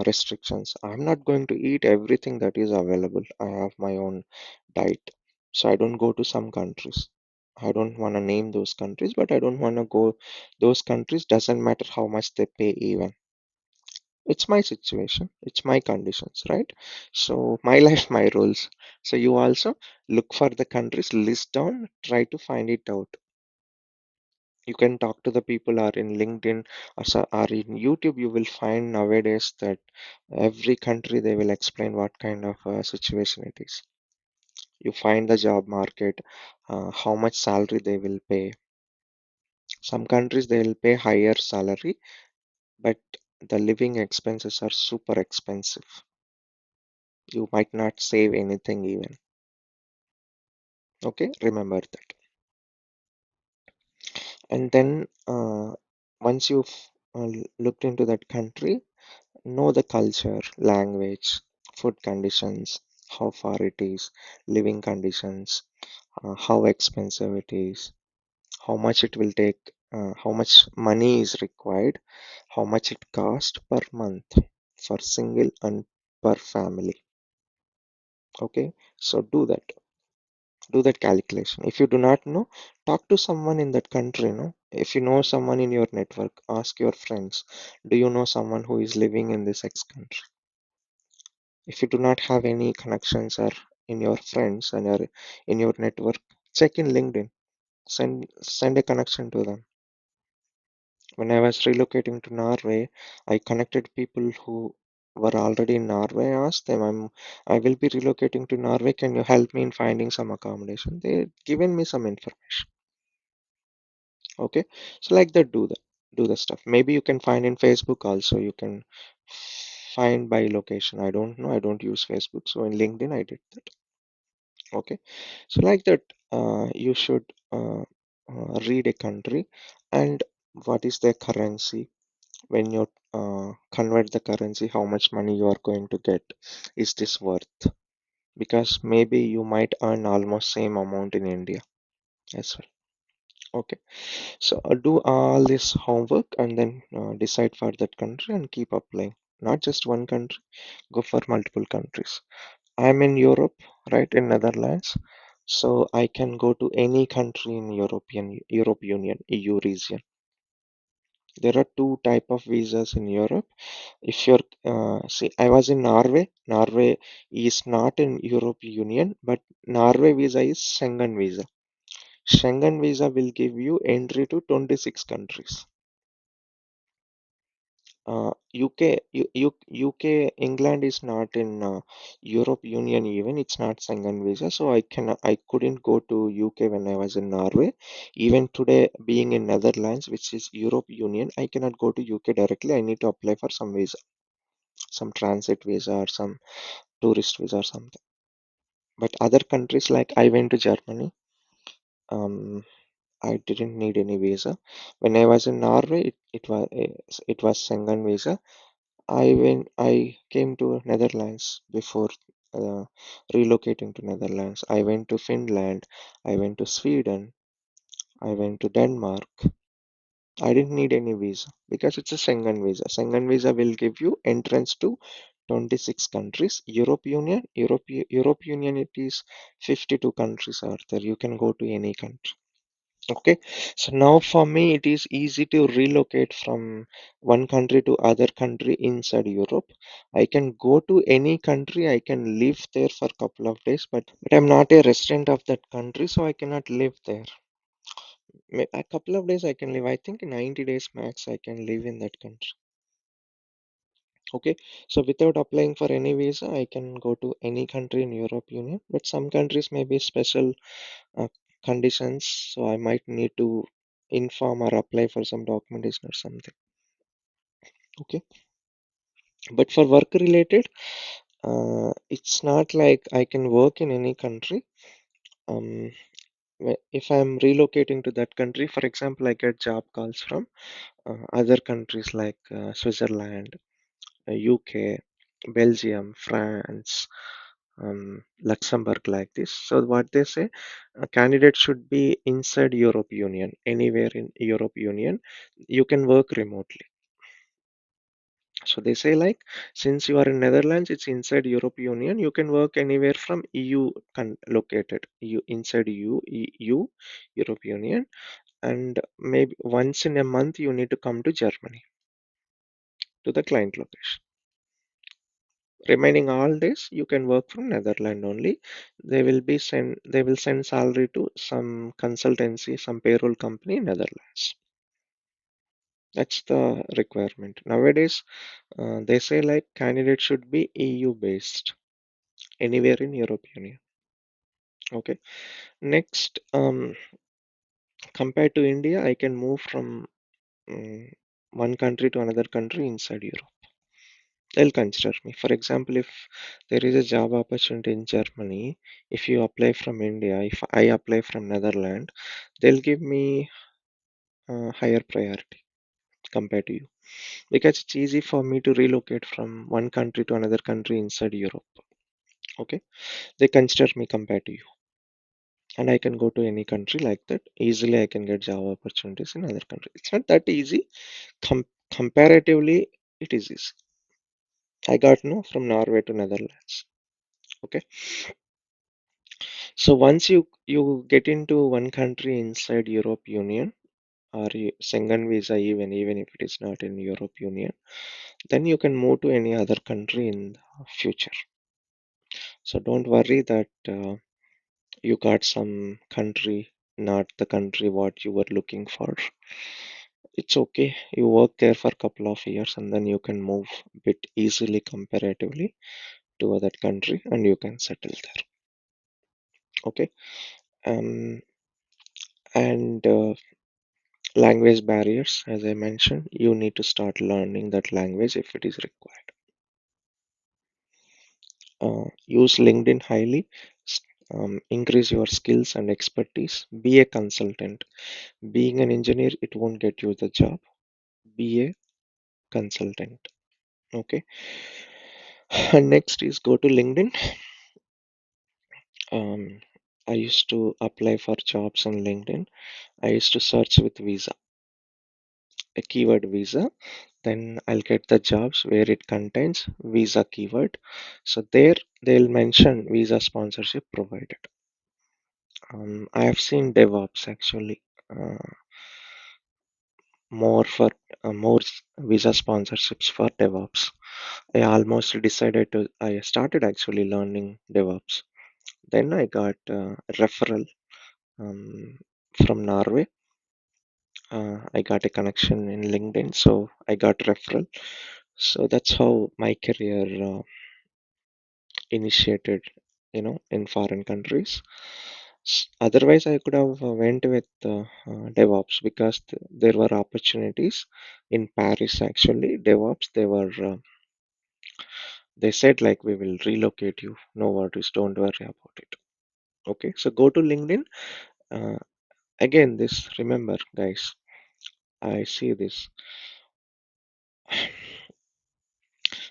restrictions. I'm not going to eat everything that is available. I have my own diet. So I don't go to some countries. I don't want to name those countries, but I don't want to go those countries. Doesn't matter how much they pay even. It's my situation, it's my conditions, right? So my life, my rules. So you also look for the countries, list down, try to find it out. You can talk to the people or in LinkedIn or in YouTube. You will find nowadays that every country they will explain what kind of situation it is. You find the job market, how much salary they will pay. Some countries they will pay higher salary, but the living expenses are super expensive. You might not save anything even. Okay, remember that. And then once you've looked into that country, know the culture, language, food conditions, how far it is, living conditions, how expensive it is, how much it will take, how much money is required, how much it cost per month for single and per family. Okay, so do that calculation. If you do not know, talk to someone in that country. No, if you know someone in your network, ask your friends, do you know someone who is living in this X country? If you do not have any connections or in your friends and in your network, check in LinkedIn. Send a connection to them. When I was relocating to Norway, I connected people who were already in Norway. I asked them, I will be relocating to Norway. Can you help me in finding some accommodation? They given me some information. Okay, so like that, do the stuff. Maybe you can find in Facebook also. You can find by location. I don't know. I don't use Facebook, so in LinkedIn I did that. Okay, so like that, you should read a country and what is their currency. When you convert the currency, how much money you are going to get, is this worth? Because maybe you might earn almost same amount in India as well. Okay, so do all this homework and then decide for that country and keep applying. Not just one country, go for multiple countries. I'm in Europe, right, in Netherlands, so I can go to any country in Europe Union, EU region. There are two type of visas in Europe. If you're see, I was in Norway. Norway is not in Europe Union, but Norway visa is Schengen visa. Schengen visa will give you entry to 26 countries. UK, UK, England is not in Europe Union even. It's not Schengen visa, so I couldn't go to UK when I was in Norway. Even today, being in Netherlands, which is Europe Union, I cannot go to UK directly. I need to apply for some visa, some transit visa or some tourist visa or something. But other countries like I went to Germany, I didn't need any visa. When I was in Norway, it was Schengen visa. I came to Netherlands before uh, relocating to Netherlands. I went to Finland. I went to Sweden. I went to Denmark. I didn't need any visa because it's a Schengen visa. Schengen visa will give you entrance to 26 countries. Europe Union, it is 52 countries are there. You can go to any country. Okay, so now for me it is easy to relocate from one country to other country inside Europe. I can go to any country, I can live there for a couple of days, but I'm not a resident of that country, so I cannot live there. A couple of days I can live. I think 90 days max I can live in that country. Okay, so without applying for any visa, I can go to any country in Europe Union, but some countries may be special uh, conditions, so I might need to inform or apply for some documentation or something. Okay, but for work related, it's not like I can work in any country. Um, if I'm relocating to that country, for example, I get job calls from other countries like Switzerland, UK, Belgium, France, Luxembourg, like this. So what they say, a candidate should be inside Europe Union, anywhere in Europe Union. You can work remotely. So they say like, since you are in Netherlands, it's inside Europe Union. You can work anywhere from EU located inside EU Europe Union, and maybe once in a month you need to come to Germany to the client location. Remaining all days you can work from Netherlands only. They will send salary to some consultancy, some payroll company in Netherlands. That's the requirement. Nowadays, they say like candidate should be EU based, anywhere in Europe Union. Okay. Next, compared to India, I can move from um, one country to another country inside Europe. They'll consider me. For example, if there is a job opportunity in Germany, if you apply from India, if I apply from Netherlands, they'll give me higher priority compared to you, because it's easy for me to relocate from one country to another country inside Europe. Okay, they consider me compared to you, and I can go to any country like that easily. I can get job opportunities in other countries. It's not that easy. Comparatively, it is easy. I got no from Norway to Netherlands. Okay, so once you get into one country inside Europe Union, or Schengen visa, even if it is not in Europe Union, then you can move to any other country in the future. So don't worry that you got some country, not the country what you were looking for. It's okay. You work there for a couple of years and then you can move a bit easily comparatively to other country and you can settle there. Okay. Um, and language barriers, as I mentioned, you need to start learning that language if it is required. Use LinkedIn highly. Increase your skills and expertise. Be a consultant. Being an engineer, it won't get you the job. Be a consultant. Okay. And next is go to LinkedIn. Um, I used to apply for jobs on LinkedIn. I used to search with visa, a keyword visa. Then I'll get the jobs where it contains visa keyword. So there they'll mention visa sponsorship provided. I have seen DevOps actually, uh, more visa sponsorships for DevOps. I started actually learning DevOps. Then I got a referral um, from Norway. I got a connection in LinkedIn, so I got referral. So that's how my career initiated, in foreign countries. Otherwise, I could have went with DevOps, because there were opportunities in Paris. Actually, DevOps, they said like, we will relocate you. No worries, don't worry about it. Okay, so go to LinkedIn. Uh, Again, this, remember, guys. I see this.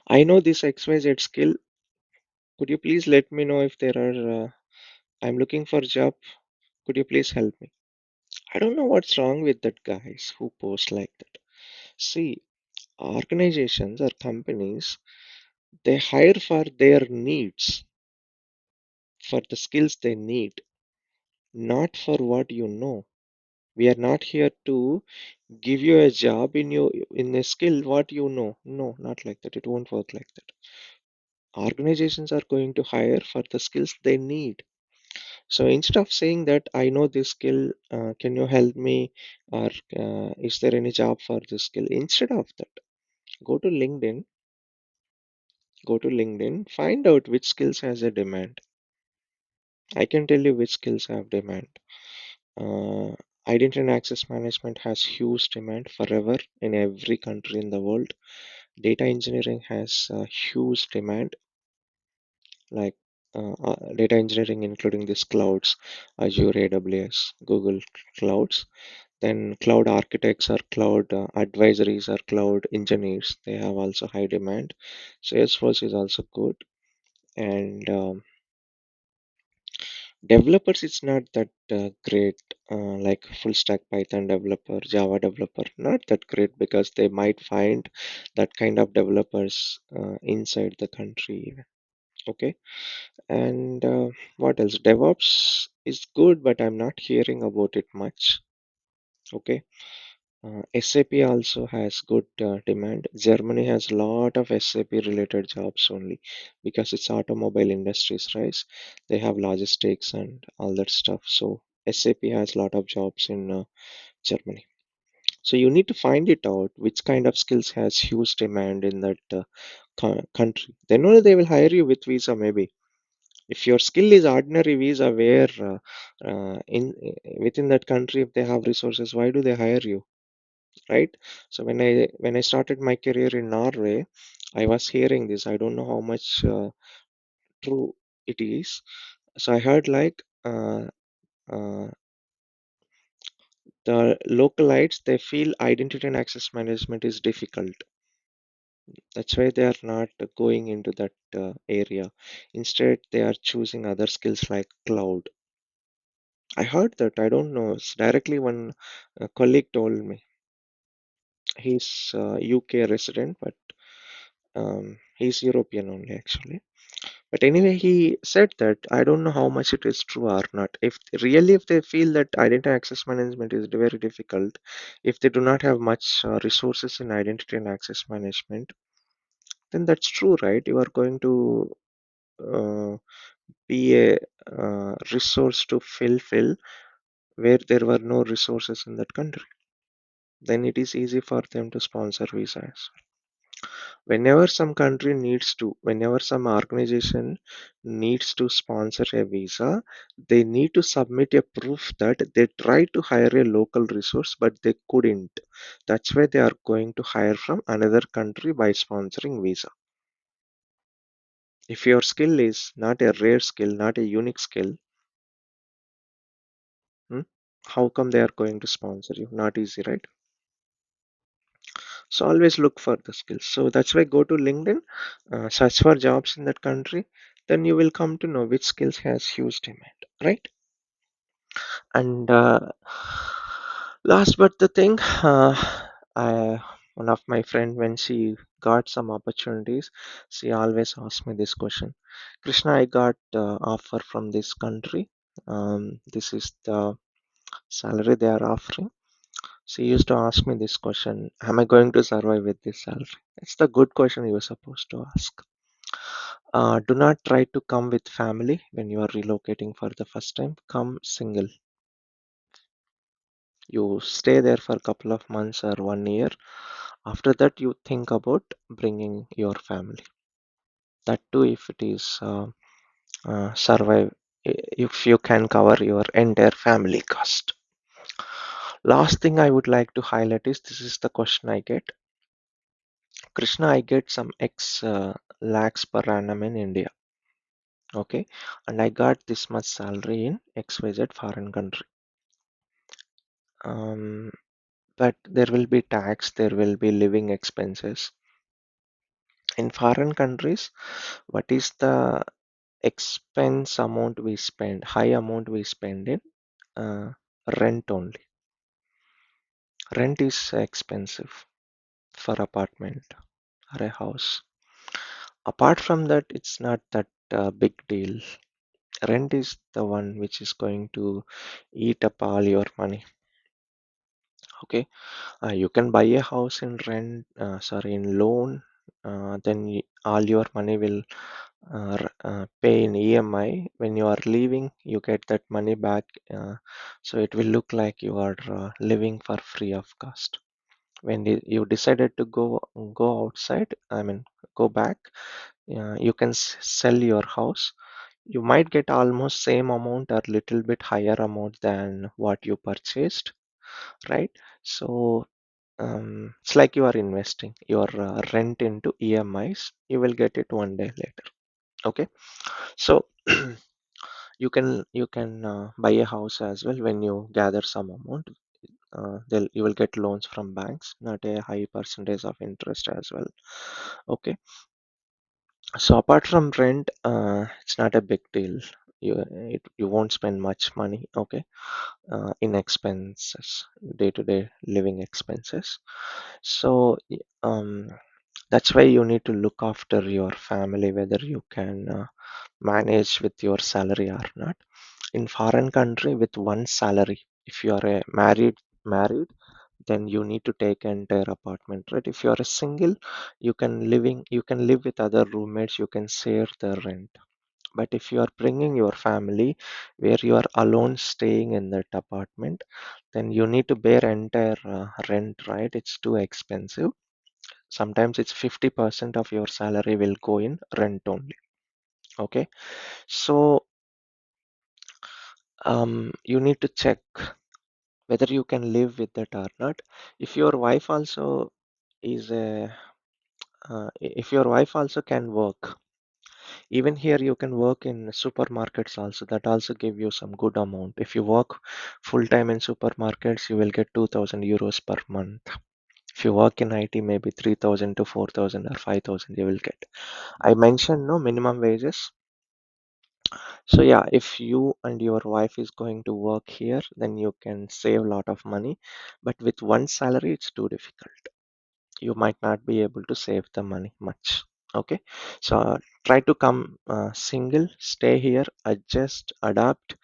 I know this XYZ skill. Could you please let me know if there are? I'm looking for job. Could you please help me? I don't know what's wrong with that guys who post like that. See, organizations or companies, they hire for their needs, for the skills they need, not for what you know. We are not here to give you a job in a skill what you know. No, not like that. It won't work like that. Organizations are going to hire for the skills they need. So instead of saying that I know this skill, can you help me, or is there any job for this skill? Instead of that, go to LinkedIn, find out which skills has a demand. I can tell you which skills have demand. Uh, Identity and access management has huge demand forever in every country in the world. Data engineering has huge demand, like data engineering, including these clouds, Azure, AWS, Google clouds. Then cloud architects or cloud advisories or cloud engineers, they have also high demand. Salesforce is also good, and Developers, it's not that great, like full stack Python developer, Java developer, not that great because they might find that kind of developers inside the country. Okay. And what else? DevOps is good, but I'm not hearing about it much. Okay. SAP also has good demand. Germany has a lot of SAP related jobs only because it's automobile industries, right? They have logistics and all that stuff. So SAP has a lot of jobs in Germany. So you need to find it out which kind of skills has huge demand in that country. Then only they will hire you with visa maybe. If your skill is ordinary visa, where in within that country, if they have resources, why do they hire you? Right. So when I started my career in Norway, I was hearing this. I don't know how much true it is. So I heard like the localites, they feel identity and access management is difficult. That's why they are not going into that area. Instead, they are choosing other skills like cloud. I heard that. I don't know. It's directly one colleague told me. He's UK resident, but he's European only actually. But anyway, he said that I don't know how much it is true or not. If really, if they feel that identity access management is very difficult, if they do not have much resources in identity and access management, then that's true, right? You are going to uh, be a resource to fulfill where there were no resources in that country. Then it is easy for them to sponsor visas. Whenever some country needs to, whenever some organization needs to sponsor a visa, they need to submit a proof that they tried to hire a local resource but they couldn't. That's why they are going to hire from another country by sponsoring visa. If your skill is not a rare skill, not a unique skill, hmm, how come they are going to sponsor you? Not easy, right? So always look for the skills. So that's why go to LinkedIn, search for jobs in that country. Then you will come to know which skills has huge demand, right? And last but the thing, one of my friend when she got some opportunities, she always asks me this question: Krishna, I got offer from this country. This is the salary they are offering. She used to ask me this question: am I going to survive with this salary? It's the good question you were supposed to ask. Do not try to come with family when you are relocating for the first time. Come single. You stay there for a couple of months or 1 year. After that, you think about bringing your family. That too, if it is survive, if you can cover your entire family cost. Last thing I would like to highlight is this is the question I get. Krishna, I get some X lakhs per annum in India. Okay, and I got this much salary in XYZ foreign country. Um, but there will be tax, there will be living expenses. In foreign countries, what is the expense amount we spend, high amount we spend in uh, rent only. Rent is expensive for apartment or a house. Apart from that, it's not that big deal. Rent is the one which is going to eat up all your money. Okay, you can buy a house in rent, sorry, in loan. Then all your money will pay in EMI. When you are leaving, you get that money back. So it will look like you are living for free of cost. When you decided to go outside, I mean go back, you can sell your house. You might get almost same amount or little bit higher amount than what you purchased, right? So it's like you are investing your rent into EMIs. You will get it one day later. Okay, so you can buy a house as well when you gather some amount. You will get loans from banks, not a high percentage of interest as well. Okay, so apart from rent, it's not a big deal. you won't spend much money, okay, in expenses, day-to-day living expenses. So that's why you need to look after your family, whether you can manage with your salary or not. In foreign country, with one salary, if you are a married, then you need to take an entire apartment, right? If you are a single, you can live with other roommates, you can share the rent. But if you are bringing your family where you are alone staying in that apartment, then you need to bear entire rent, right? It's too expensive. Sometimes it's 50% of your salary will go in rent only. Okay. So you need to check whether you can live with that or not. If your wife also is a if your wife also can work, even here you can work in supermarkets also. That also give you some good amount. If you work full time in supermarkets, you will get 2,000 euros per month. If you work in IT, maybe 3,000 to 4,000 or 5,000 you will get. I mentioned no minimum wages. So yeah, if you and your wife is going to work here, then you can save a lot of money. But with one salary, it's too difficult. You might not be able to save the money much. Okay, so try to come single, stay here, adjust, adapt,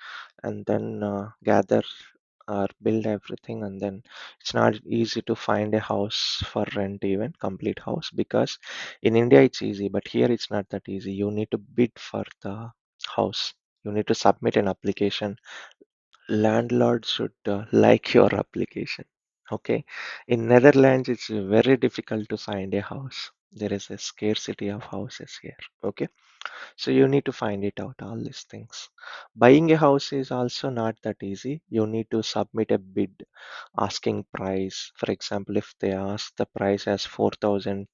and then gather or build everything. And then it's not easy to find a house for rent, even complete house, because in India it's easy, but here it's not that easy. You need to bid for the house, you need to submit an application. Landlord should like your application. Okay, in Netherlands it's very difficult to find a house. There is a scarcity of houses here. Okay, so you need to find it out, all these things. Buying a house is also not that easy. You need to submit a bid asking price. For example, if they ask the price as 4,000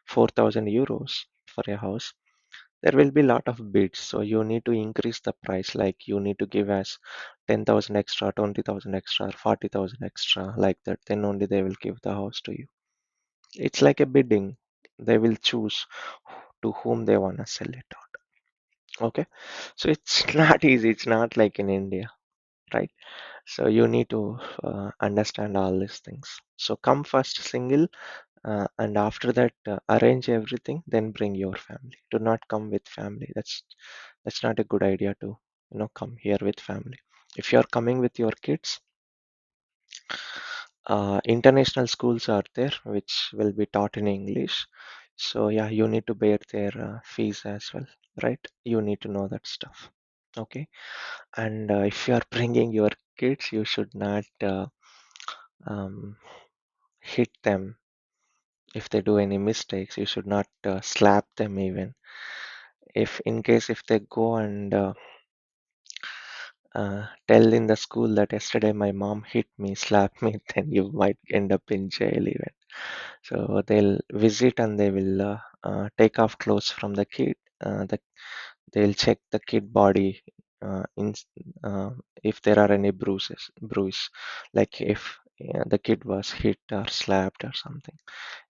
euros for a house, there will be a lot of bids. So you need to increase the price, like you need to give us 10,000 extra, 20,000 extra, 40,000 extra, like that. Then only they will give the house to you. It's like a bidding. They will choose to whom they want to sell it on. Okay. So it's not easy. It's not like in India, right? So you need to understand all these things. So come first single, and after that arrange everything, then bring your family. Do not come with family. That's not a good idea to come here with family. If you are coming with your kids, international schools are there which will be taught in English. So yeah, you need to bear their fees as well, right? You need to know that stuff. Okay. And if you are bringing your kids, you should not um, hit them. If they do any mistakes, you should not slap them even. If in case if they go and tell in the school that yesterday my mom hit me, slapped me, then you might end up in jail even. So they'll visit and they will take off clothes from the kid. They'll check the kid body, in uh, if there are any bruise, like if the kid was hit or slapped or something.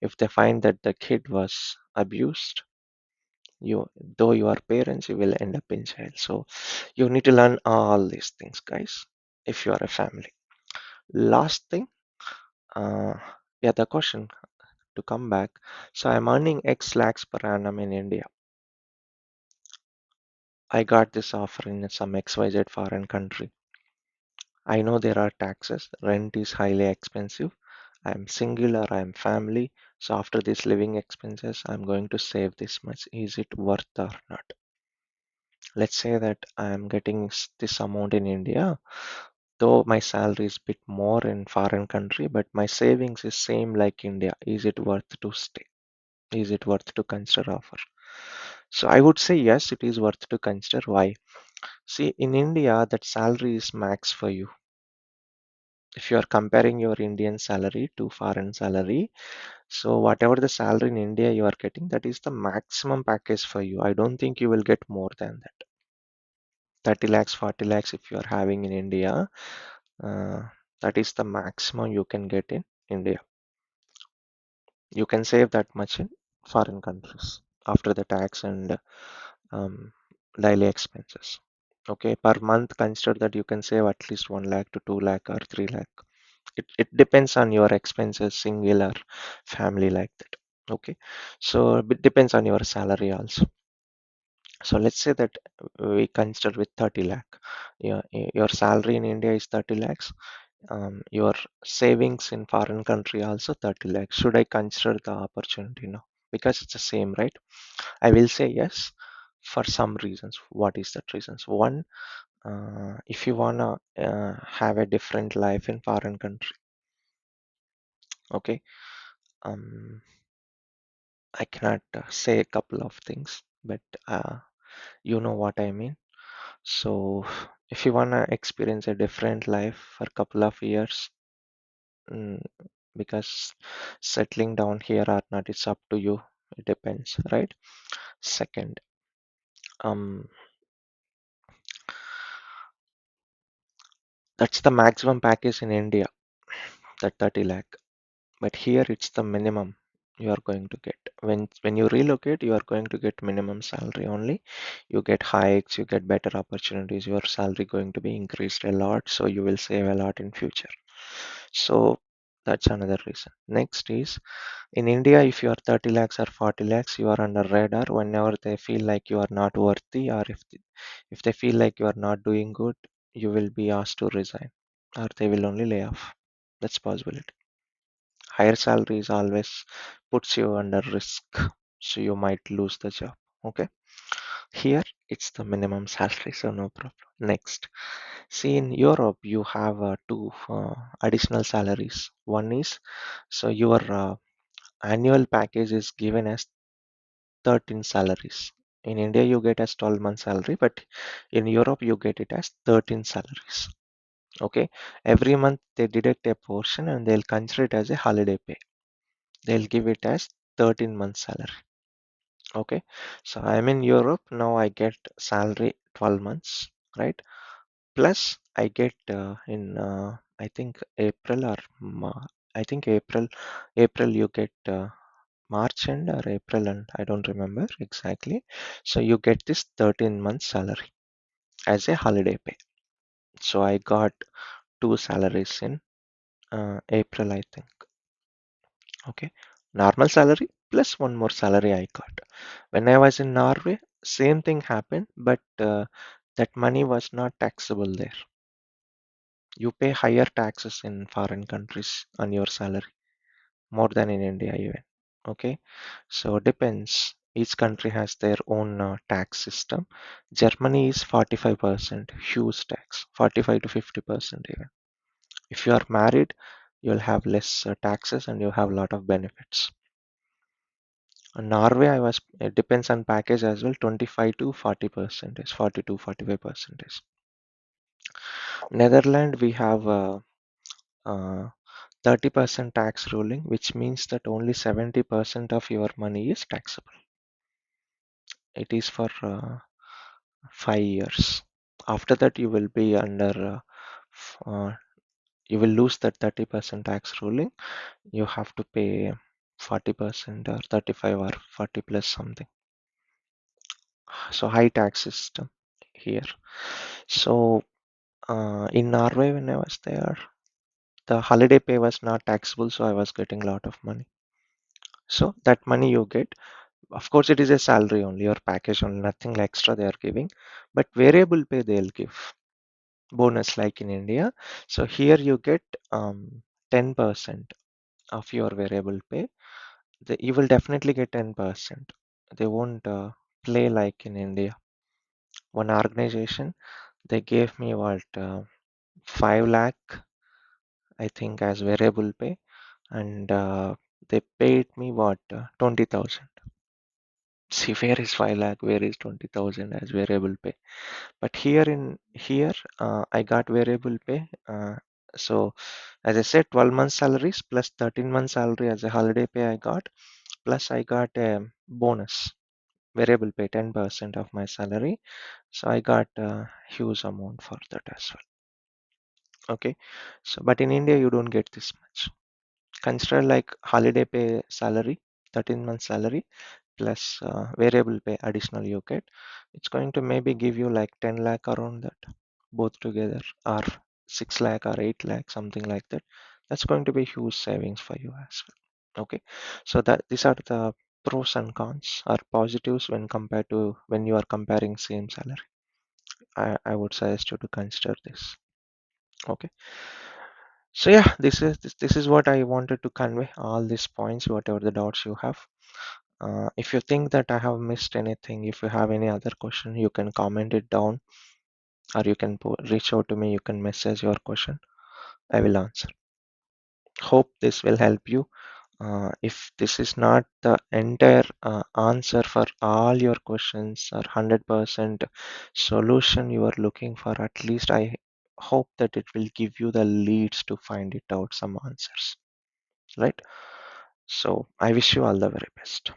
If they find that the kid was abused, you though you are parents, you will end up in jail. So you need to learn all these things, guys, if you are a family. Last thing, uh, yeah, the question to come back. So I'm earning X lakhs per annum in India. I got this offer in some XYZ foreign country. I know there are taxes, rent is highly expensive. I'm single or I'm family. So after these living expenses, I'm going to save this much. Is it worth or not? Let's say that I'm getting this amount in India, though my salary is bit more in foreign country, but my savings is same like India. Is it worth to stay? Is it worth to consider offer? So I would say yes, it is worth to consider. Why? See, in India, that salary is max for you. If you are comparing your Indian salary to foreign salary, so whatever the salary in India you are getting, that is the maximum package for you. I don't think you will get more than that. 30 lakhs, 40 lakhs if you are having in India, uh, that is the maximum you can get in India. You can save that much in foreign countries after the tax and um, daily expenses. Okay, per month, consider that you can save at least 1 lakh to 2 lakh or 3 lakh. It depends on your expenses, single or family like that. Okay, so it depends on your salary also. So let's say that we consider with 30 lakh. Your salary in India is 30 lakhs. Your savings in foreign country also 30 lakhs. Should I consider the opportunity now? Because it's the same, right? I will say yes for some reasons. What is that reasons? One, if you wanna have a different life in foreign country, okay. Um, I cannot say a couple of things, but you know what I mean. So, if you wanna experience a different life for a couple of years, mm, because settling down here or not, it's up to you. It depends, right? Second, um, that's the maximum package in India, that 30 lakh. But here it's the minimum you are going to get. When you relocate, you are going to get minimum salary only. You get hikes, you get better opportunities. Your salary going to be increased a lot, so you will save a lot in future. So that's another reason. Next is in India, if you are 30 lakhs or 40 lakhs, you are under radar. Whenever they feel like you are not worthy, or if they feel like you are not doing good, you will be asked to resign, or they will only lay off. That's possibility. Higher salaries always puts you under risk, so you might lose the job. Okay, here it's the minimum salary, so no problem. Next, see in Europe you have two additional salaries. One is, so your annual package is given as 13 salaries. In India you get as 12 month salary, but in Europe you get it as 13 salaries. Okay, every month they deduct a portion and they'll consider it as a holiday pay. They'll give it as 13 months salary. Okay, so I'm in Europe now. I get salary 12 months, right? Plus I get in I think April or I think April you get March end or April end, I don't remember exactly. So you get this 13 months salary as a holiday pay. So I got two salaries in April, I think. Okay, normal salary plus one more salary I got. When I was in Norway, same thing happened, but that money was not taxable there. You pay higher taxes in foreign countries on your salary, more than in India even. Okay, so depends. Each country has their own tax system. Germany is 45%, huge tax, 45 to 50% even. If you are married, you'll have less taxes and you have a lot of benefits. Norway, I was it depends on package as well. 25 to 40% is 40 to 45% is. Netherlands, we have 30% tax ruling, which means that only 70% of your money is taxable. It is for 5 years. After that, you will be under, you will lose that 30% tax ruling. You have to pay 40% or 35 or 40 plus something. So high tax system here. So in Norway, when I was there, the holiday pay was not taxable, so I was getting a lot of money. So that money you get, of course, it is a salary only, your package only, nothing extra they are giving, but variable pay they'll give bonus like in India. So here you get 10% of your variable pay. You will definitely get 10%. They won't play like in India. One organization, they gave me what 5 lakh, I think, as variable pay, and they paid me what 20,000. See, where is 5 lakh? Where is 20,000 as variable pay? But here, I got variable pay. So, as I said, 12 months salaries plus 13 months salary as a holiday pay I got. Plus, I got a bonus variable pay 10% of my salary. So, I got a huge amount for that as well. Okay. So, but in India, you don't get this much. Consider like holiday pay salary, 13 months salary, plus variable pay additional you get, it's going to maybe give you like 10 lakh around that, both together, or 6 lakh or 8 lakh, something like that. That's going to be huge savings for you as well. Okay, so that these are the pros and cons or positives when compared to when you are comparing same salary. I would suggest you to consider this. Okay, so yeah, this is what I wanted to convey, all these points, whatever the doubts you have. If you think that I have missed anything, if you have any other question, you can comment it down, or you can reach out to me, you can message your question, I will answer. Hope this will help you. If this is not the entire answer for all your questions or 100% solution you are looking for, at least I hope that it will give you the leads to find it out some answers, right? So I wish you all the very best.